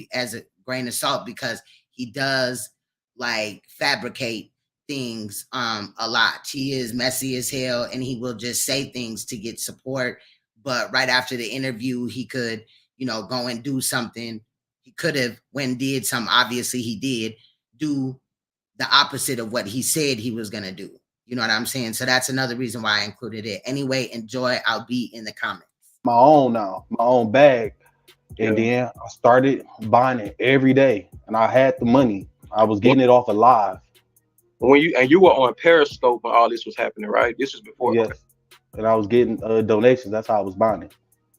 because he does like fabricate things a lot. He is messy as hell, and he will just say things to get support. But right after the interview, he could, go and do something. He could have, did something, obviously he did, do the opposite of what he said he was going to do. You know what I'm saying? So that's another reason why I included it. Anyway, enjoy. I'll be in the comments. My own bag. And then I started buying it every day. And I had the money. I was getting it off of live. When you were on Periscope when all this was happening, right? This was before. Yes. And I was getting donations. That's how I was buying it.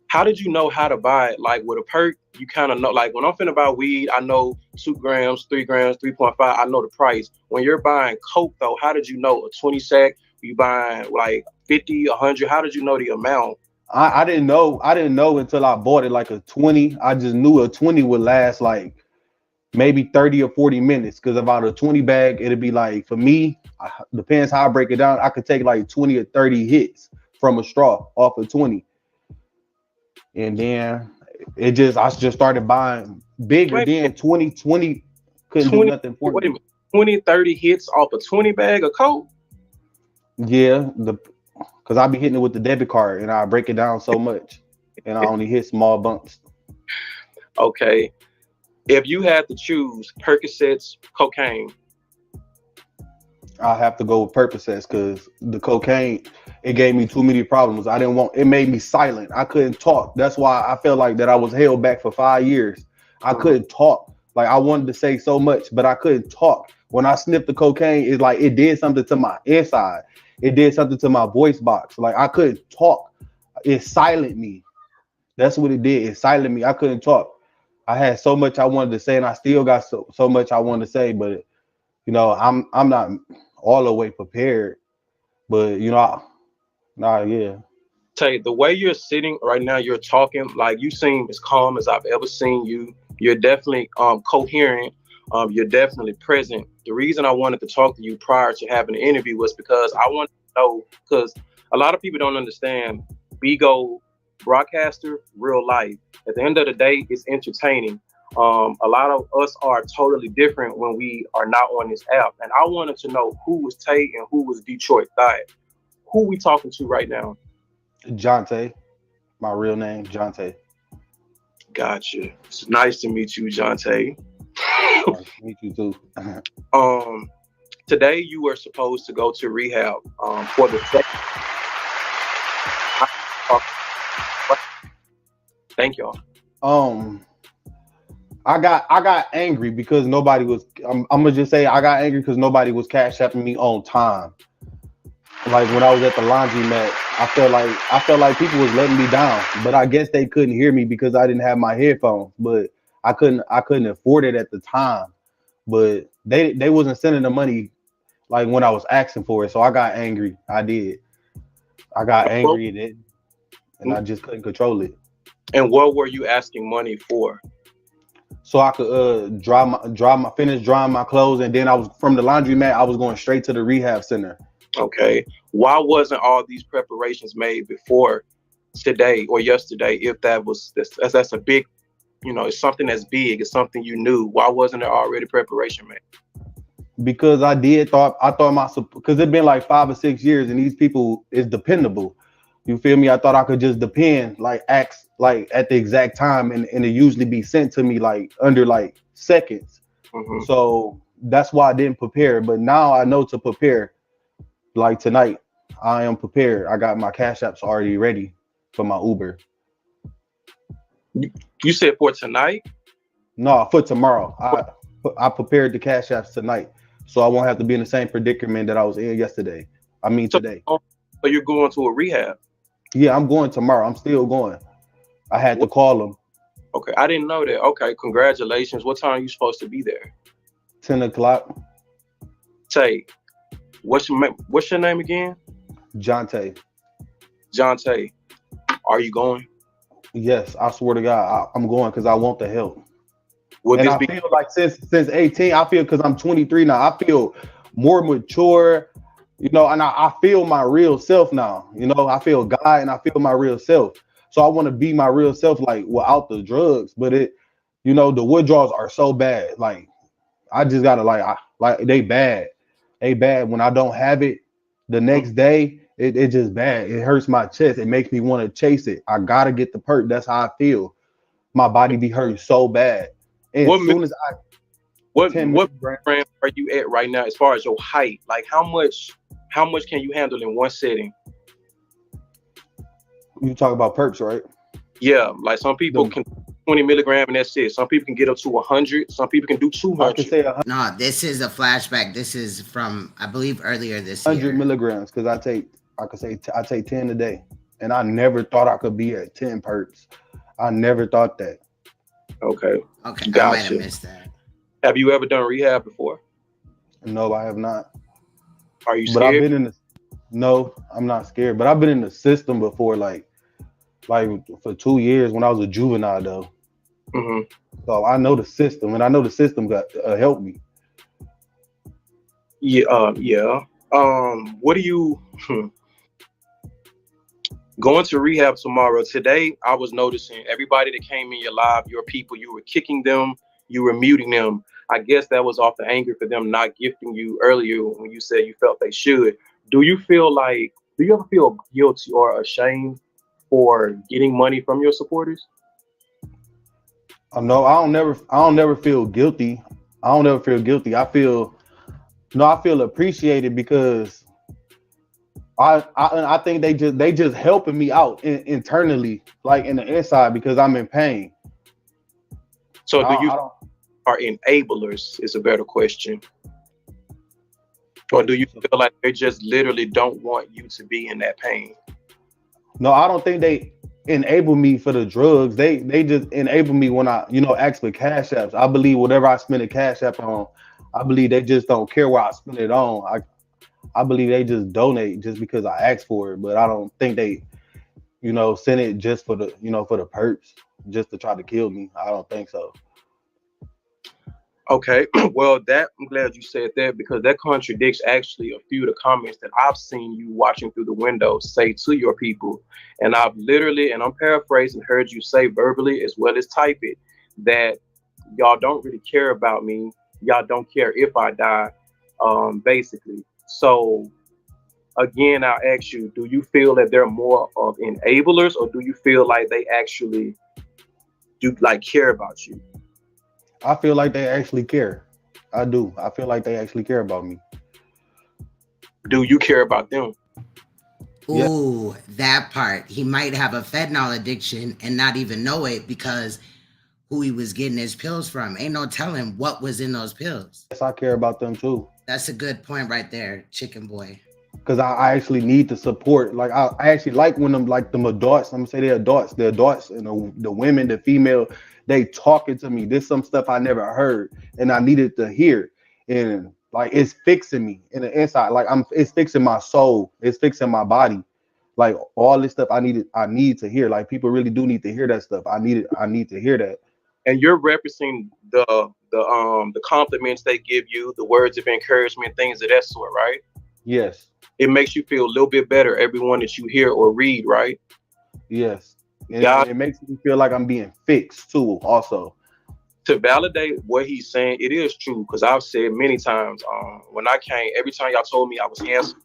How did you know how to buy it? Like with a perk, you kind of know. Like when I'm finna buy weed, I know 2 grams, 3 grams, 3.5. I know the price. When you're buying coke, though, how did you know a 20 sack? You buying like 50, 100? How did you know the amount? I didn't know. I didn't know until I bought it like a 20. I just knew a 20 would last like maybe 30 or 40 minutes. Because about a 20 bag, it'd be like, for me, depends how I break it down. I could take like 20 or 30 hits from a straw off of 20. And then I just started buying bigger. Then 20 couldn't do nothing for me. 20, 30 hits off a 20 bag of coke? Yeah, because I be hitting it with the debit card and I break it down so much and I only hit small bumps. Okay. If you had to choose Percocets, cocaine. I have to go with Percocets because the cocaine, it gave me too many problems. It made me silent. I couldn't talk. That's why I felt like that I was held back for 5 years. I couldn't talk. Like I wanted to say so much, but I couldn't talk. When I sniffed the cocaine, it's like it did something to my inside. It did something to my voice box. Like I couldn't talk. It silenced me. That's what it did. It silenced me. I couldn't talk. I had so much I wanted to say, and I still got so much I want to say, but you know, I'm not all the way prepared. But you know, yeah. Tay, the way you're sitting right now, you're talking like you seem as calm as I've ever seen you. You're definitely coherent. You're definitely present. The reason I wanted to talk to you prior to having an interview was because I wanted to know, because a lot of people don't understand Bigo broadcaster, real life. At the end of the day, it's entertaining. A lot of us are totally different when we are not on this app. And I wanted to know who was Tay and who was Detroit Thot. Who we talking to right now? Jonte, my real name, Jonte. Gotcha. It's nice to meet you, Jonte. Nice to meet you too. Today you were supposed to go to rehab for the second. Thank y'all. I got angry because nobody was. I'm gonna just say I got angry because nobody was cash apping me on time. Like when I was at the laundromat, I felt like people was letting me down, but I guess they couldn't hear me because I didn't have my headphones. But I couldn't afford it at the time. But they wasn't sending the money like when I was asking for it, so I got angry. I did. I got angry at it, and I just couldn't control it. And what were you asking money for? So I could finish drying my clothes, and then I was from the laundromat. I was going straight to the rehab center. Okay. Why wasn't all these preparations made before today or yesterday? If that's a big, it's something that's big. It's something you knew. Why wasn't there already preparation made? Because because it's been like 5 or 6 years, and these people is dependable. You feel me? I thought I could just depend, like ask like at the exact time, and it usually be sent to me like under like seconds. Mm-hmm. So that's why I didn't prepare. But now I know to prepare. Like tonight, I am prepared. I got my cash apps already ready for my Uber. You said for tonight? No, for tomorrow. I prepared the cash apps tonight, so I won't have to be in the same predicament that I was in yesterday. Today. So you're going to a rehab? Yeah, I'm going tomorrow. I'm still going. I had to call them. Okay, I didn't know that. Okay, congratulations. What time are you supposed to be there? 10 o'clock. Tay, what's your name again? Jonte. Jonte, are you going? Yes, I swear to God, I'm going because I want the help. Will and this I be- feel like since 18, I feel because I'm 23 now, I feel more mature, and I feel my real self now. I feel God and I feel my real self. So I want to be my real self, like without the drugs. But the withdrawals are so bad. Like I just gotta like they bad. They bad. When I don't have it, the next day it just bad. It hurts my chest. It makes me want to chase it. I gotta get the perk. That's how I feel. My body be hurting so bad. And as soon as what brand are you at right now as far as your height? Like how much can you handle in one sitting? You talk about perks, right? Yeah, like some people can 20 milligram, and that's it. Some people can get up to 100. Some people can do 200. I can say 100 No, this is a flashback. This is from, I believe, earlier this year. milligrams because I take 10 a day, and I never thought I could be at 10 perps. I never thought that. Okay. Okay, Gotcha. I might have missed that. Have you ever done rehab before? No, I have not. Are you But scared? I've been in the. No, I'm not scared. But I've been in the system before, like for 2 years when I was a juvenile though. Mm-hmm. So I know the system, and I know the system got helped me. Yeah. Yeah. What do you going to rehab tomorrow? Today, I was noticing everybody that came in your live, your people, you were kicking them, you were muting them. I guess that was off the anger for them not gifting you earlier when you said you felt they should. Do you ever feel guilty or ashamed for getting money from your supporters? No, I don't never feel guilty. I don't ever feel guilty. I feel appreciated because I think they just helping me out internally, like in the inside, because I'm in pain. So are enablers is a better question. Or do you feel like they just literally don't want you to be in that pain? No, I don't think they enable me for the drugs. They just enable me when I, ask for cash apps. I believe whatever I spend a cash app on, I believe they just don't care where I spend it on. I believe they just donate just because I asked for it, but I don't think they, send it just for the, for the perps, just to try to kill me. I don't think so. Okay, well, I'm glad you said that, because that contradicts actually a few of the comments that I've seen you watching through the window say to your people. And I've literally, and I'm paraphrasing, heard you say verbally as well as type it, that y'all don't really care about me. Y'all don't care if I die, basically. So again, I'll ask you, do you feel that they're more of enablers, or do you feel like they actually do care about you? I feel like they actually care. I do. I feel like they actually care about me. Do you care about them? Ooh, that part. He might have a fentanyl addiction and not even know it because who he was getting his pills from. Ain't no telling what was in those pills. Yes, I care about them too. That's a good point right there, chicken boy. Because I actually need the support. Like I actually like when them adults, I'm gonna say the adults and the women, the female, they talking to me. There's some stuff I never heard and I needed to hear. And like it's fixing me in the inside. Like it's fixing my soul, it's fixing my body. Like all this stuff I need to hear. Like people really do need to hear that stuff. I need to hear that. And you're referencing the compliments they give you, the words of encouragement, things of that sort, right? Yes. It makes you feel a little bit better every one that you hear or read, right? Yes. And it makes me feel like I'm being fixed too, also. To validate what he's saying, it is true, because I've said many times, when I came, every time y'all told me I was handsome,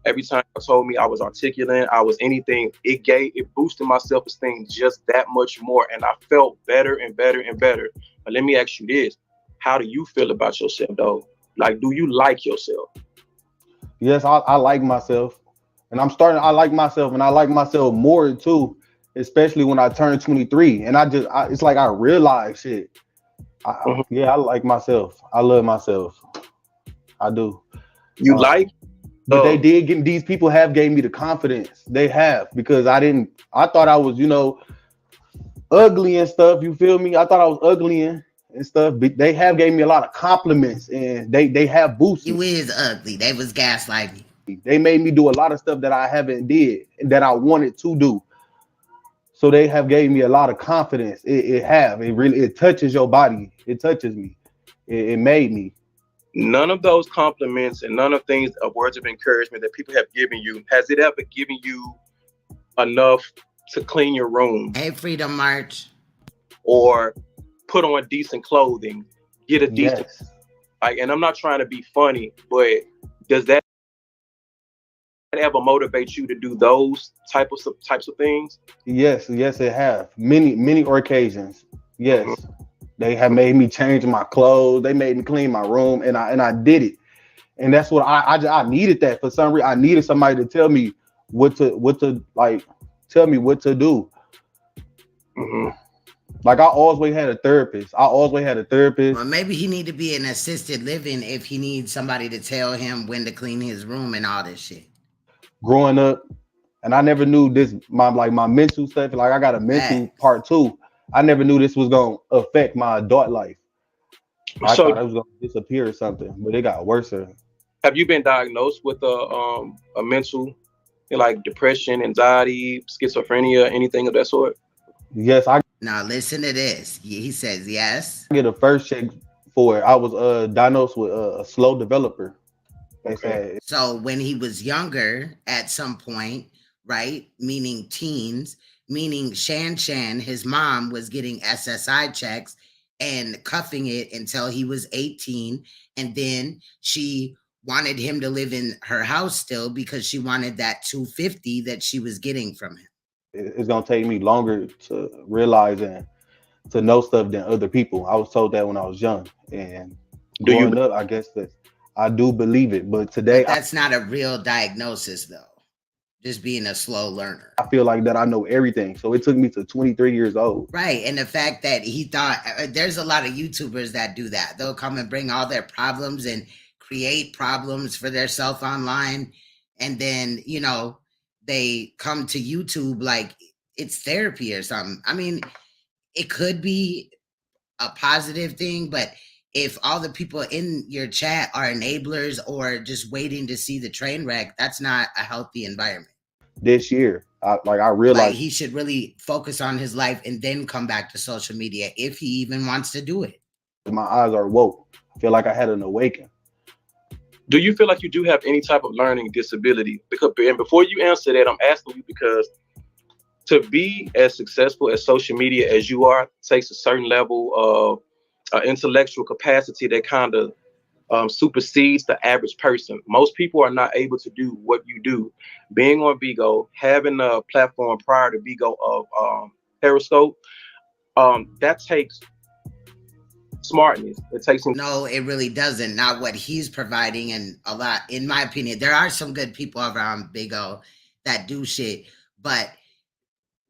every time y'all told me I was articulate, I was anything, it boosted my self-esteem just that much more, and I felt better and better and better. But let me ask you this: how do you feel about yourself, though? Like, do you like yourself? Yes, I like myself, and I like myself, and I like myself more too, especially when I turned 23. And it's like I realized shit. Yeah, I like myself. I love myself. I do. You but they did give these people have gave me the confidence. They have, because I thought I was, ugly and stuff. You feel me? I thought I was ugly and stuff. But they have gave me a lot of compliments, and they have boosted. You is ugly. They was gaslighting. They made me do a lot of stuff that I haven't did and that I wanted to do. So they have gave me a lot of confidence. It touches your body. It touches me. It made me. None of those compliments and none of things of words of encouragement that people have given you, has it ever given you enough to clean your room? Hey, Freedom March. Or put on decent clothing, get a decent, and I'm not trying to be funny, but does that ever motivate you to do those types of things? Yes, it have many occasions. Yes, they have made me change my clothes. They made me clean my room, and I did it. And that's what I needed. That for some reason I needed somebody to tell me what to tell me what to do. Like I always had a therapist. Well, maybe he need to be in assisted living if he needs somebody to tell him when to clean his room and all this shit. Growing up, and I never knew this. My mental stuff. Like I got a mental part too. I never knew this was gonna affect my adult life. I So thought it was gonna disappear or something, but it got worse. have you been diagnosed with a mental, like depression, anxiety, schizophrenia, anything of that sort? Yes, Now listen to this. He says yes. I get a first check for it. I was diagnosed with a slow developer. They said So when he was younger, at some point, right, meaning teens, meaning Shan, his mom was getting SSI checks and cuffing it until he was 18. And then she wanted him to live in her house still because she wanted that $250 that she was getting from him. it's gonna take me longer to realize and to know stuff than other people. I was told that when I was young, and growing up, I guess that I do believe it. But today, But that's not a real diagnosis, though. Just being a slow learner. I feel like that I know everything. So it took me to 23 years old. Right. And the fact that he thought there's a lot of YouTubers that do that. They'll come and bring all their problems and create problems for themselves online. And then, you know, they come to YouTube like it's therapy or something. I mean, it could be a positive thing, but if all the people in your chat are enablers or just waiting to see the train wreck, that's not a healthy environment. This year, I Like realized he should really focus on his life and then come back to social media if he even wants to do it. my eyes are woke. I feel like I had an awakening. Do you feel like you do have any type of learning disability? Because, and before you answer that, I'm asking you because to be as successful as social media as you are takes a certain level of intellectual capacity that kind of supersedes the average person. Most people are not able to do what you do. Being on Bigo, having a platform prior to Bigo of Periscope, that takes smartness. It takes No, it really doesn't. Not what he's providing, and a lot, in my opinion, there are some good people around Bigo that do shit, but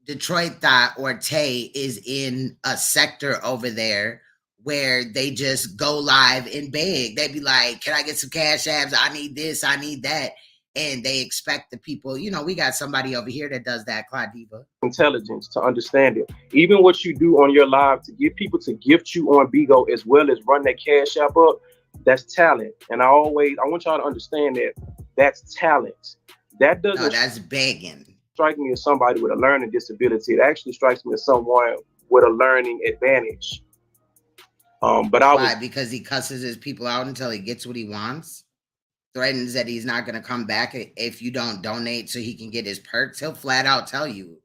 Detroit Thot or Tay is in a sector over there where they just go live and beg. They be like, can I get some cash apps? I need this, I need that. And they expect the people, you know, we got somebody over here that does that, Claudiva. Intelligence to understand it. Even what you do on your live to get people to gift you on Bigo as well as run that cash app up, that's talent. And I want y'all to understand that that's talent. That doesn't. No, that's begging. Strike me as somebody with a learning disability. It actually strikes me as someone with a learning advantage. But Why? Because he cusses his people out until he gets what he wants. Threatens that he's not going to come back if you don't donate so he can get his perks. He'll flat out tell you,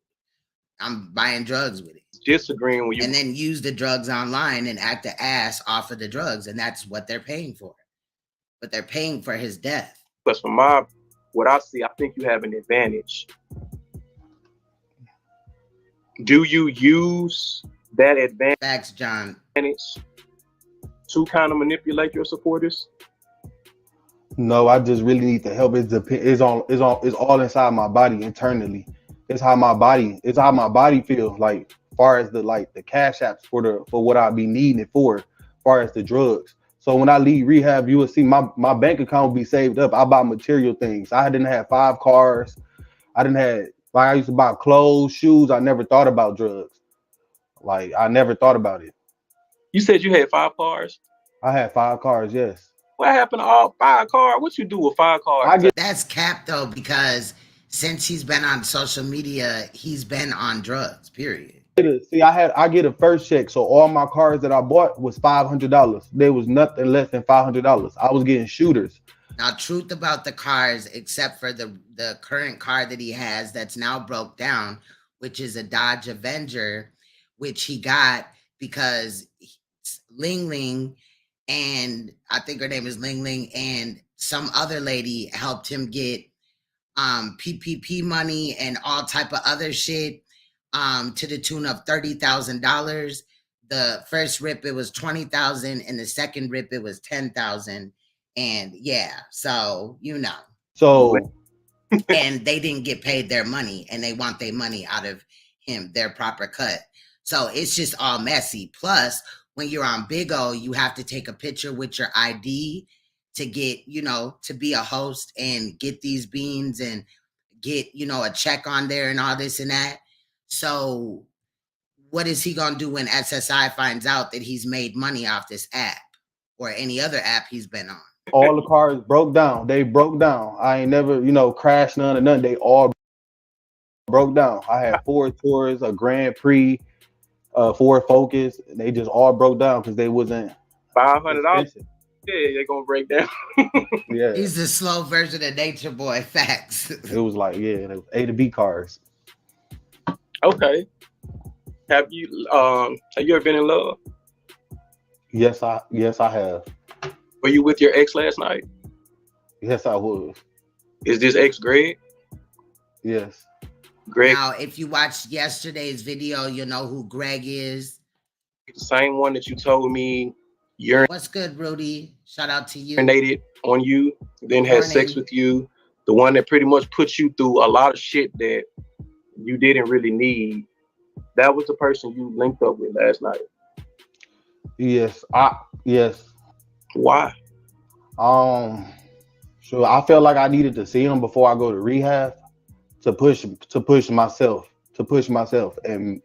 I'm buying drugs with it. Disagreeing with you. And then use the drugs online and act the ass off of the drugs. And that's what they're paying for. But they're paying for his death. But from what I see, I think you have an advantage. Do you use that advantage? Facts, John. To kind of manipulate your supporters? No, I just really need the help. It's all inside my body internally. It's how my body feels. Like far as the cash apps for what I be needing it for, far as the drugs. So when I leave rehab, you will see my bank account will be saved up. I buy material things. I didn't have 5 cars. I used to buy clothes, shoes. I never thought about drugs. Like I never thought about it. You said you had 5 cars? I had 5 cars, yes. What happened to all 5 cars? What you do with 5 cars? That's cap though, because since he's been on social media, he's been on drugs, period. See, I get a first check. So all my cars that I bought was $500. There was nothing less than $500. I was getting shooters. Now, truth about the cars, except for the current car that he has that's now broke down, which is a Dodge Avenger, which he got because Ling Ling, and I think her name is Ling Ling, and some other lady helped him get PPP money and all type of other shit to the tune of $30,000. The first rip, it was $20,000, and the second rip, it was $10,000. And yeah, so, you know. So. And they didn't get paid their money, and they want their money out of him, their proper cut. So it's just all messy. Plus, when you're on Bigo, you have to take a picture with your ID to get, you know, to be a host and get these beans and get, you know, a check on there and all this and that. So what is he going to do when SSI finds out that he's made money off this app or any other app he's been on? All the cars broke down. They broke down. I ain't never, you know, crashed none or nothing. They all broke down. I had 4 Tours, a Grand Prix, 4 Focus. And they just all broke down because they wasn't $500. Yeah, they're gonna break down. Yeah, He's the slow version of Nature Boy. Facts. it was like, yeah, it was A to B cars. Okay. Have you ever been in love? Yes, I have. Were you with your ex last night? Yes, I was. Is this ex Greg? Yes. Greg. Now, if you watched yesterday's video, you'll know who Greg is. The same one that you told me What's good, Rudy? Shout out to you. urinated on you, then had sex with you. The one that pretty much put you through a lot of shit that you didn't really need. That was the person you linked up with last night. Yes. Yes. Why? So I felt like I needed to see him before I go to rehab to push myself, and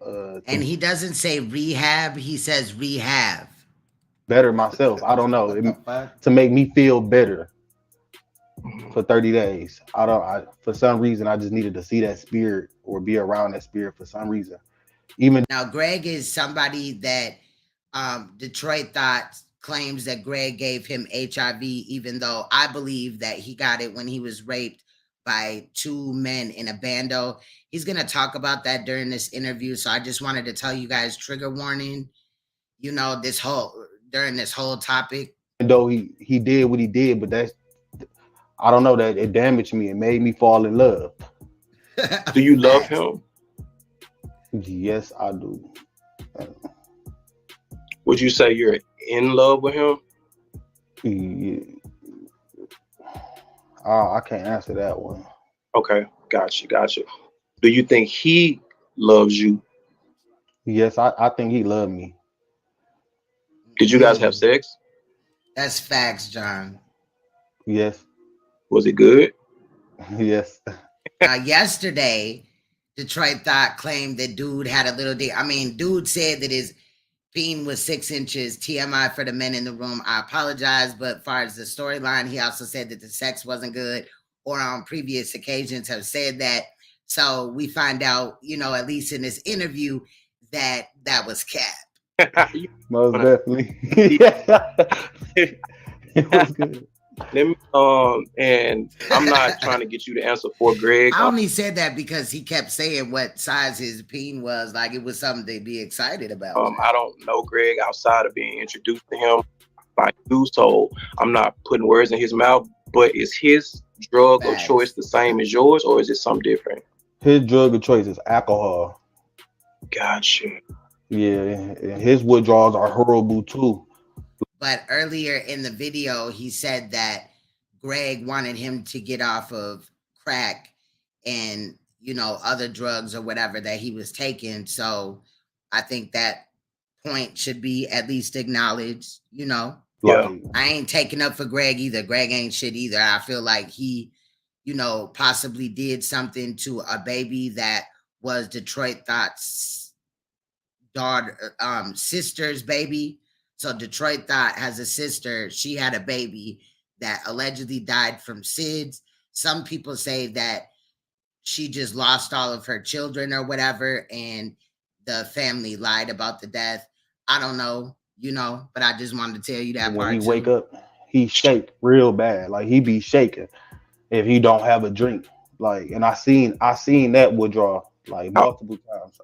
he doesn't say rehab, he says rehab. Better myself. I don't know. To make me feel better for 30 days. For some reason I just needed to see that spirit or be around that spirit for some reason. Now Greg is somebody that Detroit Thot claims that Greg gave him HIV, even though I believe that he got it when he was raped by 2 men in a bando. He's going to talk about that during this interview. So I just wanted to tell you guys, trigger warning, you know, during this whole topic. Even though he did what he did, but I don't know, that it damaged me. It made me fall in love. Do you love him? Yes, I do. Would you say you're in love with him? Yeah. I can't answer that one. Okay, gotcha. Do you think he loves you? Yes, I think he loved me. Did you guys have sex? That's facts, John. Yes. Was it good? Yes. Yesterday, Detroit Thot claimed that dude had a little dick. I mean, dude said that his peen was 6 inches. TMI for the men in the room. I apologize, but as far as the storyline, he also said that the sex wasn't good, or on previous occasions have said that. So we find out, you know, at least in this interview, that was cap. Most definitely. It was good. Let me and I'm not trying to get you to answer for Greg. I only said that because he kept saying what size his peen was, like it was something to be excited about. I don't know Greg outside of being introduced to him by you, so I'm not putting words in his mouth. But is his drug of choice the same as yours, or is it something different? His drug of choice is alcohol. Gotcha. Yeah, and his withdrawals are horrible too. But earlier in the video, he said that Greg wanted him to get off of crack and, you know, other drugs or whatever that he was taking. So I think that point should be at least acknowledged, you know. Yeah. I ain't taking up for Greg either. Greg ain't shit either. I feel like he, you know, possibly did something to a baby that was Detroit Thot's daughter, sister's baby. So Detroit Thot has a sister. She had a baby that allegedly died from SIDS. Some people say that she just lost all of her children or whatever, and the family lied about the death. I don't know, you know, but I just wanted to tell you that And part. when he wake up, he shake real bad. Like he be shaking if he don't have a drink. Like, and I seen that withdrawal like multiple times.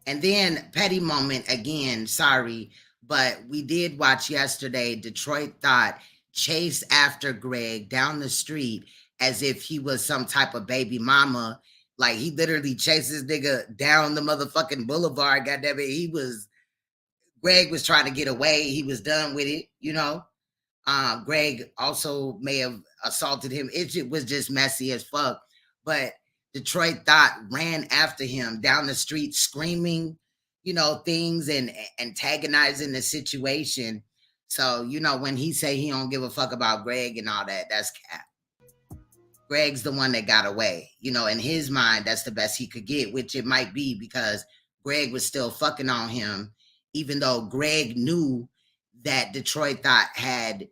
And then petty moment again, sorry, but we did watch yesterday Detroit Thot chase after Greg down the street as if he was some type of baby mama. Like he literally chased this nigga down the motherfucking boulevard. Goddamn it. Greg was trying to get away. He was done with it, you know. Greg also may have assaulted him. It was just messy as fuck. But Detroit Thot ran after him down the street screaming, you know, things and antagonizing the situation. So, you know, when he say he don't give a fuck about Greg and all that, that's cap. Greg's the one that got away. You know, in his mind, that's the best he could get, which it might be because Greg was still fucking on him, even though Greg knew that Detroit Thot had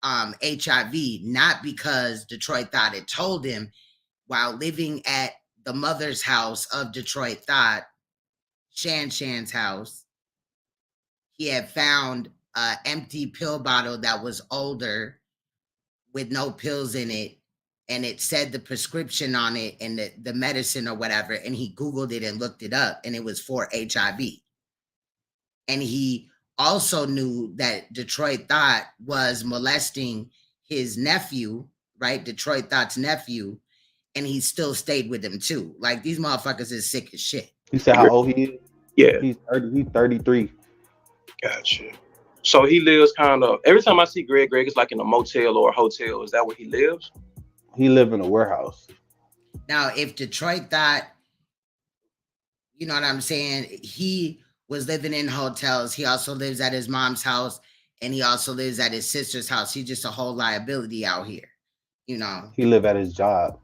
HIV, not because Detroit Thot had told him. While living at the mother's house of Detroit Thot, Shan's house, he had found an empty pill bottle that was older with no pills in it, and it said the prescription on it and the medicine or whatever, and he Googled it and looked it up, and it was for HIV. And he also knew that Detroit Thot was molesting his nephew, right? Detroit Thot's nephew, and he still stayed with him too. Like, these motherfuckers is sick as shit. You said how old he is? Yeah. He's 30, he's 33. Gotcha. So he lives kind of, every time I see Greg is like in a motel or a hotel. Is that where he lives? He live in a warehouse. Now, if Detroit Thot, you know what I'm saying, he was living in hotels. He also lives at his mom's house, and he also lives at his sister's house. He's just a whole liability out here, you know. He live at his job.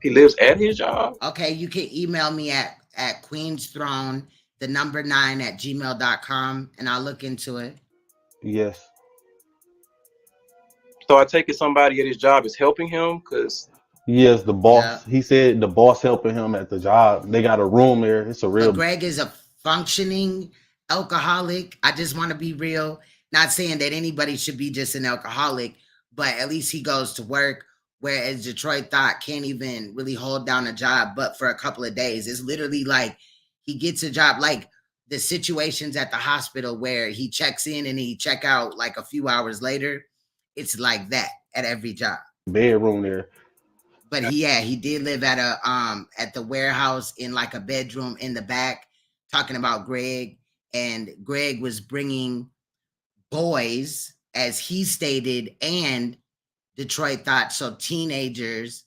He lives at his job? Okay, you can email me at queensthrone, the number 9 at gmail.com, and I'll look into it. Yes. So I take it somebody at his job is helping him? Because yes, the boss. He said the boss helping him at the job. They got a room there. It's a real. But Greg is a functioning alcoholic. I just want to be real. Not saying that anybody should be just an alcoholic, but at least he goes to work. Whereas Detroit Thot can't even really hold down a job, but for a couple of days. It's literally like he gets a job, like the situations at the hospital where he checks in and he check out like a few hours later. It's like that at every job. Bedroom there. But he did live at a at the warehouse in like a bedroom in the back, talking about Greg. And Greg was bringing boys, as he stated, and Detroit Thot, so teenagers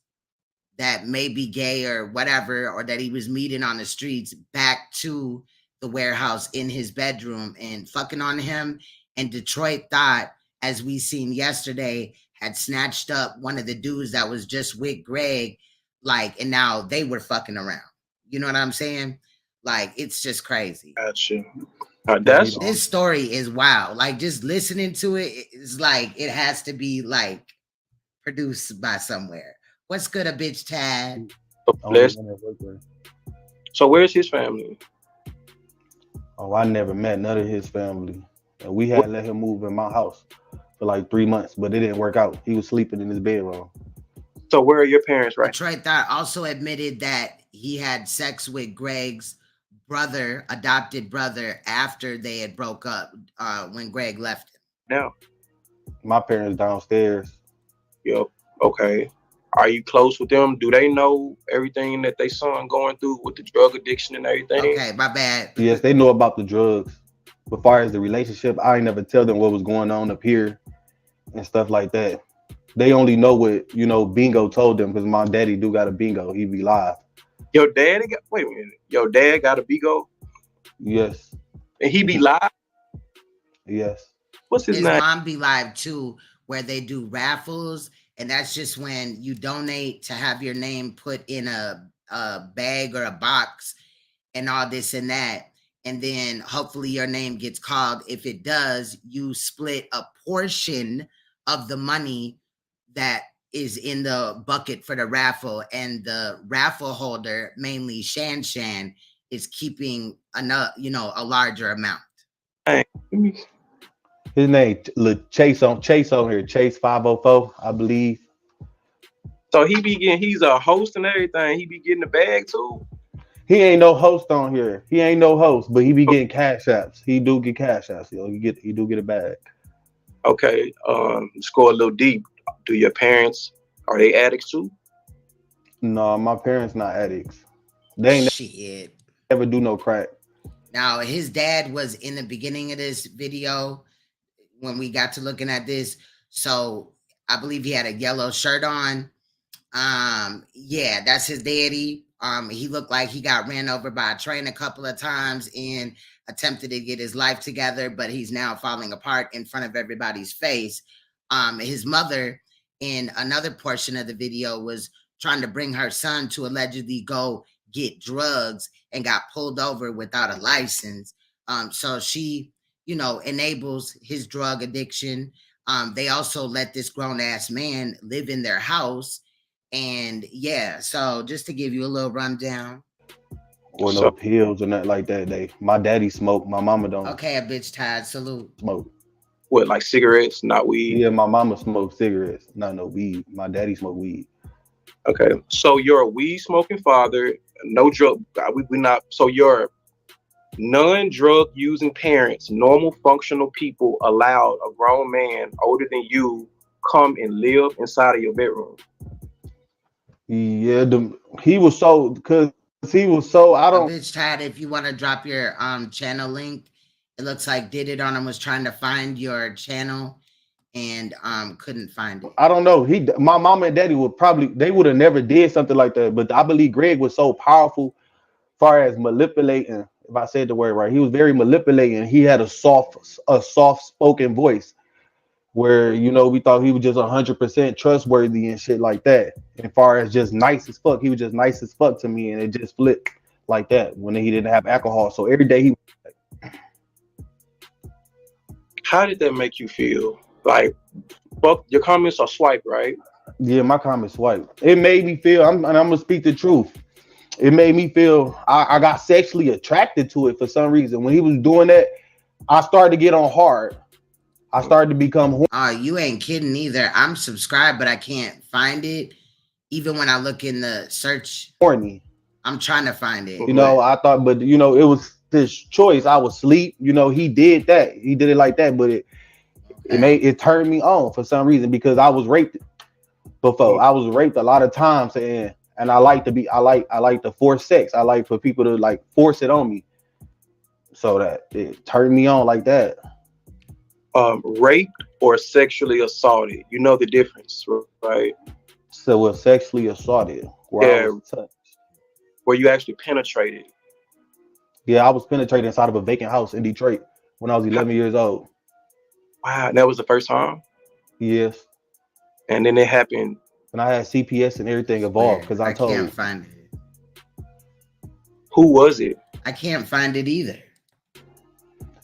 that may be gay or whatever, or that he was meeting on the streets, back to the warehouse in his bedroom and fucking on him. And Detroit Thot, as we seen yesterday, had snatched up one of the dudes that was just with Greg, like, and now they were fucking around. You know what I'm saying? Like, it's just crazy. Gotcha. This story is wild. Like, just listening to it, it's like it has to be like produced by somewhere. What's good, a bitch Tad? So where's his family? Oh, I never met none of his family. And we had let him move in my house for like 3 months, but it didn't work out. He was sleeping in his bedroom. So where are your parents right Detroit Thot also admitted that he had sex with Greg's brother, adopted brother, after they had broke up when Greg left him. now? My parents downstairs. Yep. Okay. Are you close with them? Do they know everything that they son going through with the drug addiction and everything? Okay, my bad. Yes, they know about the drugs. But far as the relationship, I ain't never tell them what was going on up here and stuff like that. They only know what, you know, Bingo told them, because my daddy do got a bingo. He be live. Your daddy got, wait a minute. Your dad got a Bigo? Yes. And he be live? Yes. What's his His name? mom be live too, where they do raffles, and that's just when you donate to have your name put in a bag or a box and all this and that. And then hopefully your name gets called. If it does, you split a portion of the money that is in the bucket for the raffle, and the raffle holder, mainly Shan, is keeping a larger amount. His name Chase on here, Chase 504, I believe. So he's a host and everything. He be getting the bag too. He ain't no host on here. He ain't no host, but he be getting cash apps. He do get cash apps. He do get a bag. Okay. Let's go a little deep. Do your parents, are they addicts too? No, my parents not addicts. They ain't never do no crack. Now, his dad was in the beginning of this video when we got to looking at this. So I believe he had a yellow shirt on. Yeah, that's his daddy. He looked like he got ran over by a train a couple of times and attempted to get his life together, but he's now falling apart in front of everybody's face. His mother, in another portion of the video, was trying to bring her son to allegedly go get drugs and got pulled over without a license. So she, you know, enables his drug addiction. They also let this grown-ass man live in their house. And yeah, so just to give you a little rundown. Or no pills or nothing like that. My daddy smoked. My mama don't. Okay, a bitch tired. Salute. Smoke. What, like cigarettes, not weed? Yeah, my mama smoked cigarettes, not no weed. My daddy smoked weed. Okay, so you're a weed smoking father, no drug. We not. So your non-drug using parents, normal functional people, allowed a grown man older than you come and live inside of your bedroom. Yeah, he was so because he was so. I don't. Bitch tired. If you want to drop your channel link, it looks like Did It On him was trying to find your channel and couldn't find it. I don't know. My mama and daddy would have never did something like that. But I believe Greg was so powerful, as far as manipulating. If I said the word right, he was very manipulating. He had a soft spoken voice, where, you know, we thought he was just 100% trustworthy and shit like that. And far as just nice as fuck, he was just nice as fuck to me, and it just flipped like that when he didn't have alcohol. So every day he. How did that make you feel? Like, fuck, your comments are swipe, right? Yeah, my comments swipe. It made me feel. I'm gonna speak the truth. It made me feel I got sexually attracted to it for some reason. When he was doing that, I started to get on hard. I started to become. You ain't kidding either. I'm subscribed, but I can't find it. Even when I look in the search, horny. I'm trying to find it. You know, I thought, but you know, it was his choice. I was asleep. You know, he did that. He did it like that, but it turned me on for some reason, because I was raped before. I was raped a lot of times, and I like to force sex. I like for people to like force it on me, so that it turned me on like that. Raped or sexually assaulted, you know the difference, right? So we're sexually assaulted. Where you actually penetrated. Yeah, I was penetrated inside of a vacant house in Detroit when I was 11 years old. Wow, that was the first time? Yes. And then it happened. And I had CPS and everything involved, because I can't find it. Who was it? I can't find it either.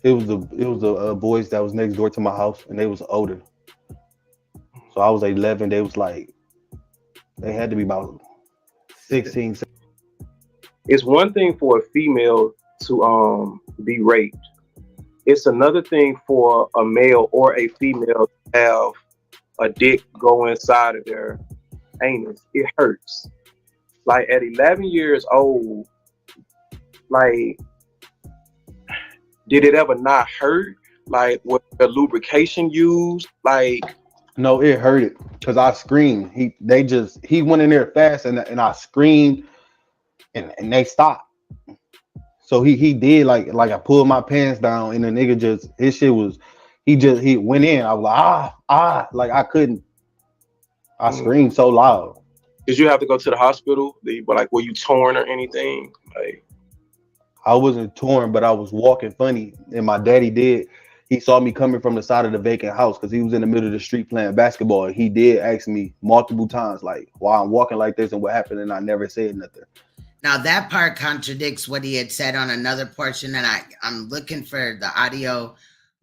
It was the boys that was next door to my house, and they was older. So I was 11. They was like, they had to be about 16. It's one thing for a female to be raped. It's another thing for a male or a female to have a dick go inside of their anus. It hurts. Like at 11 years old, like, did it ever not hurt? Like, was the lubrication used? Like, no, it hurted because I screamed. He went in there fast, and I screamed, and they stopped. So he did like I pulled my pants down, and the nigga just his shit was he went in. I was like like I couldn't. I screamed so loud. Did you have to go to the hospital? Were you torn or anything? Like, I wasn't torn, but I was walking funny, and my daddy did. He saw me coming from the side of the vacant house because he was in the middle of the street playing basketball. And he did ask me multiple times, like, why I'm walking like this and what happened, and I never said nothing. Now that part contradicts what he had said on another portion, and I'm looking for the audio,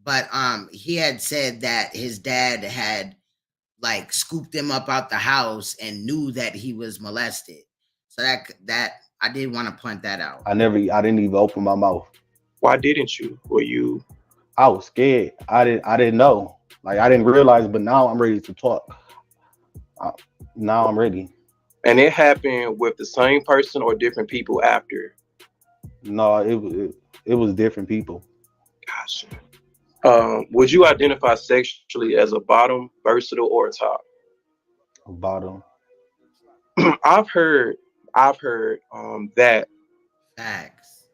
but he had said that his dad had like scooped him up out the house and knew that he was molested. So that I did want to point that out. I didn't even open my mouth. Why didn't you? Were you? I was scared. I didn't know. Like, I didn't realize, but now I'm ready to talk. Now I'm ready. And it happened with the same person or different people after? No, it was different people. Gotcha. Would you identify sexually as a bottom, versatile, or a top? A bottom. I've heard that facts.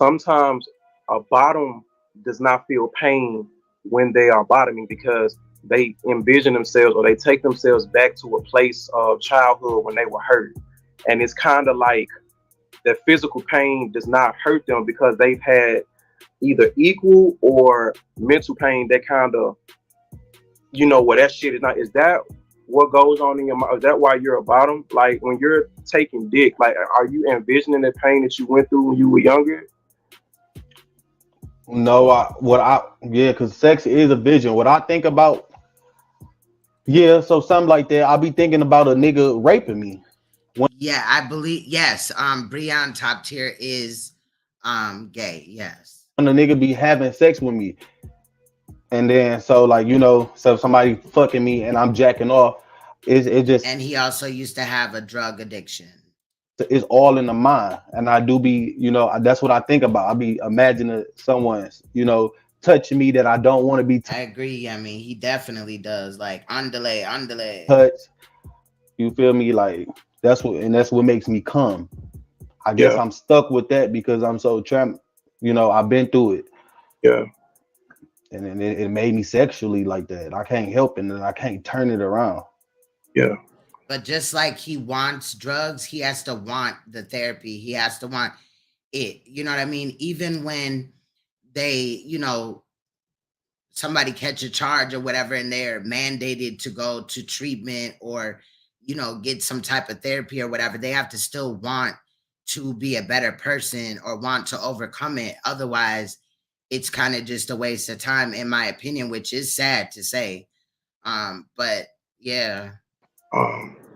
Sometimes a bottom does not feel pain when they are bottoming because they envision themselves or they take themselves back to a place of childhood when they were hurt. And it's kind of like that physical pain does not hurt them because they've had either equal or mental pain that kind of, you know, where that shit is not. Is that what goes on in your mind? Is that why you're a bottom? Like when you're taking dick, like are you envisioning the pain that you went through when you were younger? No, because sex is a vision. What I think about, so something like that. I'll be thinking about a nigga raping me. Yeah, I believe, yes. Breon Top Tier is gay, yes. When a nigga be having sex with me. And then so like, you know, so somebody fucking me and I'm jacking off, it just, and he also used to have a drug addiction. It's all in the mind. And I do be, you know, that's what I think about. I be imagining someone's, you know, touching me that I don't want to be I agree. I mean, he definitely does, like underlay. touched. You feel me? Like that's what makes me come. I guess I'm stuck with that because I'm so trapped. You know, I've been through it. Yeah. And then it made me sexually like that. I can't help it, and I can't turn it around. Yeah. But just like he wants drugs, he has to want the therapy. He has to want it. You know what I mean? Even when they, you know, somebody catch a charge or whatever, and they're mandated to go to treatment or, you know, get some type of therapy or whatever, they have to still want to be a better person or want to overcome it. Otherwise, it's kind of just a waste of time, in my opinion, which is sad to say. But yeah.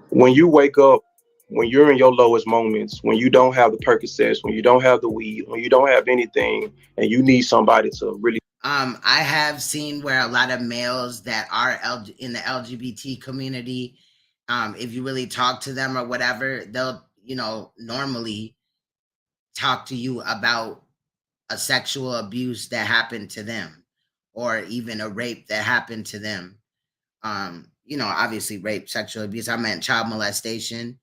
When you wake up, when you're in your lowest moments, when you don't have the Percocets, when you don't have the weed, when you don't have anything, and you need somebody to really. I have seen where a lot of males that are in the LGBT community, if you really talk to them or whatever, they'll, you know, normally talk to you about a sexual abuse that happened to them, or even a rape that happened to them. You know, obviously rape, sexual abuse. I meant child molestation.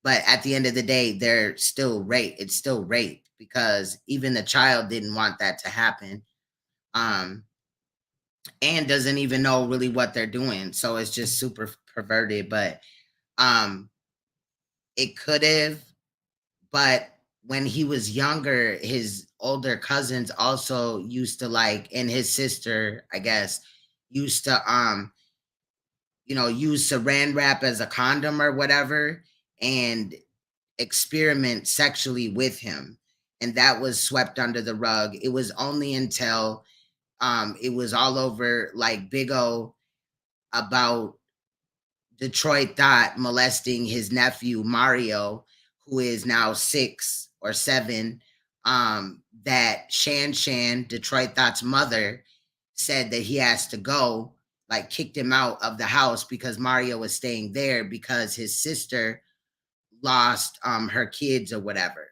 But at the end of the day, they're still rape. It's still rape because even the child didn't want that to happen. And doesn't even know really what they're doing. So it's just super perverted. But it could have, but when he was younger, his older cousins also used to like, and his sister, I guess, used to you know, use saran wrap as a condom or whatever and experiment sexually with him. And that was swept under the rug. It was only until it was all over like Bigo about Detroit Thot molesting his nephew Mario, who is now 6 or 7, that Shan, Detroit Thot's mother, said that he has to go, like kicked him out of the house because Mario was staying there because his sister lost her kids or whatever.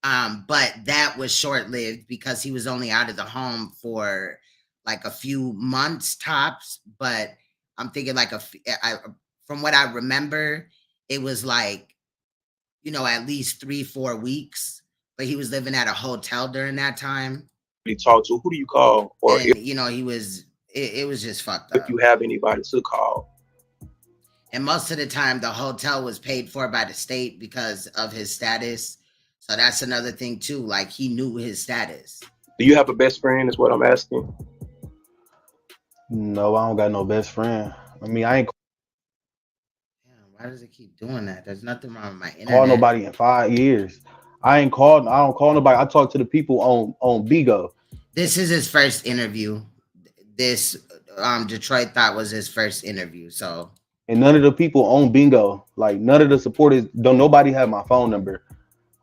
But that was short-lived because he was only out of the home for like a few months tops. But I'm thinking like from what I remember, it was like, you know, at least 3-4 weeks. But he was living at a hotel during that time. Talk to, who do you call? Or and, you know, he was, it was just fucked up. If you have anybody to call. And most of the time, the hotel was paid for by the state because of his status. So that's another thing too. Like he knew his status. Do you have a best friend? Is what I'm asking. No, I don't got no best friend. I mean, I ain't. Damn, why does it keep doing that? There's nothing wrong with my internet. Call nobody in 5 years. I don't call nobody. I talk to the people on Bigo. This is his first interview. This Detroit Thot was his first interview. So. And none of the people on Bingo, like none of the supporters, don't nobody have my phone number.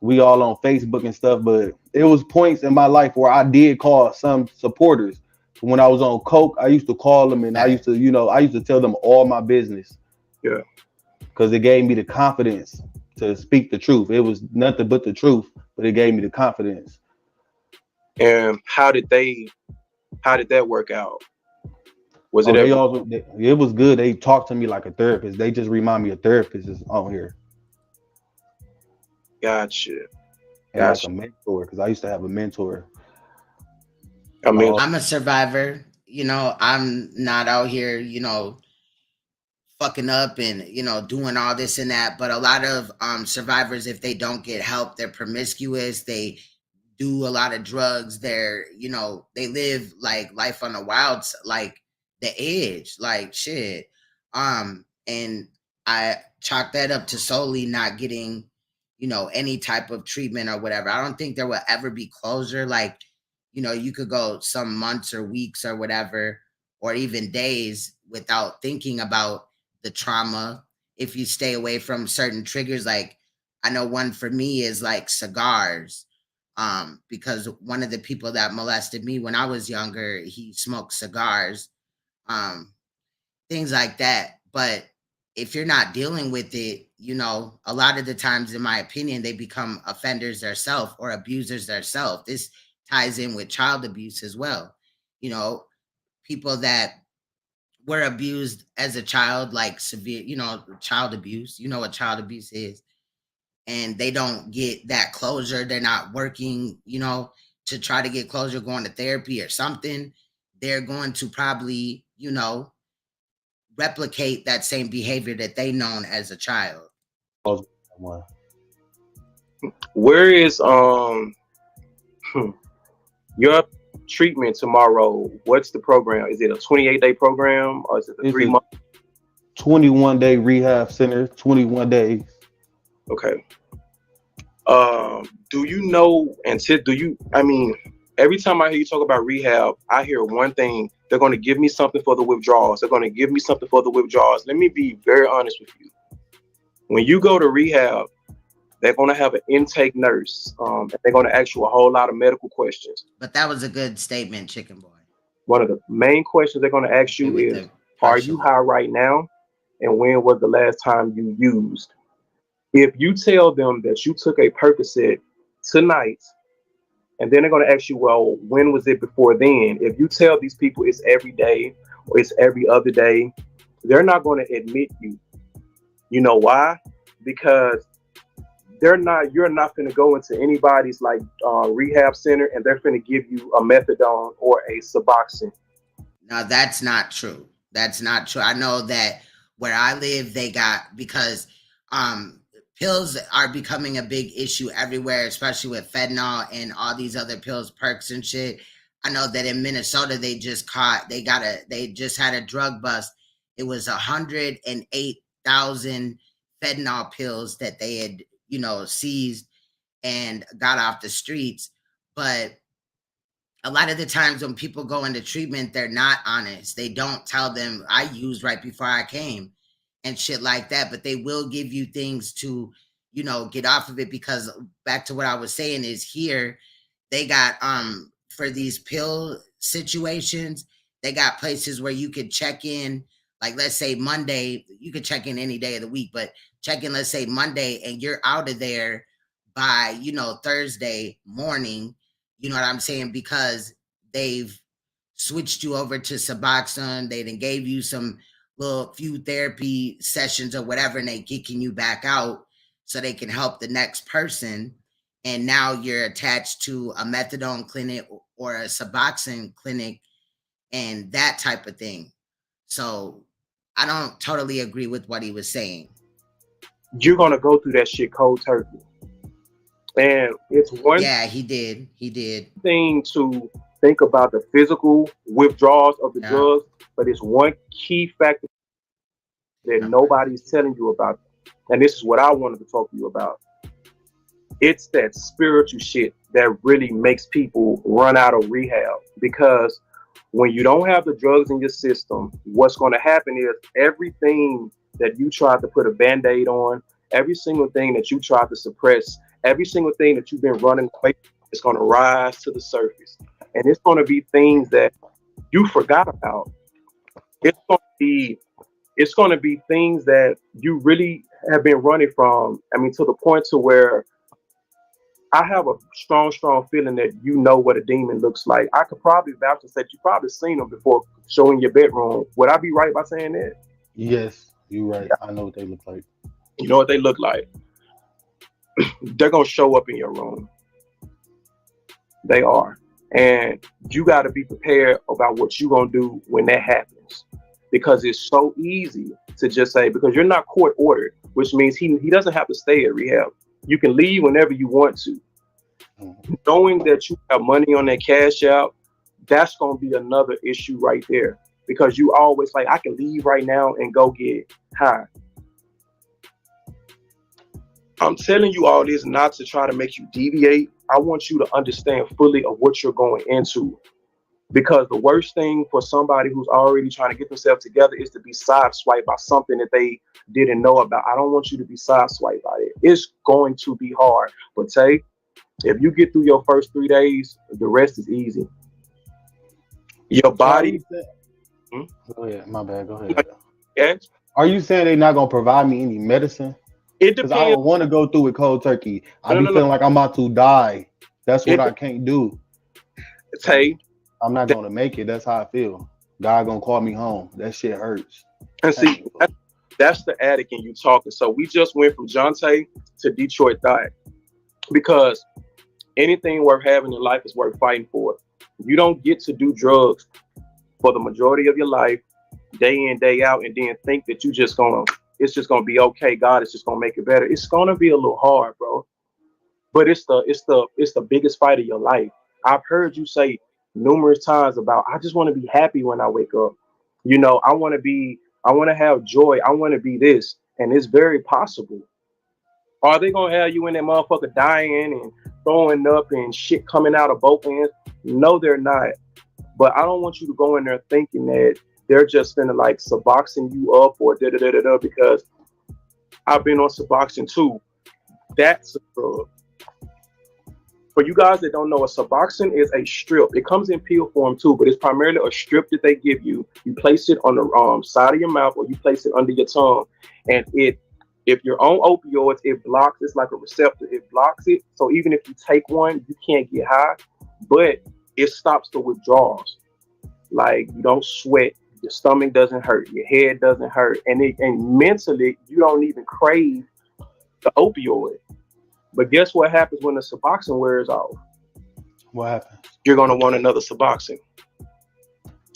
We all on Facebook and stuff, but it was points in my life where I did call some supporters. When I was on coke, I used to call them and I used to tell them all my business. Yeah. Because it gave me the confidence to speak the truth. It was nothing but the truth, but it gave me the confidence. And how did that work out? Was it? It was good. They talked to me like a therapist. They just remind me of therapists on here. Gotcha. And like a mentor, because I used to have a mentor. I mean, I'm a survivor. You know, I'm not out here, you know, fucking up and, you know, doing all this and that. But a lot of survivors, if they don't get help, they're promiscuous. They do a lot of drugs. They're, you know, they live like life on the wilds, like the edge, like shit. And I chalk that up to solely not getting, you know, any type of treatment or whatever. I don't think there will ever be closure. Like, you know, you could go some months or weeks or whatever, or even days without thinking about the trauma if you stay away from certain triggers. Like, I know one for me is like cigars. Because one of the people that molested me when I was younger, he smoked cigars, things like that. But if you're not dealing with it, you know, a lot of the times, in my opinion, they become offenders themselves or abusers themselves. This ties in with child abuse as well. You know, people that were abused as a child, like severe, you know, child abuse, you know what child abuse is, and they don't get that closure. They're not working, you know, to try to get closure, going to therapy or something. They're going to probably, you know, replicate that same behavior that they known as a child. Where is your treatment tomorrow? What's the program? Is it a 28-day program or is it a 3 month? 21-day rehab center, 21 days. Okay. Do you know, and do you, I mean, every time I hear you talk about rehab, I hear one thing: they're going to give me something for the withdrawals. They're going to give me something for the withdrawals. Let me be very honest with you. When you go to rehab, they're going to have an intake nurse. And they're going to ask you a whole lot of medical questions. But that was a good statement, Chicken Boy. One of the main questions they're going to ask you is, are you high right now? And when was the last time you used? If you tell them that you took a Percocet tonight, and then they're going to ask you, well, when was it before then? If you tell these people it's every day or it's every other day, they're not going to admit you. You know why? Because you're not going to go into anybody's like rehab center and they're going to give you a methadone or a Suboxone. No, that's not true. That's not true. I know that where I live, they got, because pills are becoming a big issue everywhere, especially with fentanyl and all these other pills, perks and shit. I know that in Minnesota, they just had a drug bust. It was 108,000 fentanyl pills that they had, you know, seized and got off the streets. But a lot of the times when people go into treatment, they're not honest. They don't tell them, I used right before I came and shit like that. But they will give you things to, you know, get off of it. Because back to what I was saying is, here they got for these pill situations, they got places where you could check in. Like, let's say Monday, you could check in any day of the week, but check in, let's say Monday, and you're out of there by, you know, Thursday morning. You know what I'm saying? Because they've switched you over to Suboxone. They then gave you some little few therapy sessions or whatever, and they kicking you back out so they can help the next person. And now you're attached to a methadone clinic or a Suboxone clinic and that type of thing. So I don't totally agree with what he was saying. You're going to go through that shit cold turkey. And it's one he did thing to think about the physical withdrawals of the drugs, but it's one key factor that nobody's telling you about. And this is what I wanted to talk to you about. It's that spiritual shit that really makes people run out of rehab. Because when you don't have the drugs in your system, what's going to happen is everything that you tried to put a Band-Aid on, every single thing that you tried to suppress, every single thing that you've been running away from, is going to rise to the surface. And it's going to be things that you forgot about. It's going to be things that you really have been running from. I mean, to the point to where I have a strong feeling that you know what a demon looks like. I could probably vouch and say you probably seen them before showing your bedroom. Would I be right by saying that? Yes, you're right. Yeah. I know what they look like. You know what they look like? They're going to show up in your room. They are. And you got to be prepared about what you're going to do when that happens. Because it's so easy to just say, because you're not court ordered, which means he doesn't have to stay at rehab. You can leave whenever you want to. Knowing that you have money on that cash out, that's going to be another issue right there, because you always like, I can leave right now and go get high. I'm telling you all this not to try to make you deviate. I want you to understand fully of what you're going into, because the worst thing for somebody who's already trying to get themselves together is to be sideswiped by something that they didn't know about. I don't want you to be sideswiped by it. It's going to be hard, but Tay, if you get through your first 3 days, the rest is easy. Your body. Go ahead. My bad. Go ahead. Yeah. Are you saying they're not gonna provide me any medicine? It Because depends. I don't want to go through it cold turkey. I be feeling like I'm about to die. That's what I can't do. Tay, I'm not gonna make it. That's how I feel. God gonna call me home. That shit hurts. And see, that's the addict in you talking. So we just went from Jonte to Detroit Thot, because anything worth having in life is worth fighting for. You don't get to do drugs for the majority of your life, day in, day out, and then think that it's just gonna be okay. God is just gonna make it better. It's gonna be a little hard, bro. But it's the biggest fight of your life. I've heard you say numerous times about, I just want to be happy when I wake up. You know, I want to have joy. I want to be this, and it's very possible. Are they gonna have you in that motherfucker dying and throwing up and shit coming out of both ends? No, they're not. But I don't want you to go in there thinking that they're just gonna like Suboxone you up or da da da da da, because I've been on Suboxone too. That's a drug. For you guys that don't know, a Suboxone is a strip. It comes in pill form too, but it's primarily a strip that they give you. You place it on the side of your mouth, or you place it under your tongue, and if you're on opioids, it blocks. It's like a receptor. It blocks it. So even if you take one, you can't get high, but it stops the withdrawals. Like, you don't sweat, your stomach doesn't hurt, your head doesn't hurt, and mentally you don't even crave the opioid. But guess what happens when the Suboxone wears off? What happens? You're gonna want another Suboxone.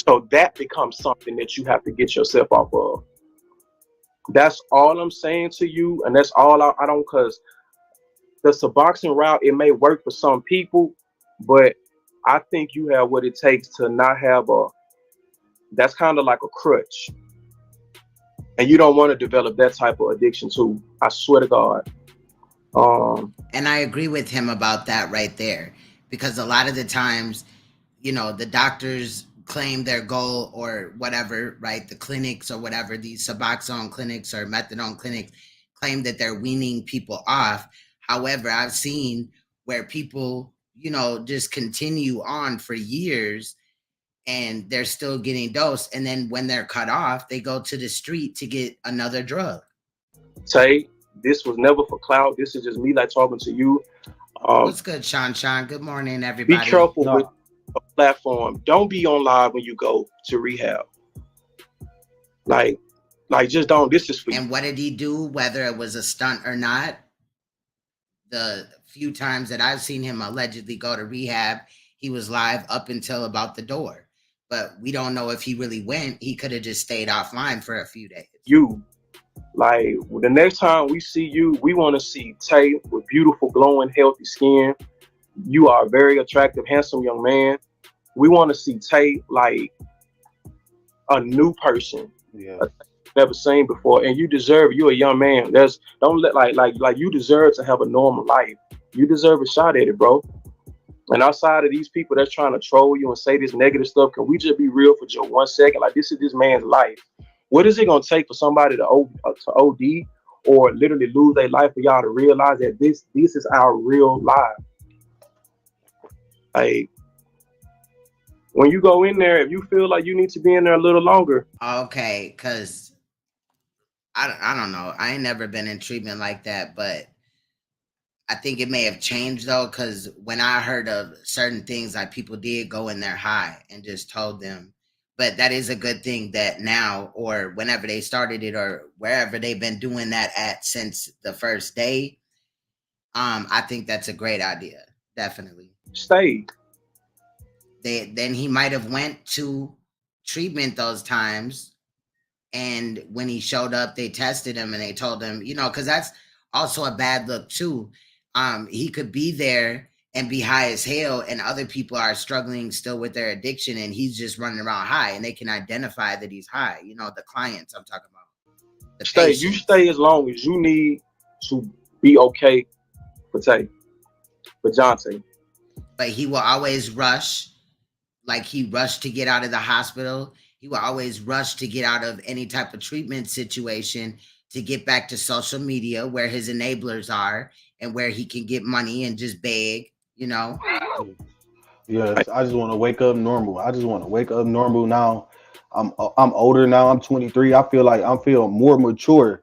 So that becomes something that you have to get yourself off of. That's all I'm saying to you, and that's all I don't, because the Suboxone route, it may work for some people, but I think you have what it takes to not have that's kind of like a crutch. And you don't want to develop that type of addiction too. I swear to God. And I agree with him about that right there, because a lot of the times, you know, the doctors claim their goal or whatever, right? The clinics or whatever, these Suboxone clinics or methadone clinics claim that they're weaning people off. However, I've seen where people, you know, just continue on for years and they're still getting dosed. And then when they're cut off, they go to the street to get another drug. Tay, this was never for clout. This is just me like talking to you. What's good, Sean? Good morning, everybody. Be careful with a platform. Don't be on live when you go to rehab. Like just don't. This is for you. And what did he do, whether it was a stunt or not? The few times that I've seen him allegedly go to rehab, he was live up until about the door. But we don't know if he really went. He could have just stayed offline for a few days. Like, the next time we see you, we want to see Tay with beautiful, glowing, healthy skin. You are a very attractive, handsome young man. We want to see Tay like a new person. Yeah. Never seen before, and you deserve. You're a young man. Don't let like you deserve to have a normal life. You deserve a shot at it, bro. And outside of these people that's trying to troll you and say this negative stuff, can we just be real for just 1 second? Like, this is this man's life. What is it gonna take for somebody to OD or literally lose their life for y'all to realize that this is our real life? Like, when you go in there, if you feel like you need to be in there a little longer. Okay, because I don't know. I ain't never been in treatment like that, but I think it may have changed though, because when I heard of certain things, like people did go in there high and just told them. But that is a good thing that now, or whenever they started it, or wherever they've been doing that at since the first day, I think that's a great idea. Definitely. Stay. Then he might have went to treatment those times And when he showed up, they tested him and they told him, you know, because that's also a bad look too. He could be there and be high as hell, and other people are struggling still with their addiction, and he's just running around high, and they can identify that he's high. You know, the clients I'm talking about. The You patients. stay as long as you need to be okay for Jonte. But he will always rush, like he rushed to get out of the hospital. He will always rush to get out of any type of treatment situation to get back to social media where his enablers are and where he can get money and just beg, you know? Yes, I just want to wake up normal. I just want to wake up normal now. I'm older now. I'm 23. I feel like I'm feeling more mature,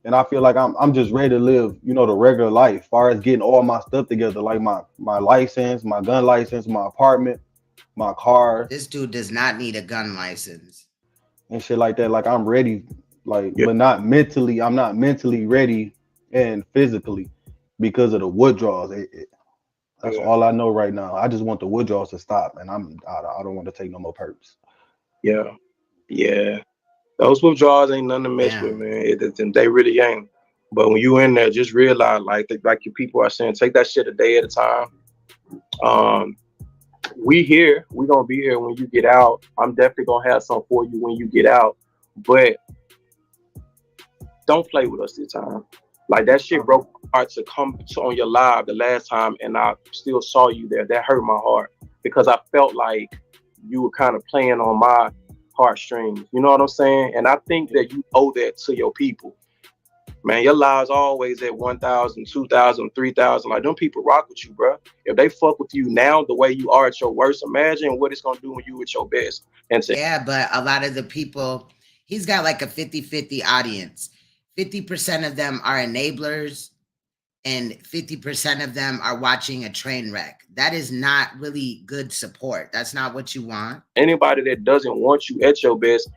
and I feel like I'm just ready to live, you know, the regular life. As far as getting all my stuff together, like my license, my gun license, my apartment, my car. This dude does not need a gun license and shit like that. Like I'm ready, like, but not mentally. I'm not mentally ready and physically because of the withdrawals. That's all I know right now. I just want the withdrawals to stop, and I don't want to take no more perps. Yeah. Those withdrawals ain't nothing to mess with, man. They really ain't. But when you in there, just realize, like your people are saying, take that shit a day at a time. We here. We gonna be here when you get out. I'm definitely gonna have some for you when you get out. But don't play with us this time. Like that shit broke my heart to come on your live the last time, and I still saw you there. That hurt my heart because I felt like you were kind of playing on my heartstrings. You know what I'm saying? And I think that you owe that to your people. Man, your lives always at 1,000, 2,000, 3,000. Like them people rock with you, bro. If they fuck with you now the way you are at your worst, imagine what it's gonna do when you at your best. And yeah, but a lot of the people, he's got like a 50-50 audience. 50% of them are enablers and 50% of them are watching a train wreck. That is not really good support. That's not what you want. Anybody that doesn't want you at your best,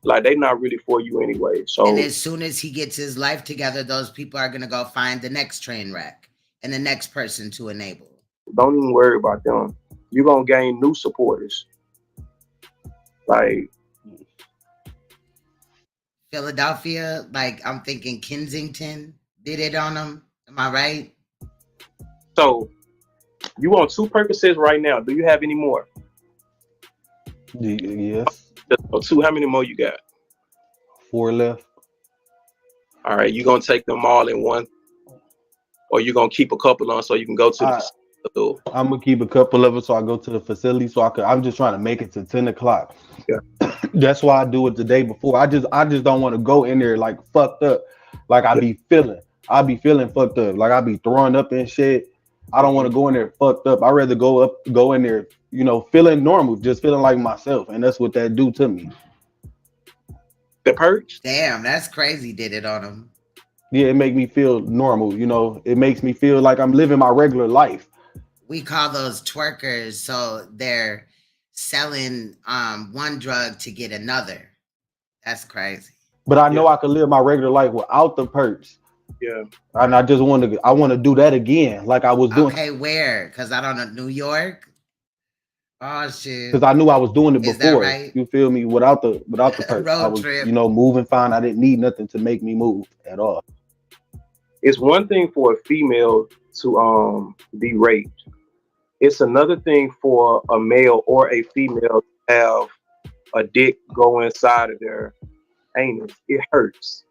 like they not really for you anyway. So, and as soon as he gets his life together, those people are going to go find the next train wreck and the next person to enable. Don't even worry about them. You're going to gain new supporters. Like Philadelphia, like I'm thinking Kensington did it on them. Am I right? So you want 2 Percocets right now. Do you have any more? Yes. 2. How many more you got? 4 left. All right. You going to take them all in one? Or you going to keep a couple on so you can go to the facility? I'm going to keep a couple of them so I go to the facility so I'm just trying to make it to 10 o'clock. Yeah. That's why I do it the day before. I just don't want to go in there like fucked up. Like I be feeling fucked up. Like I be throwing up and shit. I don't want to go in there fucked up. I'd rather go in there, you know, feeling normal, just feeling like myself. And that's what that do to me. The perks? Damn, that's crazy. Did it on him. Yeah, it make me feel normal. You know, it makes me feel like I'm living my regular life. We call those twerkers. So they're selling one drug to get another. That's crazy. But I know I could live my regular life without the perks. Yeah. And I just want to do that again, like I was doing. Okay, where? Because I don't know, New York. Oh shit. Because I knew I was doing it Is that before. right? You feel me? Without the perks, I was, trip. you know, moving fine. I didn't need nothing to make me move at all. It's one thing for a female to be raped. It's another thing for a male or a female to have a dick go inside of their anus. It hurts.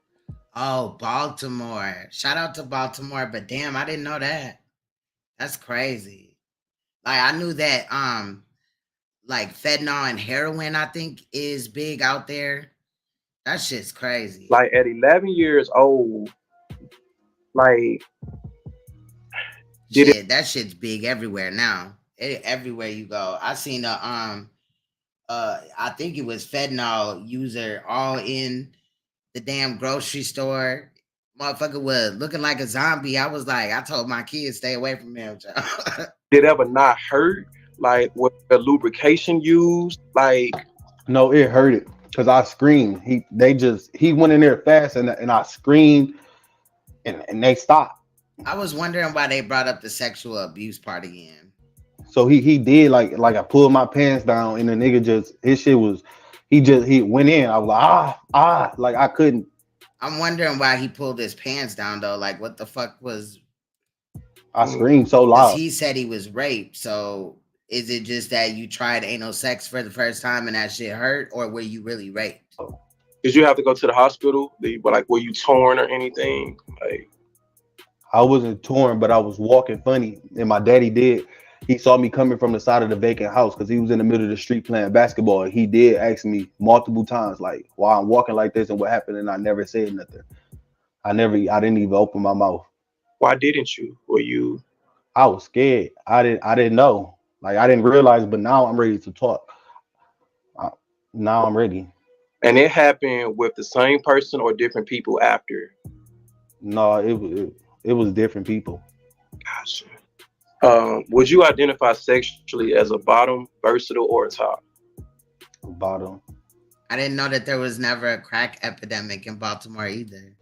Oh, Baltimore. Shout out to Baltimore, but damn, I didn't know that. That's crazy. Like I knew that like fentanyl and heroin, I think, is big out there. That shit's crazy. Like at 11 years old, like that shit's big everywhere now. Everywhere you go. I seen I think it was fentanyl user all in the damn grocery store. Motherfucker was looking like a zombie. I was like, I told my kids stay away from him. Did it ever not hurt? Like what the lubrication used? Like no, it hurted because I screamed. He went in there fast and I screamed and they stopped. I was wondering why they brought up the sexual abuse part again. So he did like I pulled my pants down and the nigga his shit was He went in. I was like, like I couldn't. I'm wondering why he pulled his pants down though. Like, what the fuck was? I screamed so 'Cause loud. he said he was raped. So is it just that you tried anal sex for the first time and that shit hurt, or were you really raped? Did you have to go to the hospital? Were you torn or anything? Like, I wasn't torn, but I was walking funny, and my daddy did. He saw me coming from the side of the vacant house because he was in the middle of the street playing basketball. He did ask me multiple times, like, why I'm walking like this and what happened, and I never said nothing. I didn't even open my mouth. Why didn't you? Were you? I was scared. I didn't know. Like, I didn't realize, but now I'm ready to talk. Now I'm ready. And it happened with the same person or different people after? No, it was different people. Gotcha. Would you identify sexually as a bottom, versatile, or a top? Bottom. I didn't know that there was never a crack epidemic in Baltimore either.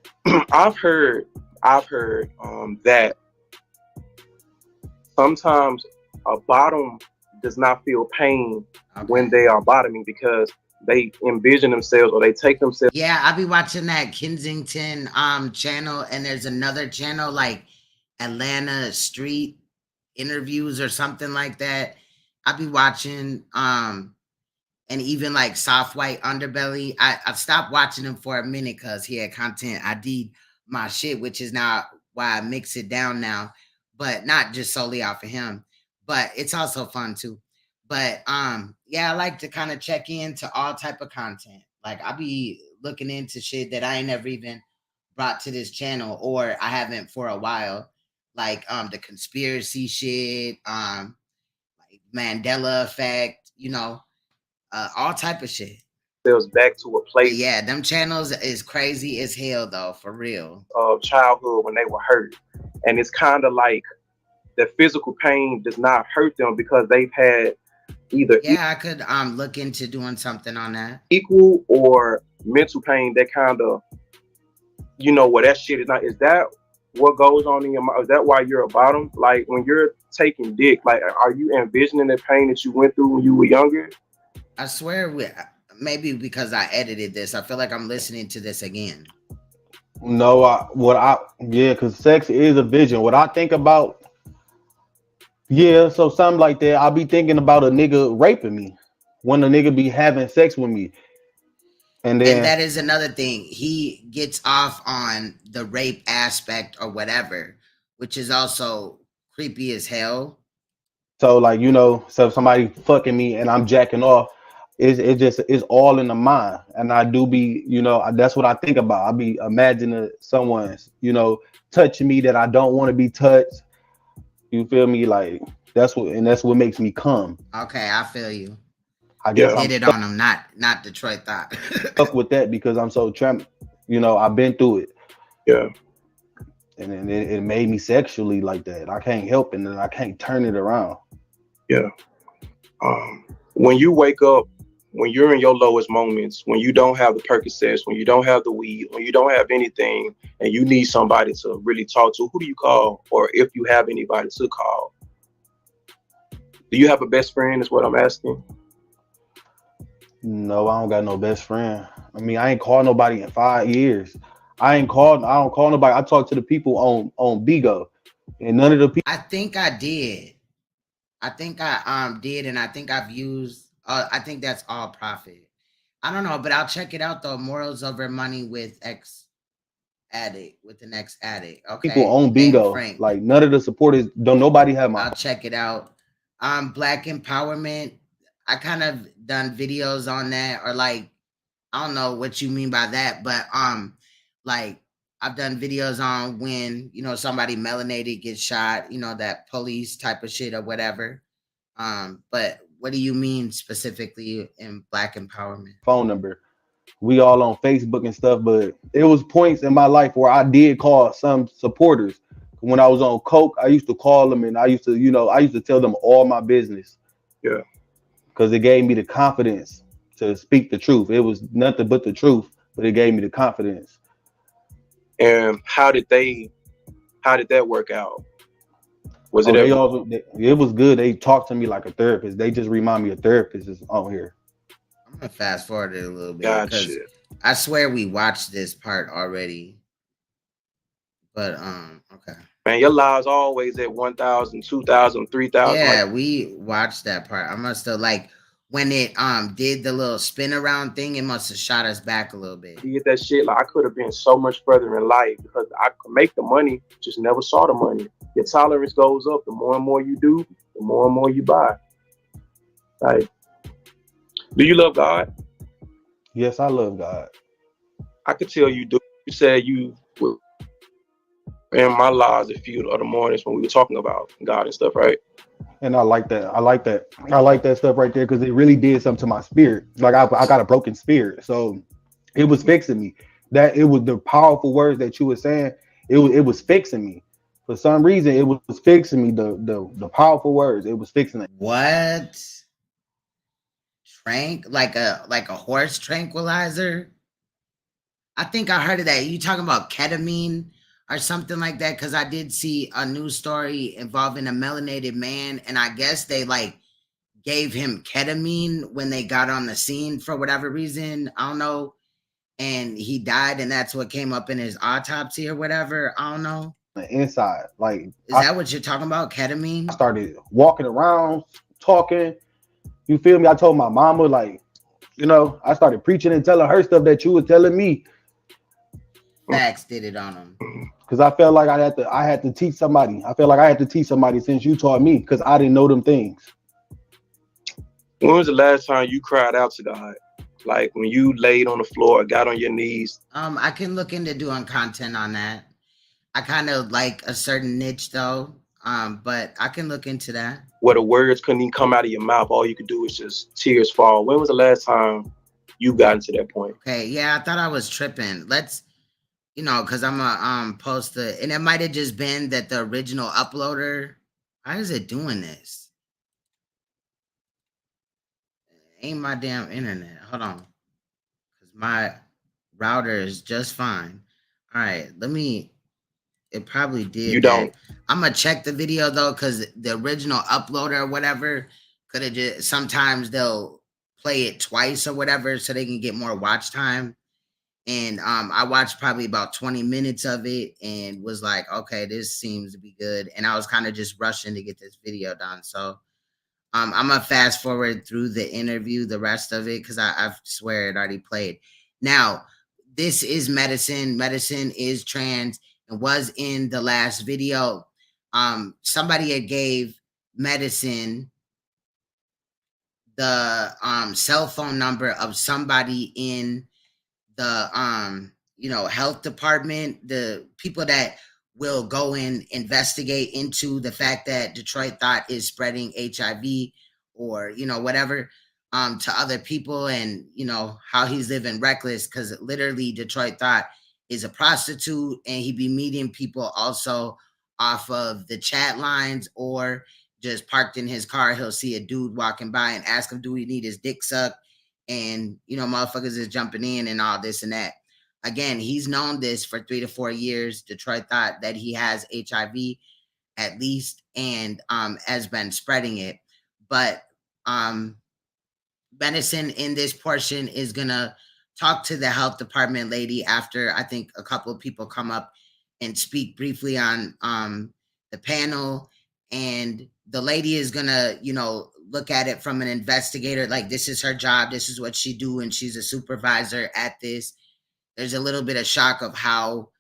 I've heard that sometimes a bottom does not feel pain when they are bottoming because they envision themselves or they take themselves. Yeah, I be watching that Kensington channel, and there's another channel like Atlanta Street Interviews or something like that. I be watching and even like Soft White Underbelly. I stopped watching him for a minute because he had content ID'd my shit, which is now why I mix it down now, but not just solely off of him. But it's also fun too. But yeah, I like to kind of check into all type of content. Like I be looking into shit that I ain't never even brought to this channel, or I haven't for a while. Like the conspiracy shit, like Mandela effect, you know, all type of shit. Back to a place. But yeah, them channels is crazy as hell though, for real. Of childhood when they were hurt, and it's kind of like the physical pain does not hurt them because they've had either I could look into doing something on that. Equal or mental pain that kind of, you know, what that shit is not. Is that what goes on in your mind? Is that why you're a bottom? Like when you're taking dick, like are you envisioning the pain that you went through when you were younger? I swear, maybe because I edited this, I feel like I'm listening to this again. No, because sex is a vision. What I think about, so something like that. I'll be thinking about a nigga raping me when a nigga be having sex with me. And that is another thing. He gets off on the rape aspect or whatever, which is also creepy as hell. So like, you know, so somebody fucking me and I'm jacking off, it's all in the mind. And I do be, you know, that's what I think about. I be imagining someone's, you know, touching me that I don't want to be touched. You feel me? Like that's what makes me come. Okay, I feel you. I guess hit it on him, not Detroit Thot. Fuck with that because I'm so you know, I've been through it. Yeah. And then it made me sexually like that. I can't help it, and I can't turn it around. Yeah. When you wake up, when you're in your lowest moments, when you don't have the Percocets, when you don't have the weed, when you don't have anything, and you need somebody to really talk to, who do you call? Or if you have anybody to call? Do you have a best friend is what I'm asking? No, I don't got no best friend. I mean, I ain't called nobody in 5 years. I don't call nobody. I talk to the people on Bigo, and none of the people. I think I did. I think I did, and I think I've used. I think that's all profit. I don't know, but I'll check it out though. Morals over money with an ex addict. Okay. People on Bingo, like none of the supporters. Don't nobody have my. I'll check it out. Black empowerment. I kind of done videos on that, or like, I don't know what you mean by that, but like I've done videos on when, you know, somebody melanated gets shot, you know, that police type of shit or whatever. But what do you mean specifically in Black empowerment? Phone number. We all on Facebook and stuff, but it was points in my life where I did call some supporters. When I was on coke, I used to call them and I used to tell them all my business. Yeah. Because it gave me the confidence to speak the truth. It was nothing but the truth, but it gave me the confidence. And how did that work out? Was it it was good. They talked to me like a therapist. They just remind me a therapist is on here. I'm gonna fast forward it a little bit because Gotcha. I swear we watched this part already. But okay. Man, your lives always at 1,000, 2,000, 3,000. Yeah, Like, we watched that part. I must have like when it did the little spin around thing, it must have shot us back a little bit. you get that shit. Like, I could have been so much further in life because I could make the money, just never saw the money. Your tolerance goes up. The more and more you do, the more and more you buy. Like, do you love God? Yes, I love God. I could tell you do. You said you were in my lives a few other mornings when we were talking about God and stuff, right? And I like that. I like that. I like that stuff right there because it really did something to my spirit. Like I got a broken spirit, so it was fixing me. That it was the powerful words that you were saying. It was fixing me. For some reason, it was fixing me. The powerful words. It was fixing it. What? Like a horse tranquilizer? I think I heard of that. You talking about ketamine or something like that? Because I did see a news story involving a melanated man, and I guess they like gave him ketamine when they got on the scene for whatever reason. I don't know. And he died, and that's what came up in his autopsy or whatever. I don't know. The inside, like, is that what you're talking about? Ketamine? I started walking around, talking. You feel me? I told my mama, like, you know, I started preaching and telling her stuff that you were telling me. Facts did it on him. Because I felt like I had to teach somebody. I felt like I had to teach somebody since you taught me, because I didn't know them things. When was the last time you cried out to God? Like when you laid on the floor, got on your knees? I can look into doing content on that. I kind of like a certain niche though. But I can look into that. Where the words couldn't even come out of your mouth. All you could do is just tears fall. When was the last time you got to that point? Okay, yeah, I thought I was tripping. Let's, you know, because I'm a post the, and it might have just been that the original uploader. How is it doing this? It ain't my damn internet. Hold on, because my router is just fine. All right, let me. It probably did. You don't. I'm gonna check the video though, because the original uploader or whatever could have just. Sometimes they'll play it twice or whatever, so they can get more watch time. And I watched probably about 20 minutes of it and was like, okay, this seems to be good. And I was kind of just rushing to get this video done. So I'm gonna fast forward through the interview, the rest of it, because I swear it already played. Now, this is medicine. Medicine is trans. It was in the last video. Somebody had gave medicine the cell phone number of somebody in the you know, health department, the people that will go and investigate into the fact that Detroit Thot is spreading HIV or, you know, whatever to other people, and you know how he's living reckless, because literally Detroit Thot is a prostitute and he be meeting people also off of the chat lines, or just parked in his car, he'll see a dude walking by and ask him, do he need his dick sucked? And, you know, motherfuckers is jumping in and all this and that. Again, he's known this for 3 to 4 years. Detroit Thot that he has HIV at least, and has been spreading it. But medicine in this portion is going to talk to the health department lady after I think a couple of people come up and speak briefly on the panel. And the lady is going to, you know, look at it from an investigator, like this is her job, this is what she do, and she's a supervisor at this. There's a little bit of shock of how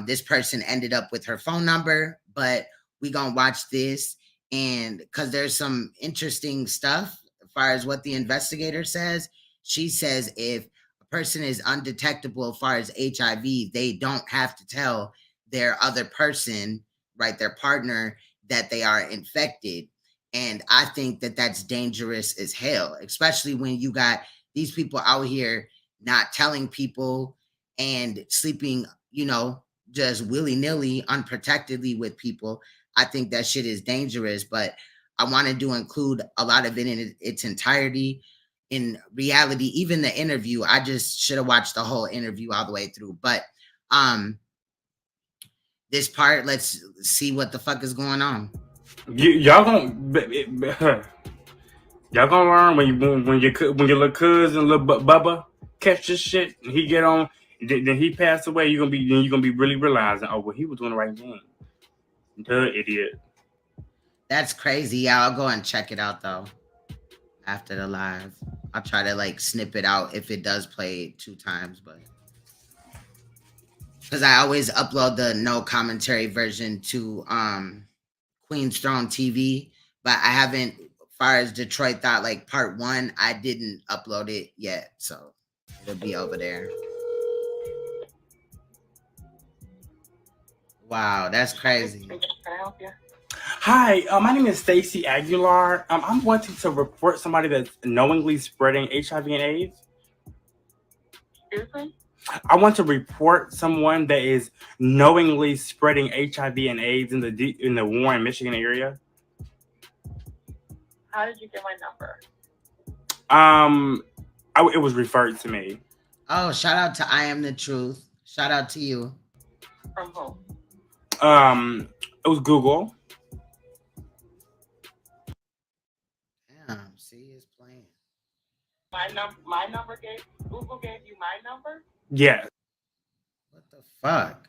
this person ended up with her phone number, but we gonna watch this, and because there's some interesting stuff as far as what the investigator says. She says if a person is undetectable as far as HIV, they don't have to tell their other person, right, their partner, that they are infected. And I think that that's dangerous as hell, especially when you got these people out here not telling people and sleeping, you know, just willy-nilly, unprotectedly with people. I think that shit is dangerous, but I wanted to include a lot of it in its entirety. In reality, even the interview, I just should have watched the whole interview all the way through. But this part, let's see what the fuck is going on. Y'all gonna Y'all gonna learn when your little cousin, little Bubba, catch this shit and he get on, then he passed away. You're gonna be really realizing, oh well, he was doing the right thing. Duh, idiot. That's crazy. Yeah, I'll go and check it out though. After the live, I'll try to like snip it out if it does play 2 times, but because I always upload the no commentary version to Queen's Throne TV, but I haven't. As far as Detroit Thot, like part 1, I didn't upload it yet, so it'll be over there. Wow, that's crazy. Can I help you? Hi, my name is Stacy Aguilar. I'm wanting to report somebody that's knowingly spreading HIV and AIDS. Excuse me? I want to report someone that is knowingly spreading HIV and AIDS in the Warren, Michigan area. How did you get my number? It was referred to me. Oh, shout out to I Am the Truth. Shout out to you. From who? It was Google. Damn, see, it's playing. My number Google gave you my number? Yeah. What the fuck?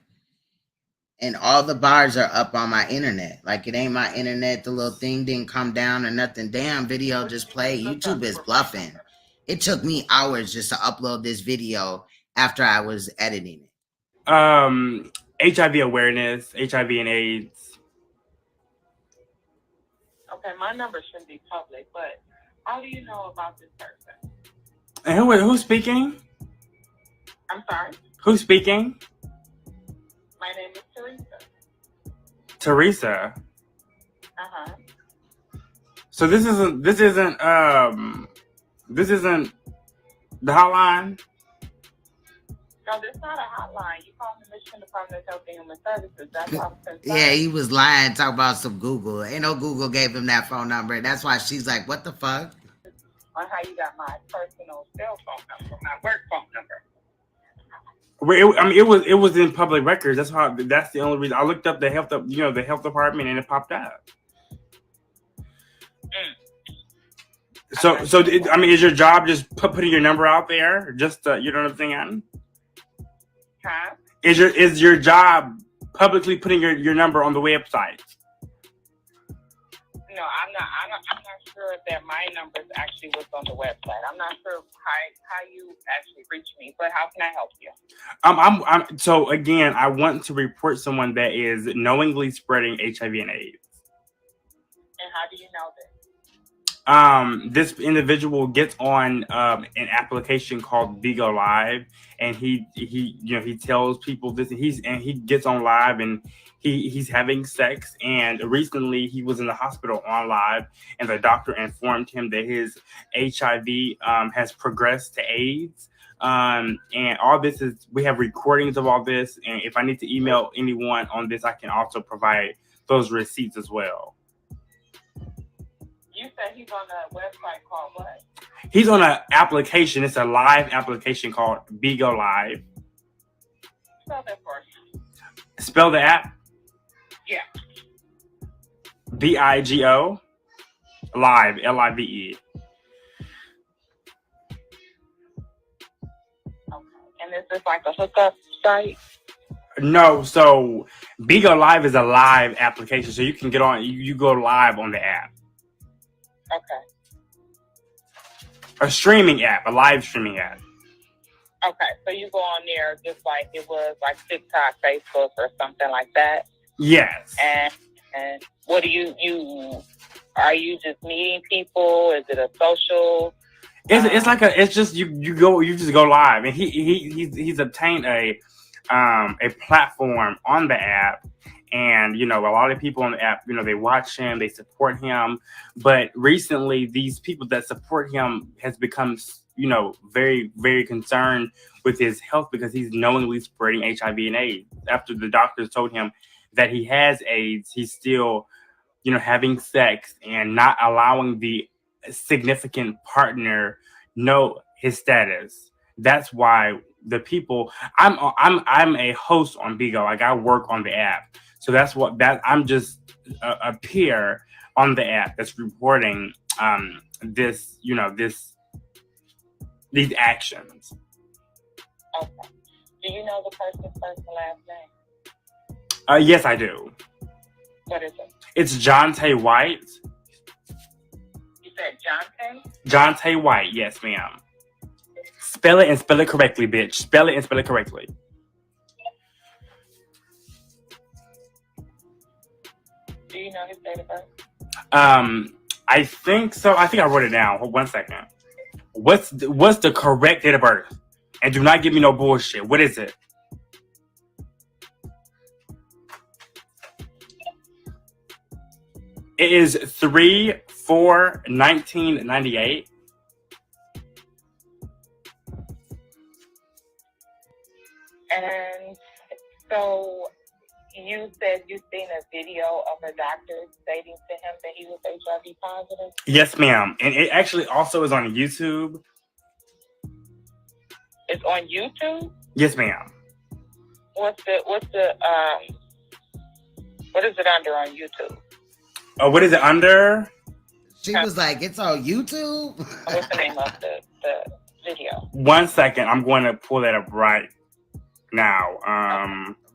And all the bars are up on my internet. Like, it ain't my internet. The little thing didn't come down or nothing. Damn, video just played. YouTube is bluffing. It took me hours just to upload this video after I was editing it. HIV awareness, HIV and AIDS. Okay, my number shouldn't be public, but how do you know about this person? And who's speaking? I'm sorry? Who's speaking? My name is Teresa. Teresa. Uh-huh. So this isn't the hotline? No, this is not a hotline. You call the Michigan Department of Health and Human Services. That's how I'm concerned. Yeah, he was lying, talking about some Google. Ain't no Google gave him that phone number. That's why she's like, what the fuck? On how you got my personal cell phone number, my work phone number. It was in public records. That's the only reason I looked up the health department and it popped up. So is your job just putting your number out there? Just you know what I'm saying? Huh? Is your job publicly putting your number on the website? No, I'm not sure that my number is actually what's on the website. I'm not sure how you actually reach me, but how can I help you? So again, I want to report someone that is knowingly spreading HIV and AIDS. And how do you know this? This individual gets on an application called Bigo Live, and he tells people this, and he gets on live and he's having sex. And recently he was in the hospital on live, and the doctor informed him that his HIV has progressed to AIDS. And all this we have recordings of all this, and if I need to email anyone on this, I can also provide those receipts as well. You said he's on a website called what? He's on an application. It's a live application called Bigo Live. Spell that for me. Spell the app? Yeah. BIGO Live, LIVE. Okay. And is this like a hookup site? No, so Bigo Live is a live application, so you can get on. You go live on the app. Okay. A streaming app, a live streaming app. Okay, so you go on there just like it was like TikTok, Facebook, or something like that. Yes. And what do you are you just meeting people? Is it a social? It's just you just go live, and he's obtained a platform on the app. And, a lot of people on the app, they watch him, they support him. But recently, these people that support him has become, very, very concerned with his health because he's knowingly spreading HIV and AIDS. After the doctors told him that he has AIDS, he's still, having sex and not allowing the significant partner know his status. That's why the people, I'm a host on Bigo. Like, I work on the app. So I'm just a peer on the app that's reporting this, these actions. Okay. Do you know the person's first and last name? Yes, I do. What is it? It's Jonte White. You said Jonte? Jonte White, yes, ma'am. Spell it and spell it correctly, bitch. Spell it and spell it correctly. Do you know his date of birth? I think so. I think I wrote it down. Hold 1 second. What's the correct date of birth? And do not give me no bullshit. What is it? It is 3/4/1998. And so you said you seen a video of a doctor stating to him that he was HIV positive? Yes, ma'am. And it actually also is on YouTube. It's on YouTube? Yes, ma'am. What is it under on YouTube? What is it under? She was like, it's on YouTube? What's the name of the video? 1 second. I'm going to pull that up right now.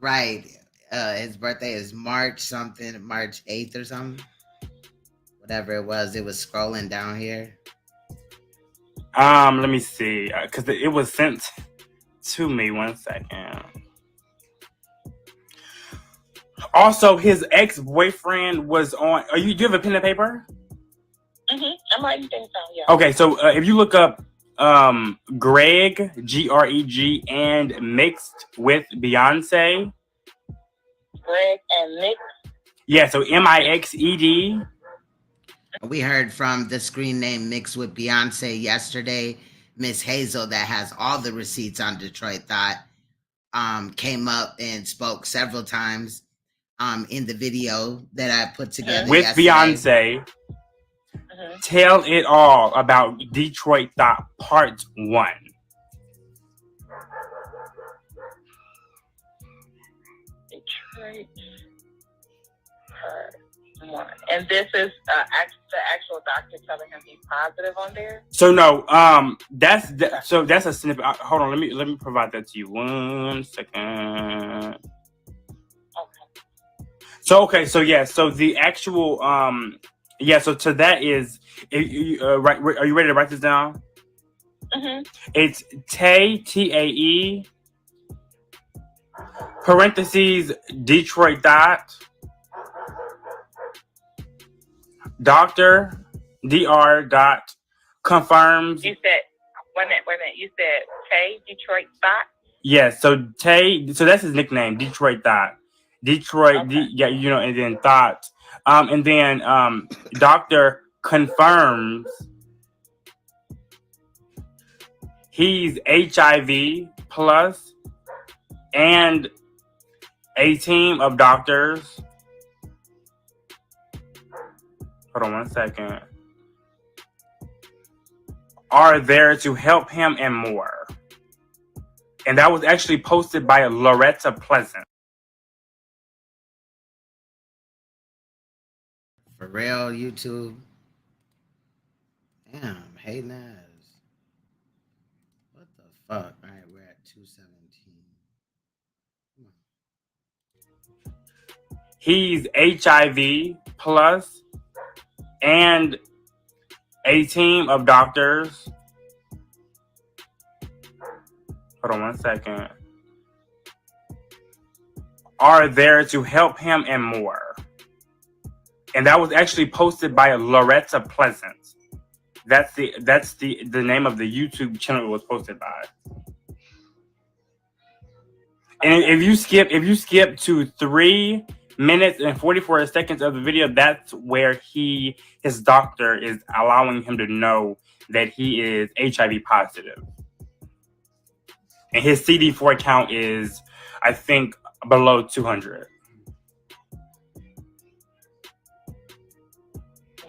Right. His birthday is March 8th or something. Whatever it was scrolling down here. Let me see. Because it was sent to me. 1 second. Also, his ex-boyfriend was on. Do you have a pen and paper? I'm writing things down, yeah. Okay, so if you look up Greg, Greg, and mixed with Beyonce. Greg and mixed? Yeah, so MIXED. We heard from the screen name Mixed with Beyonce yesterday. Miss Hazel, that has all the receipts on Detroit Thot, came up and spoke several times in the video that I put together with yesterday. Beyonce. Tell it all about Detroit Thot Part 1. Detroit Part 1. And this is the actual doctor telling him he's positive on there? So no, that's a snippet. Hold on, let me provide that to you. 1 second. Okay. So the actual so to that is right. Are you ready to write this down? It's TAE parentheses Detroit Thot Doctor Dr. Dot confirms. You said wait a minute. You said Detroit Thot? Yes. So that's his nickname, Detroit Thot. Detroit, okay. And then Thot. And then Doctor confirms he's HIV plus, and a team of doctors. Hold on 1 second. Are there to help him and more. And that was actually posted by Loretta Pleasant. For real, YouTube. Damn, hating ass. What the fuck? All right, we're at 217. He's HIV plus, and a team of doctors. Hold on 1 second. Are there to help him and more. And that was actually posted by Loretta Pleasant. That's the name of the YouTube channel it was posted by. And if you skip to 3 minutes and 44 seconds of the video, that's where his doctor is allowing him to know that he is HIV positive. And his CD4 count is, I think, below 200.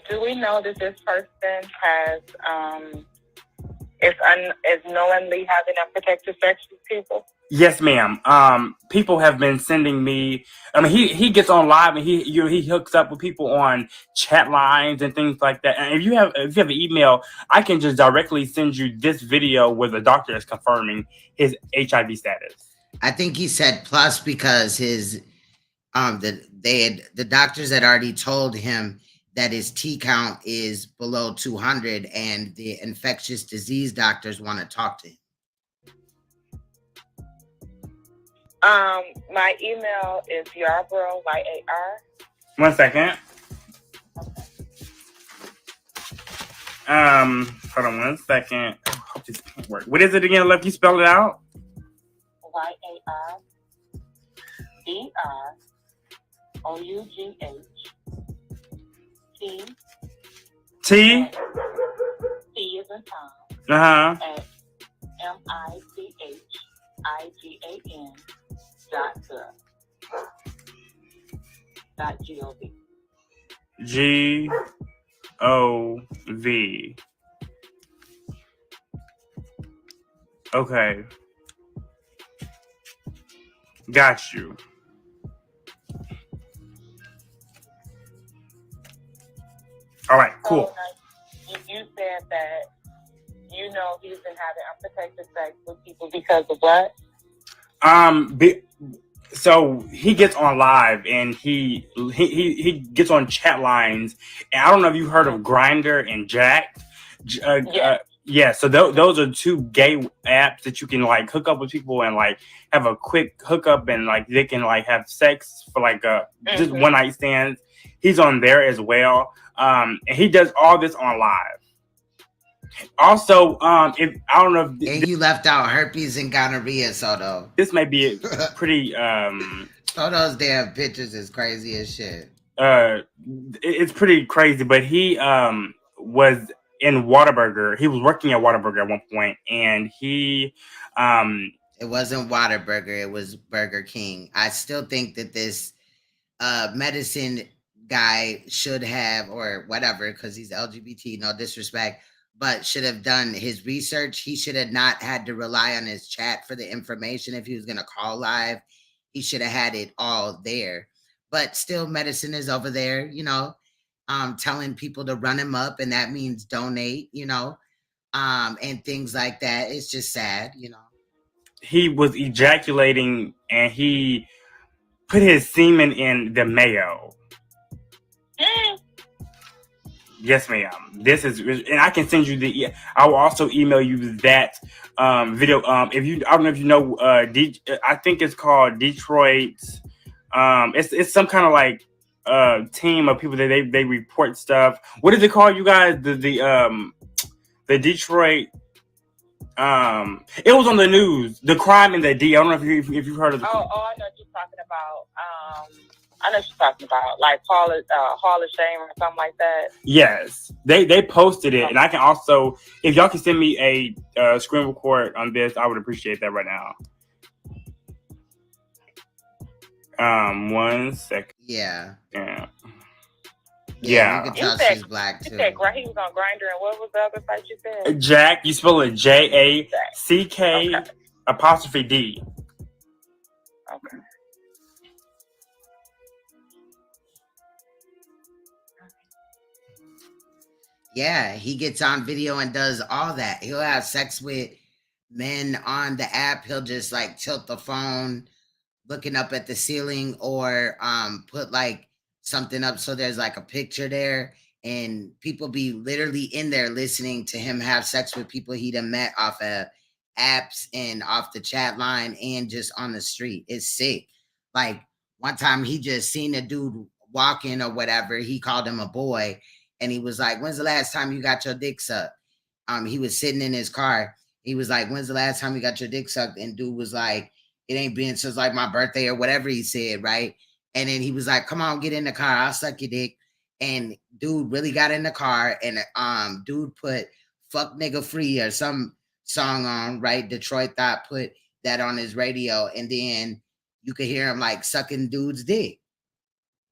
Do we know that this person has is knowingly having unprotected sex with people? Yes, ma'am. People have been sending me. I mean, he gets on live and he hooks up with people on chat lines and things like that. And if you have an email, I can just directly send you this video where the doctor is confirming his HIV status. I think he said plus because his the doctors had already told him that his T count is below 200, and the infectious disease doctors want to talk to him. My email is Yarborough, Y-A-R. 1 second. Hold on 1 second. I hope this can't work. What is it again? Let you spell it out. YARBROUGH. T. T is in Tom. Uh-huh. At MICHIGAN .gov. G-O-V. Okay. Got you. All right, cool. So, you said that you know he's been having unprotected sex with people because of what? So he gets on live and he gets on chat lines. And I don't know if you heard of Grindr and Jacked. Yeah. So those are two gay apps that you can like hook up with people and like have a quick hookup and like they can like have sex for like just one night stands. He's on there as well. And he does all this on live. Also, if I don't know if and you left out herpes and gonorrhea, Soto. This may be pretty Soto's damn pictures is crazy as shit. It's pretty crazy, but he was in Whataburger. He was working at Whataburger at one point, and he it wasn't Whataburger, it was Burger King. I still think that this medicine guy should have, or whatever, because he's LGBT, no disrespect, but should have done his research. He should have not had to rely on his chat for the information. If he was going to call live, he should have had it all there. But still, medicine is over there, you know, telling people to run him up, and that means donate, you know, and things like that. It's just sad, you know. He was ejaculating, and he put his semen in the mayo. Yes, ma'am. This is, and I can send you I will also email you that video. If you, I don't know if you know, I think it's called Detroit. It's some kind of like team of people that they report stuff. What is it called, you guys? The Detroit. It was on the news. The crime in the D. I don't know if you've heard of the. I know what you're talking about. I know what you're talking about, like Hall of Shame or something like that. Yes, they posted it, and I can also, if y'all can send me a screen record on this, I would appreciate that right now. 1 second. Yeah. Yeah. You can tell she's black too. You said he was on Grindr, and what was the other site you said? Jack, you spell it JACK''D. Okay. Yeah, he gets on video and does all that. He'll have sex with men on the app. He'll just like tilt the phone, looking up at the ceiling, or put like something up so there's like a picture there, and people be literally in there listening to him have sex with people he done met off of apps and off the chat line and just on the street. It's sick. Like one time he just seen a dude walking or whatever. He called him a boy. And he was like, when's the last time you got your dick sucked? He was sitting in his car. He was like, when's the last time you got your dick sucked? And dude was like, it ain't been since like my birthday or whatever he said, right? And then he was like, come on, get in the car. I'll suck your dick. And dude really got in the car, and dude put Fuck Nigga Free or some song on, right? Detroit Thot put that on his radio, and then you could hear him like sucking dude's dick.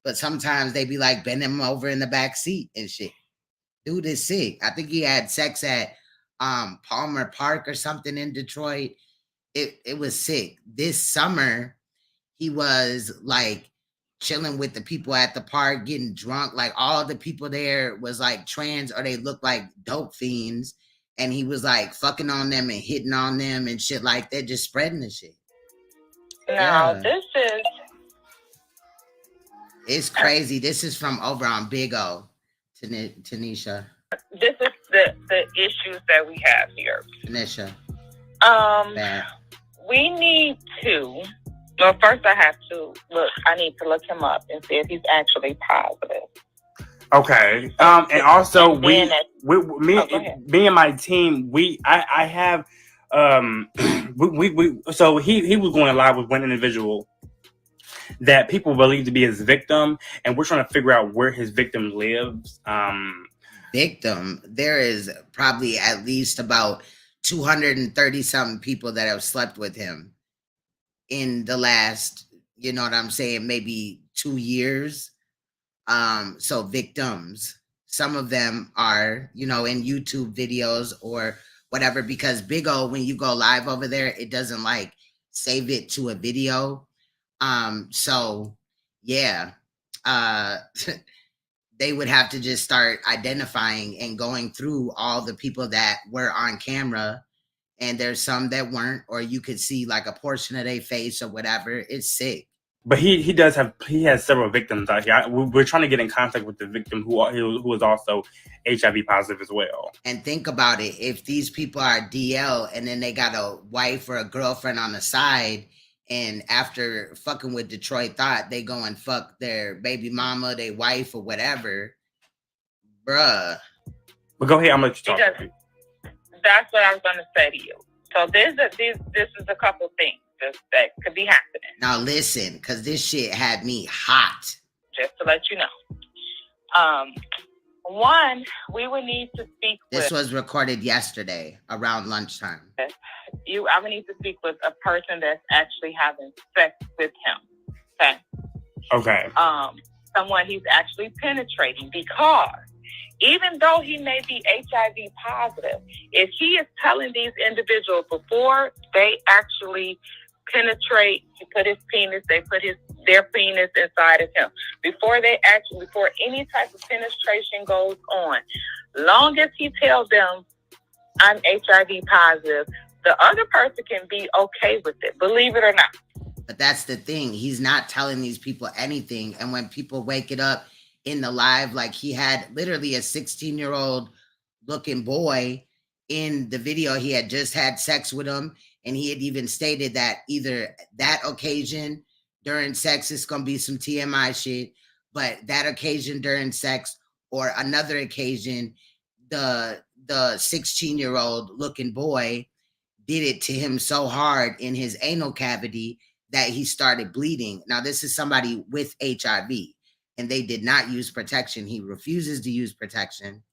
But sometimes they be like bending him over in the back seat and shit. Dude is sick. I think he had sex at Palmer Park or something in Detroit. It was sick. This summer, he was like chilling with the people at the park, getting drunk. Like all the people there was like trans or they looked like dope fiends. And he was like fucking on them and hitting on them and shit like that, just spreading the shit. Now, Yeah. this is... It's crazy. This is from over on Bigo, Tanisha. This is the issues that we have here. Tanisha. Bad. We need to... Well, first I have to look. I need to look him up and see if he's actually positive. Okay. And also me and my team, I have so he was going live with one individual that people believe to be his victim, and we're trying to figure out where his victim lives. Victim, there is probably at least about 230 something people that have slept with him in the last, you know what I'm saying, maybe 2 years. So victims, some of them are, you know, in YouTube videos or whatever, because Bigo, when you go live over there, it doesn't like save it to a video. So yeah, they would have to just start identifying and going through all the people that were on camera, and there's some that weren't, or you could see like a portion of their face or whatever. It's sick. But he has several victims out here. We're trying to get in contact with the victim who is also HIV positive as well. And think about it. If these people are DL and then they got a wife or a girlfriend on the side, and after fucking with Detroit Thot, they go and fuck their baby mama, their wife or whatever, bruh. But go ahead, I'm gonna let you talk. That's what I was going to say to you. So this is a couple things that could be happening. Now listen, because this shit had me hot. Just to let you know. One, we would need to speak with... This was recorded yesterday around lunchtime. I would need to speak with a person that's actually having sex with him. Okay? Okay. Someone he's actually penetrating, because even though he may be HIV positive, if he is telling these individuals before they actually penetrate, he put his penis, they put their penis inside of him. Before any type of penetration goes on, long as he tells them, I'm HIV positive, the other person can be okay with it, believe it or not. But that's the thing. He's not telling these people anything. And when people wake it up in the live, like he had literally a 16-year-old looking boy in the video, he had just had sex with him. And he had even stated that either that occasion during sex, it's going to be some TMI shit, but that occasion during sex or another occasion, the 16-year-old looking boy did it to him so hard in his anal cavity that he started bleeding. Now, this is somebody with HIV, and they did not use protection. He refuses to use protection.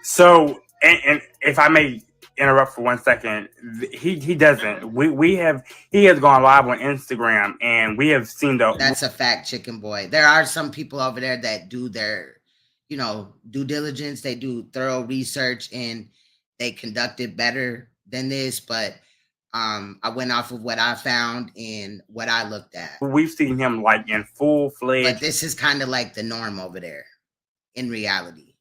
So, and if I may interrupt for 1 second, he doesn't. He has gone live on Instagram, and we have seen That's a fact, chicken boy. There are some people over there that do their, you know, due diligence. They do thorough research, and they conduct it better than this, but I went off of what I found and what I looked at. We've seen him like in full-fledged. But this is kind of like the norm over there in reality.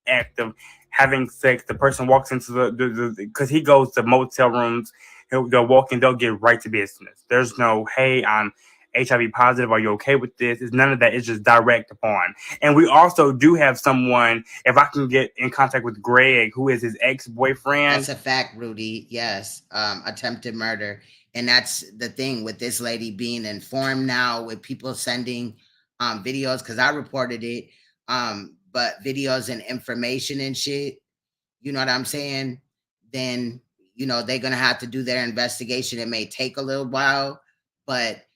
Active, having sex. The person walks into because he goes to motel rooms. They'll walk in, they'll get right to business. There's no, hey, I'm HIV positive, are you okay with this? It's none of that. It's just direct upon. And we also do have someone, if I can get in contact with Greg, who is his ex-boyfriend. That's a fact, Rudy. Yes. Attempted murder. And that's the thing with this lady being informed now, with people sending videos, because I reported it, but videos and information and shit, you know what I'm saying? Then, you know, they're going to have to do their investigation. It may take a little while, but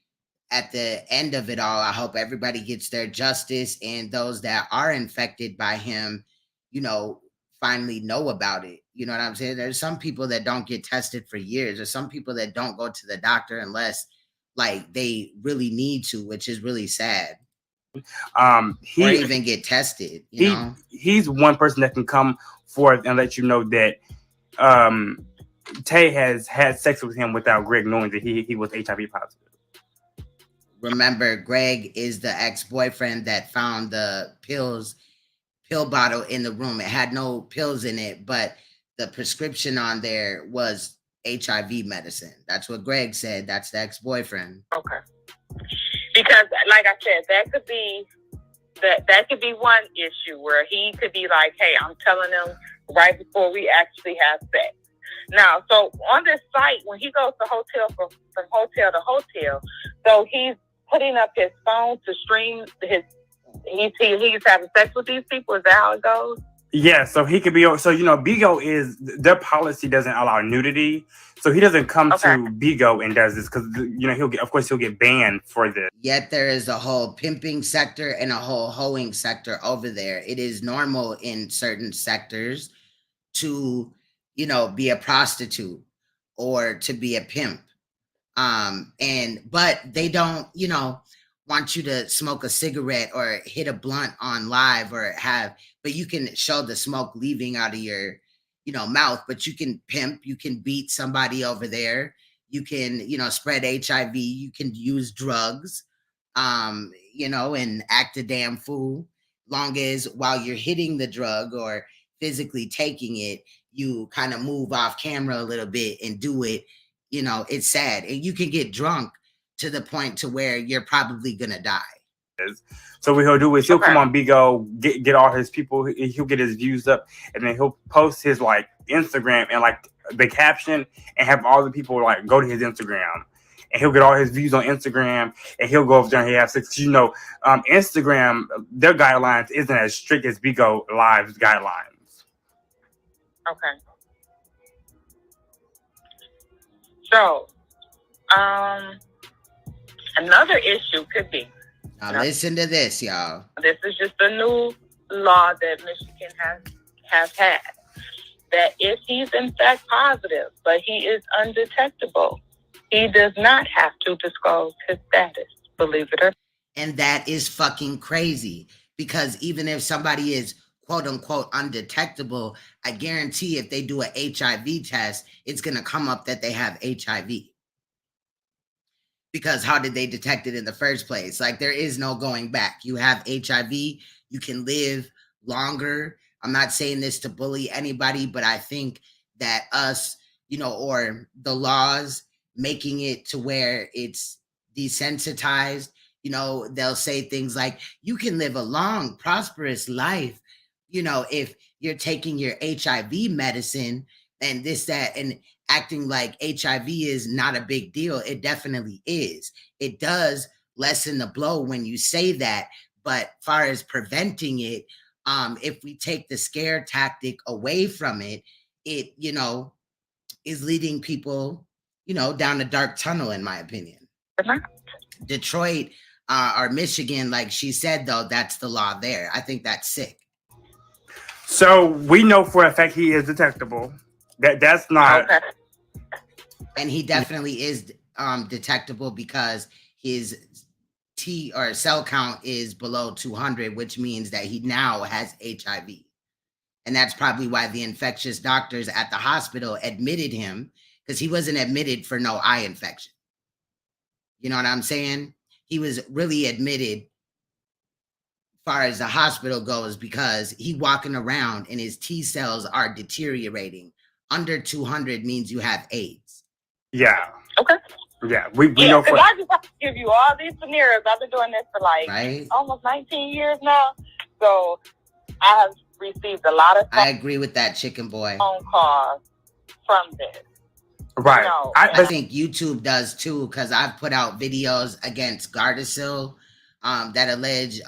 at the end of it all, I hope everybody gets their justice, and those that are infected by him, you know, finally know about it. You know what I'm saying? There's some people that don't get tested for years. There's some people that don't go to the doctor unless like they really need to, which is really sad. Or even get tested, you know? He's one person that can come forth and let you know that Tay has had sex with him without Greg knowing that he was HIV positive. Remember, Greg is the ex-boyfriend that found the pill bottle in the room. It had no pills in it, but the prescription on there was HIV medicine. That's what Greg said. That's the ex-boyfriend. Okay. Because, like I said, that could be one issue where he could be like, "Hey, I'm telling them right before we actually have sex." Now, so on this site, when he goes to hotel from hotel to hotel, so he's putting up his phone to stream he's having sex with these people. Is that how it goes? Yeah, so he could be. So Bigo is their policy doesn't allow nudity, so he doesn't come to Bigo and does this because he'll get banned for this. Yet there is a whole pimping sector and a whole hoeing sector over there. It is normal in certain sectors to be a prostitute or to be a pimp, but they don't want you to smoke a cigarette or hit a blunt on live but you can show the smoke leaving out of your mouth, but you can pimp, you can beat somebody over there, you can spread HIV, you can use drugs, and act a damn fool, long as while you're hitting the drug or physically taking it, you kind of move off camera a little bit and do it. It's sad, and you can get drunk to the point to where you're probably gonna die. So what he'll do is he'll come on Bigo, get all his people, he'll get his views up, and then he'll post his Instagram and the caption and have all the people go to his Instagram, and he'll get all his views on Instagram, and he'll go over there and he'll have sex. Instagram, their guidelines isn't as strict as Bigo Live's guidelines. Okay. So, another issue could be. Now listen to this, y'all. This is just a new law that Michigan has had. That if he's in fact positive, but he is undetectable, he does not have to disclose his status, believe it or not. And that is fucking crazy, because even if somebody is quote unquote undetectable, I guarantee if they do an HIV test, it's going to come up that they have HIV. Because how did they detect it in the first place? There is no going back. You have HIV, you can live longer. I'm not saying this to bully anybody, but I think that us, or the laws making it to where it's desensitized, they'll say things like, you can live a long, prosperous life, if you're taking your HIV medicine and this, that, and acting like HIV is not a big deal. It definitely is. It does lessen the blow when you say that, but far as preventing it, if we take the scare tactic away from it, it, is leading people, down a dark tunnel, in my opinion. Detroit or Michigan, like she said, though, that's the law there. I think that's sick. So we know for a fact he is detectable. That's not. Okay. And he definitely is detectable because his T or cell count is below 200, which means that he now has HIV. And that's probably why the infectious doctors at the hospital admitted him, because he wasn't admitted for no eye infection. You know what I'm saying? He was really admitted as far as the hospital goes because he walking around and his T cells are deteriorating. Under 200 means you have AIDS. Yeah. Okay. Yeah, we know. know for. I just have to give you all these scenarios. I've been doing this for almost 19 years now, so I have received a lot of. I agree with that, chicken boy. Phone calls from this. Right. I think YouTube does too, because I've put out videos against Gardasil that allege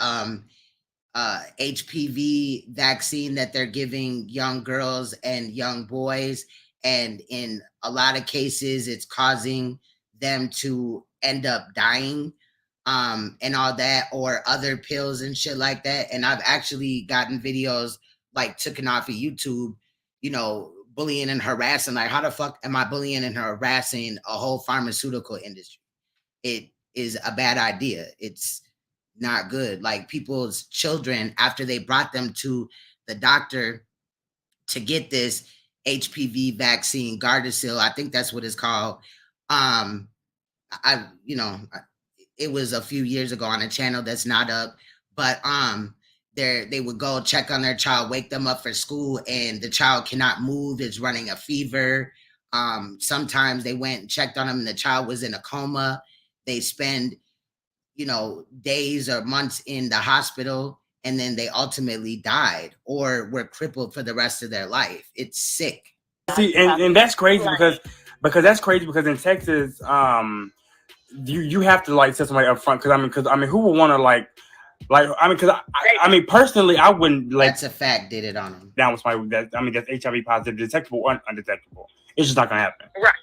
HPV vaccine that they're giving young girls and young boys. And in a lot of cases, it's causing them to end up dying and all that, or other pills and shit like that. And I've actually gotten videos taken off of YouTube, bullying and harassing. How the fuck am I bullying and harassing a whole pharmaceutical industry? It is a bad idea. It's not good. People's children, after they brought them to the doctor to get this HPV vaccine, Gardasil. I think that's what it's called. It was a few years ago on a channel that's not up, but they would go check on their child, wake them up for school, and the child cannot move, is running a fever. Sometimes they went and checked on them and the child was in a coma. They spend, days or months in the hospital, and then they ultimately died or were crippled for the rest of their life. It's sick. See, and that's crazy because that's crazy because in Texas, you have to like tell somebody up front because who would want to personally I wouldn't like. That's a fact. Did it on them. That was that's HIV positive, detectable or undetectable. It's just not gonna happen. Right.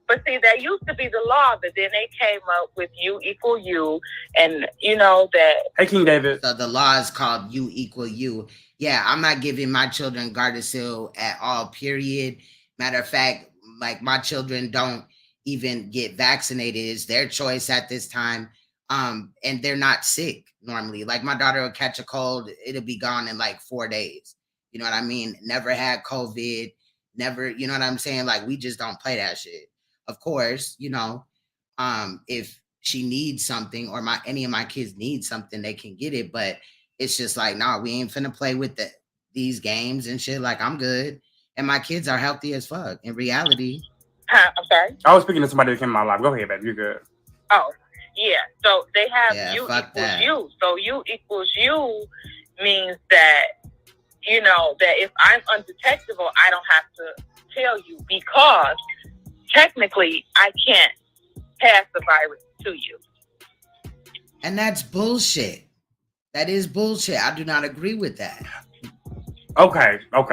But see, that used to be the law, but then they came up with U equal U, and that. Hey, King David. So the law is called U equal U. Yeah, I'm not giving my children Gardasil at all, period. Matter of fact, like my children don't even get vaccinated. It's their choice at this time. And they're not sick normally. Like my daughter will catch a cold, it'll be gone in like 4 days. You know what I mean? Never had COVID, never, you know what I'm saying? Like we just don't play that shit. Of course, if she needs something or any of my kids need something, they can get it. But it's just like, nah, we ain't finna play with these games and shit. Like I'm good. And my kids are healthy as fuck in reality. I'm sorry? I was speaking to somebody that came in my life. Go ahead, baby. You're good. Oh, yeah. So they have U equals that. U. So U equals U means that, that if I'm undetectable, I don't have to tell you because technically I can't pass the virus to you. And that's bullshit. That is bullshit. I do not agree with that. Okay. I'm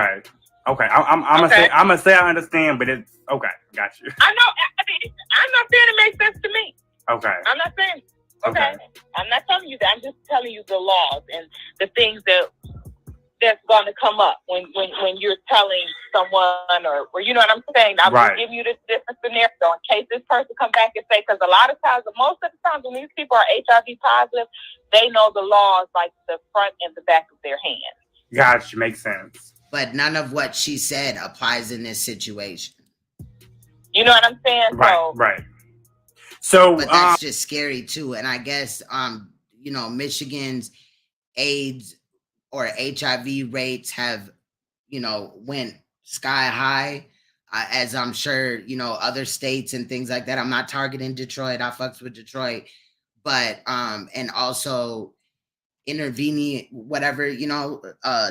gonna say I understand, but it's okay. Got you. I know. I'm not saying it makes sense to me. Okay. I'm not saying. Okay. I'm not telling you that. I'm just telling you the laws and the things that's going to come up when you're telling someone or you know what I'm saying. I'm just giving you this different scenario in case this person come back and say, because a lot of times, most of the times when these people are HIV positive, they know the laws like the front and the back of their hand. Gotcha. Makes sense. But none of what she said applies in this situation. You know what I'm saying? Right. So, but that's just scary too. And I guess, Michigan's AIDS or HIV rates have, went sky high, as I'm sure, other states and things like that. I'm not targeting Detroit. I fucks with Detroit, but, and also intervening, whatever,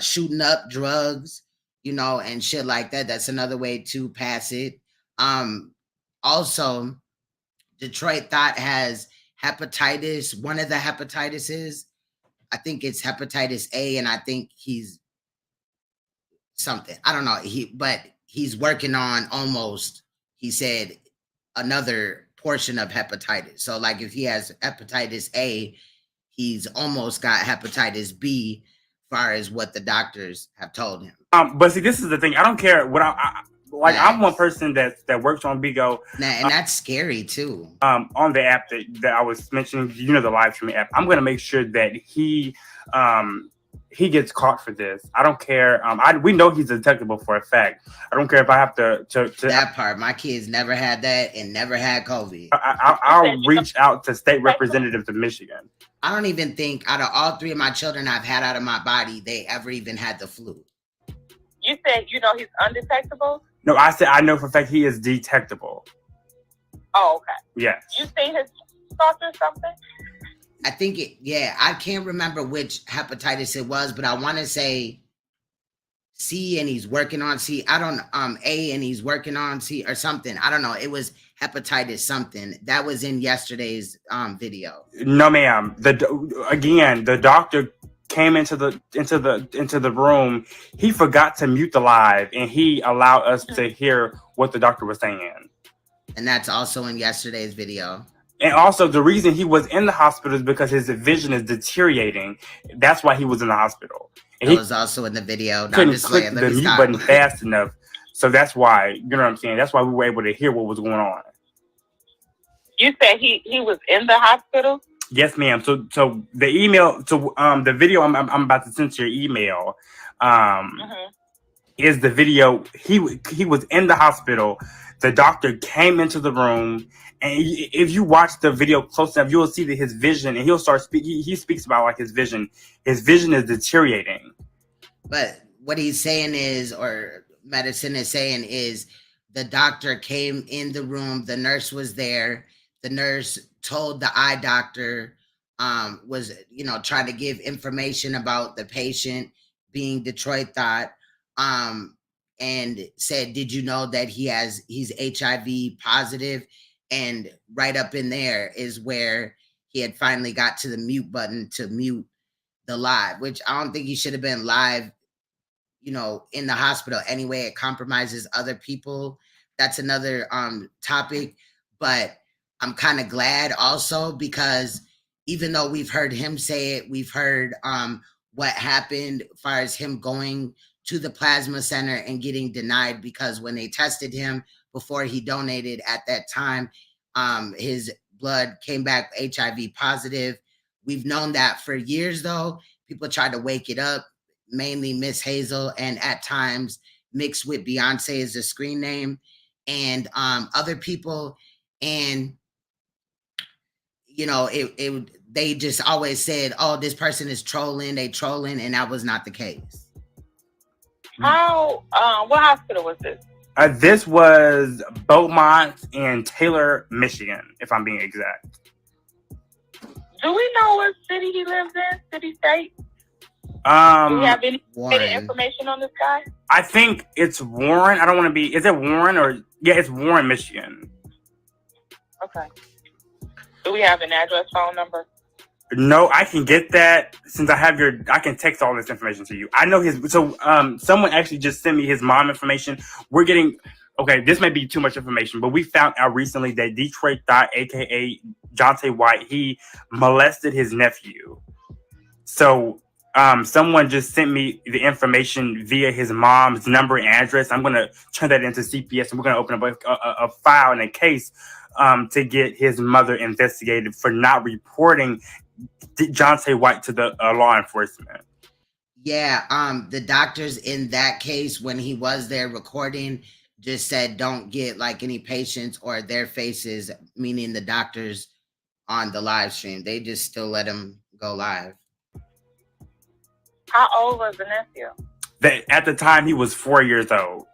shooting up drugs, and shit like that. That's another way to pass it. Also, Detroit Thot has hepatitis. One of the hepatitises, I think it's hepatitis A, and I think he's something. I don't know. But he's working on almost, he said, another portion of hepatitis. So like if he has hepatitis A, he's almost got hepatitis B as far as what the doctors have told him. But see, this is the thing. I don't care what I'm one person that works on Bigo. And that's scary too. On the app that I was mentioning, the live streaming app, I'm gonna make sure that he gets caught for this. I don't care. We know he's detectable for a fact. I don't care if I have to that part. My kids never had that and never had COVID. I'll reach out to state representatives of Michigan. I don't even think out of all 3 of my children I've had out of my body, they ever even had the flu. You said he's undetectable? No, I said I know for a fact he is detectable. Oh, okay. Yes. You seen his thoughts or something? I think I can't remember which hepatitis it was, but I want to say C and he's working on C. I don't A and he's working on C or something. I don't know. It was hepatitis something. That was in yesterday's video. No, ma'am. The doctor came into the room. He forgot to mute the live, and he allowed us to hear what the doctor was saying. And that's also in yesterday's video. And also, the reason he was in the hospital is because his vision is deteriorating. That's why he was in the hospital. And he was also in the video. Couldn't click the mute button fast enough. So that's why, you know what I'm saying? That's why we were able to hear what was going on. You said he was in the hospital? Yes, ma'am. So the email, the video I'm about to send to your email, is the video. He was in the hospital. The doctor came into the room, and if you watch the video close enough, you will see that his vision, and he'll start speaking. He speaks about like his vision. His vision is deteriorating. But what he's saying is, or medicine is saying is, the doctor came in the room. The nurse was there. The nurse told the eye doctor, was, you know, trying to give information about the patient being Detroit Thot, and said, did you know that he's HIV positive? And right up in there is where he had finally got to the mute button to mute the live, which I don't think he should have been live, you know, in the hospital anyway. It compromises other people. That's another topic. But I'm kind of glad also, because even though we've heard him say it, we've heard what happened as far as him going to the plasma center and getting denied, because when they tested him before he donated at that time, his blood came back HIV positive. We've known that for years, though. People tried to wake it up, mainly Miss Hazel, and at times mixed with Beyonce as a screen name, and other people. And, you know, they just always said, oh, this person is trolling, they trolling, and that was not the case. How, what hospital was this? This was Beaumont in Taylor, Michigan, if I'm being exact. Do we know what city he lives in? City, state? Do we have any information on this guy? I think it's Warren. I don't want to be. Is it Warren or yeah? It's Warren, Michigan. Okay. Do we have an address, phone number? No, I can get that since I have your. I can text all this information to you. I know his. So someone actually just sent me his mom information. We're getting. Okay, this may be too much information, but we found out recently that Detroit Thot, aka Jonte White, he molested his nephew. So someone just sent me the information via his mom's number and address. I'm going to turn that into CPS, and we're going to open up a file and a case to get his mother investigated for not reporting Jonte White to the law enforcement. Yeah, the doctors in that case, when he was there recording, just said don't get like any patients or their faces, meaning the doctors on the live stream. They just still let him go live. How old was the nephew? At the time, he was 4 years old.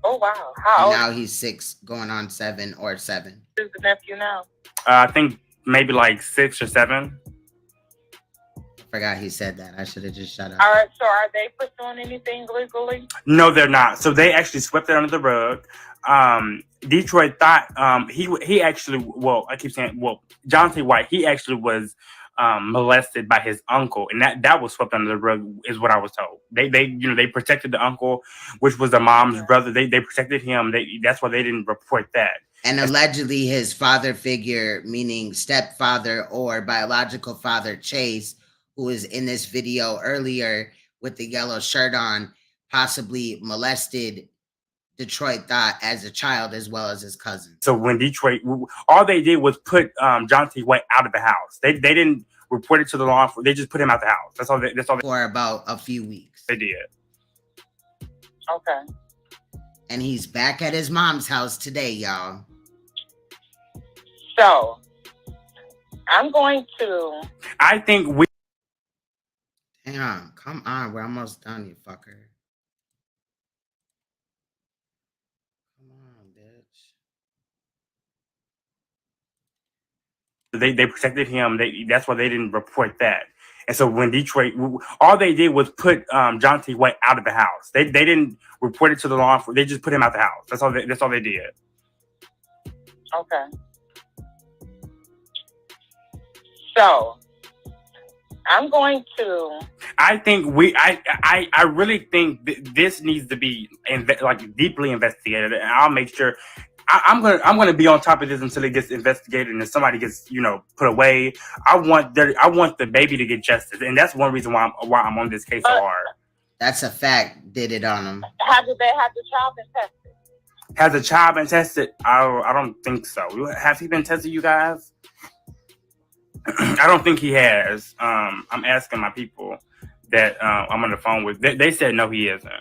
Oh, wow. How old? Now he's 6, going on 7 or 7. Is the nephew now? I think maybe like 6 or 7. I forgot he said that. I should have just shut up. All right, so are they pursuing anything legally? No, they're not. So they actually swept it under the rug. Detroit Thot, he actually, well, I keep saying, well, Jonte White, he actually was molested by his uncle, and that was swept under the rug, is what I was told. They protected the uncle, which was the mom's brother. They protected him. That's why they didn't report that. And allegedly his father figure, meaning stepfather or biological father, Chase, who is in this video earlier with the yellow shirt on, possibly molested Detroit Thot as a child as well as his cousin. So when Detroit, all they did was put Jonte White out of the house. They didn't report it to the law enforcement. They just put him out the house. That's all. That's all. For about a few weeks. They did. Okay. And he's back at his mom's house today, y'all. So I'm going to. I think we. Damn, come on. We're almost done, you fucker. They protected him. That's why they didn't report that. And so when Detroit, all they did was put Jonte White out of the house. They didn't report it to the law enforcement. They just put him out the house. That's all. That's all they did. Okay. So I'm going to. I think I really think this needs to be deeply investigated, and I'll make sure. I'm gonna be on top of this until it gets investigated and if somebody gets put away. I want the baby to get justice, and that's one reason why I'm on this case so hard. That's a fact. Did it on him? Have the child been tested? Has the child been tested? I don't think so. Has he been tested, you guys? I don't think he has. I'm asking my people that I'm on the phone with. They said no, he isn't.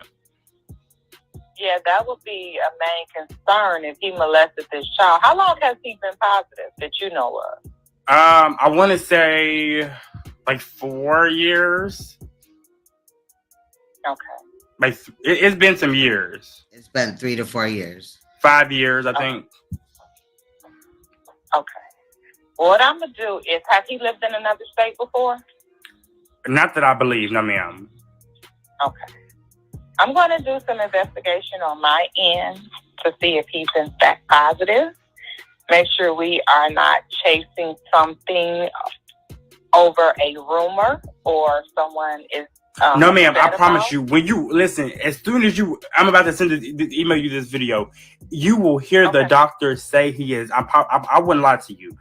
Yeah, that would be a main concern if he molested this child. How long has he been positive that you know of? I want to say like 4 years. Okay. Like it's been some years. It's been 3 to 4 years. 5 years, I think. Okay. What I'm gonna do is, have he lived in another state before? Not that I believe, no, ma'am. Okay. I'm gonna do some investigation on my end to see if he's in fact positive. Make sure we are not chasing something over a rumor or someone is. No, ma'am. I upset promise about. you. When you listen, as soon as I'm about to email you this video, you will hear the doctor say he is. I wouldn't lie to you.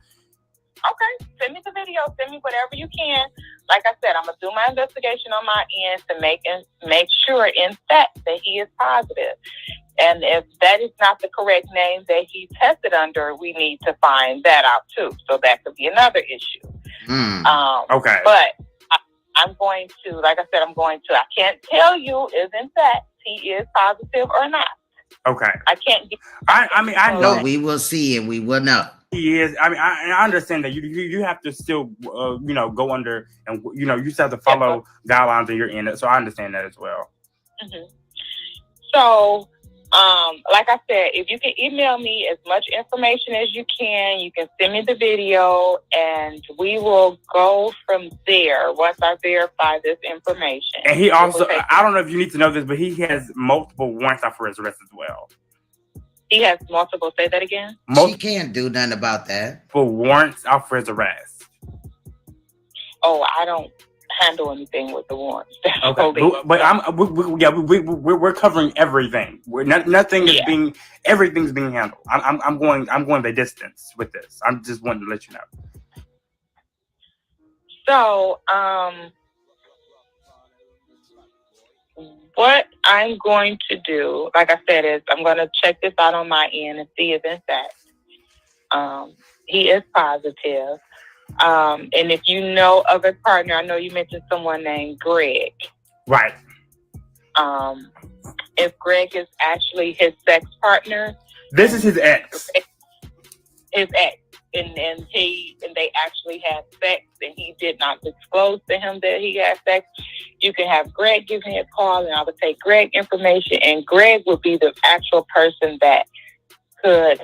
Okay, send me the video. Send me whatever you can. Like I said, I'm gonna do my investigation on my end to make sure, in fact, that he is positive. And if that is not the correct name that he tested under, we need to find that out too. So that could be another issue. Okay. But I'm going to, like I said, I can't tell you if in fact he is positive or not. Okay. I can't get. I know. But we will see and we will know. He is. I mean, I understand that you have to still, go under and you still have to follow guidelines in your end. So I understand that as well. Mm-hmm. So, like I said, if you can email me as much information as you can send me the video, and we will go from there once I verify this information. And he also, I don't know if you need to know this, but he has multiple warrants out for his arrest as well. He has multiple. Say that again. She can't do nothing about that. For warrants out for his arrest. Oh, I don't handle anything with the warrants. Okay, but we're covering everything. Nothing is being. Everything's being handled. I'm going the distance with this. I'm just wanting to let you know. So, what I'm going to do, like I said, is I'm going to check this out on my end and see if in fact he is positive. And if you know of a partner, I know you mentioned someone named Greg. Right. If Greg is actually his sex partner. This is his ex. His ex. And they actually had sex, and he did not disclose to him that he had sex. You can have Greg give me a call, and I would take Greg information, and Greg would be the actual person that could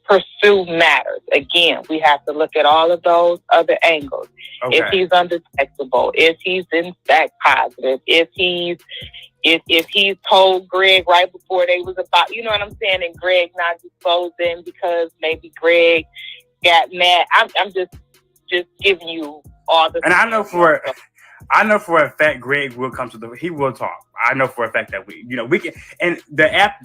pursue matters. Again, we have to look at all of those other angles. Okay. If he's undetectable, if he's in fact positive, if he's told Greg right before they was about, you know what I'm saying, and Greg not disclosing because maybe Greg got mad. I'm just giving you all the. And I know for a fact Greg will come to he will talk. I know for a fact that we can, and the app,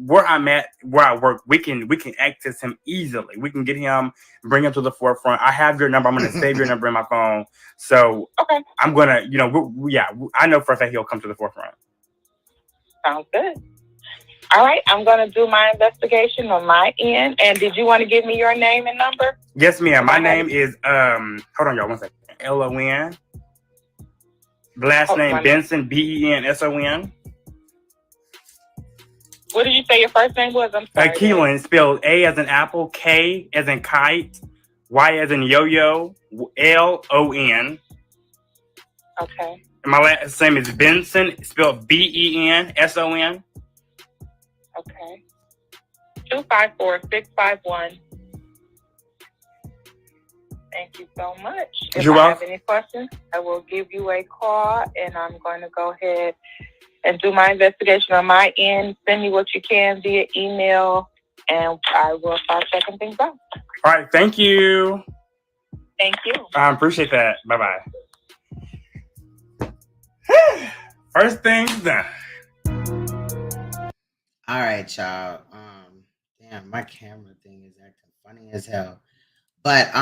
where I'm at, where I work, we can access him easily. We can get him, bring him to the forefront. I have your number. I'm going to save your number in my phone. So I'm going to, I know for a fact he'll come to the forefront. Sounds good. All right, I'm going to do my investigation on my end. And did you want to give me your name and number? Yes, ma'am. My name is hold on, y'all, 1 second. LON. Last name Benson, BENSON. What did you say your first name was? I'm sorry. Keelan, spelled A as in apple, K as in kite, Y as in yo-yo, LON. Okay. And my last name is Benson, spelled BENSON. Okay. 254-651. Thank you so much. If I have any questions, I will give you a call, and I'm going to go ahead and do my investigation on my end. Send me what you can via email, and I will start checking things out. All right. Thank you. Thank you. I appreciate that. Bye-bye. First thing's done. All right, y'all. Damn, my camera thing is acting funny as hell. But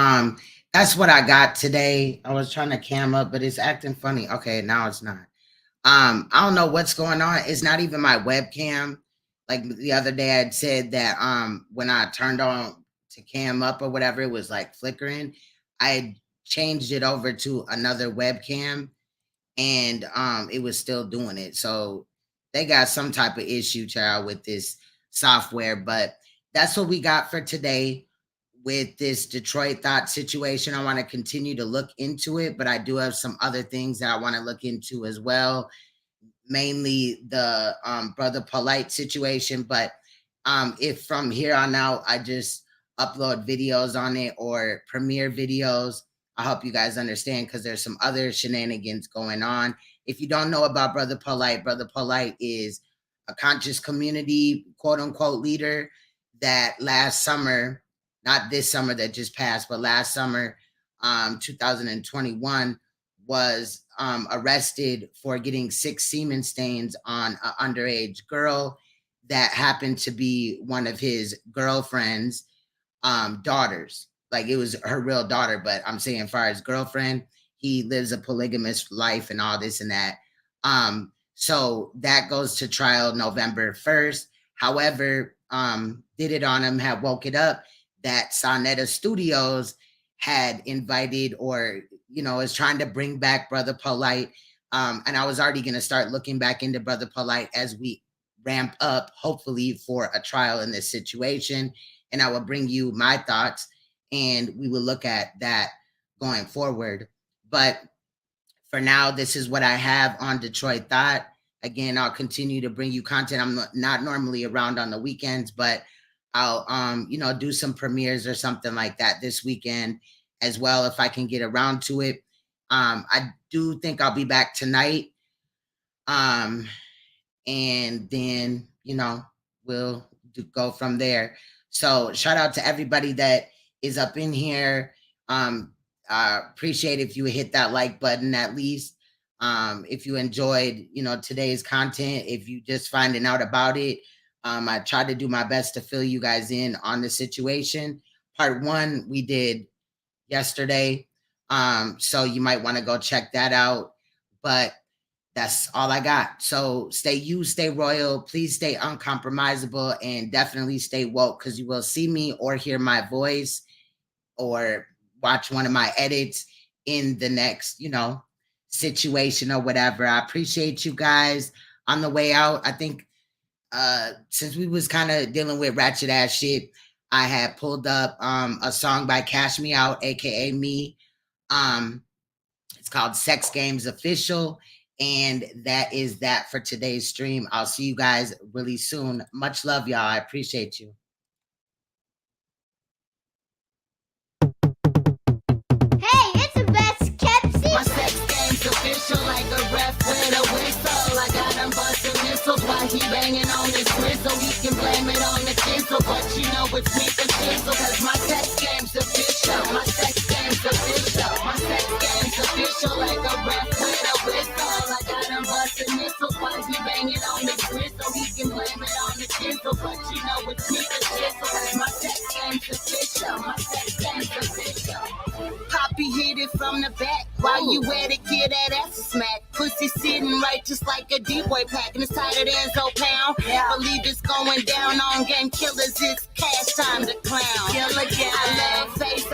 that's what I got today. I was trying to cam up, but it's acting funny. Okay, now it's not. I don't know what's going on. It's not even my webcam. Like the other day, I'd said that when I turned on to cam up or whatever, it was like flickering. I changed it over to another webcam, and it was still doing it. So they got some type of issue, child, with this software. But that's what we got for today with this Detroit Thot situation. I want to continue to look into it, but I do have some other things that I want to look into as well, mainly the Brother Polite situation. But if from here on out I just upload videos on it or premiere videos, I hope you guys understand, because there's some other shenanigans going on. If you don't know about Brother Polite is a conscious community, quote unquote, leader that last summer, not this summer that just passed, but last summer, 2021, was arrested for getting 6 semen stains on an underage girl that happened to be one of his girlfriend's daughters. Like, it was her real daughter, but I'm saying, as far as girlfriend, he lives a polygamous life and all this and that. So that goes to trial November 1st. However, Did It On Him had woke it up that Sonetta Studios had invited, or, you know, is trying to bring back Brother Polite. And I was already going to start looking back into Brother Polite as we ramp up, hopefully, for a trial in this situation. And I will bring you my thoughts, and we will look at that going forward. But for now, this is what I have on Detroit Thot. Again, I'll continue to bring you content. I'm not normally around on the weekends, but I'll, you know, do some premieres or something like that this weekend as well, if I can get around to it. I do think I'll be back tonight. And then, you know, we'll go from there. So shout out to everybody that is up in here. Appreciate if you hit that like button at least. If you enjoyed, you know, today's content, if you just finding out about it, I tried to do my best to fill you guys in on the situation. Part 1 we did yesterday, so you might want to go check that out. But that's all I got. So stay you, stay royal, please stay uncompromisable, and definitely stay woke, because you will see me or hear my voice or watch one of my edits in the next, you know, situation or whatever. I appreciate you guys. On the way out, I think since we was kind of dealing with ratchet ass shit, I had pulled up a song by Cash Me Out, aka me. It's called Sex Games Official. And that is that for today's stream. I'll see you guys really soon. Much love, y'all. I appreciate you. Hey, it's the best kept secret. My sex game's official, like a ref with a whistle. I got him busting missiles while he banging on his grizzle. He can blame it on the tinsel, but you know it's me for chisel. Cause my sex game's official. My sex game's official. My sex game's official, like a ref with a whistle. I got him busting missiles while he banging on his grizzle. He can blame it on the tinsel, but you know it's me for chisel. Cause my sex game's official. My sex game's official. Poppy hit it from the back. While you at it, get that ass a smack. Pussy sitting right just like a D-boy pack. And it's tighter than so pound. Believe it's going down on game killers. It's cash time to clown. Killer gang. I love face.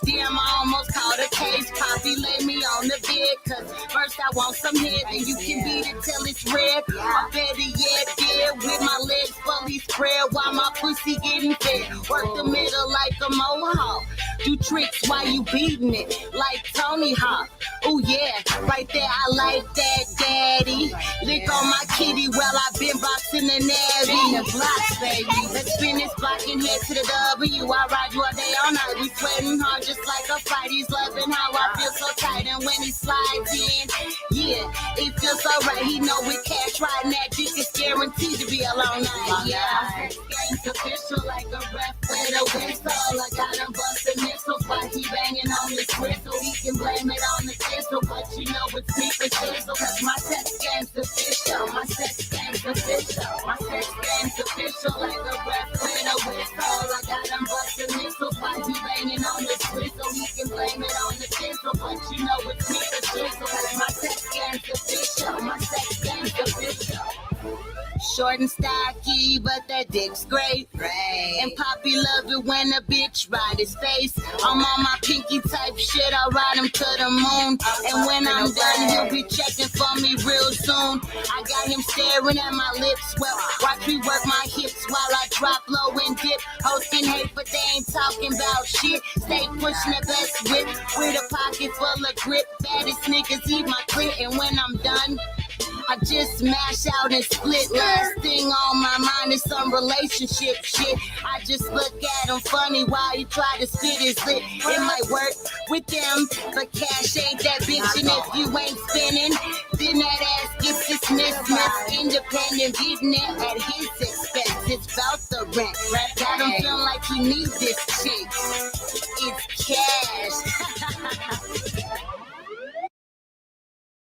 Damn, I almost caught a case. Poppy lay me on the bed. Cause first I want some head. And you can beat it till it's red. Or better yet, dead. With my legs fully spread. While my pussy getting fed. Work the middle like a mohawk. Do tricks while you beating it, like Tony Hawk. Oh yeah, right there, I like that, daddy. Lick on my kitty while I've been boxing the Navy. The blocks, baby. Let's spin this block and head to the W. I ride you all day, all night. We sweating hard just like a fight. He's loving how I feel so tight, and when he slides in, yeah, it feels so right. He know with cash riding that dick is guaranteed to be a long night. Yeah, game's official, like a ref with a whistle. I got him busting missiles while he banging on the crystal. He can blame it on the pistol, but you know it's me for chisel. Cause my sex game's official. My sex game's official. My sex game's official, like a ref with a whistle. I got him busting missiles while he banging on the crystal. He can blame it on the pistol, but you know it's me for chisel. Cause my sex game's official. My sex game's official. Short and stocky, B, but that dick's great. And Poppy love it when a bitch ride his face. I'm on my pinky type shit, I'll ride him to the moon. And when I'm done, he'll be checking for me real soon. I got him staring at my lips, well, watch me work my hips while I drop low and dip. Hosting hate, but they ain't talking about shit. Stay pushing the best whip with a pocket full of grip. Baddest niggas eat my clit, and when I'm done, I just smash out and split. Last thing on my mind is some relationship shit. I just look at him funny while he try to spit his lip. It might work with them, but cash ain't that bitch. And if you ain't spinning, then that ass gets dismissed. Miss Independent, getting it at his expense. It's about the rent. Got him feeling like he needs this shit.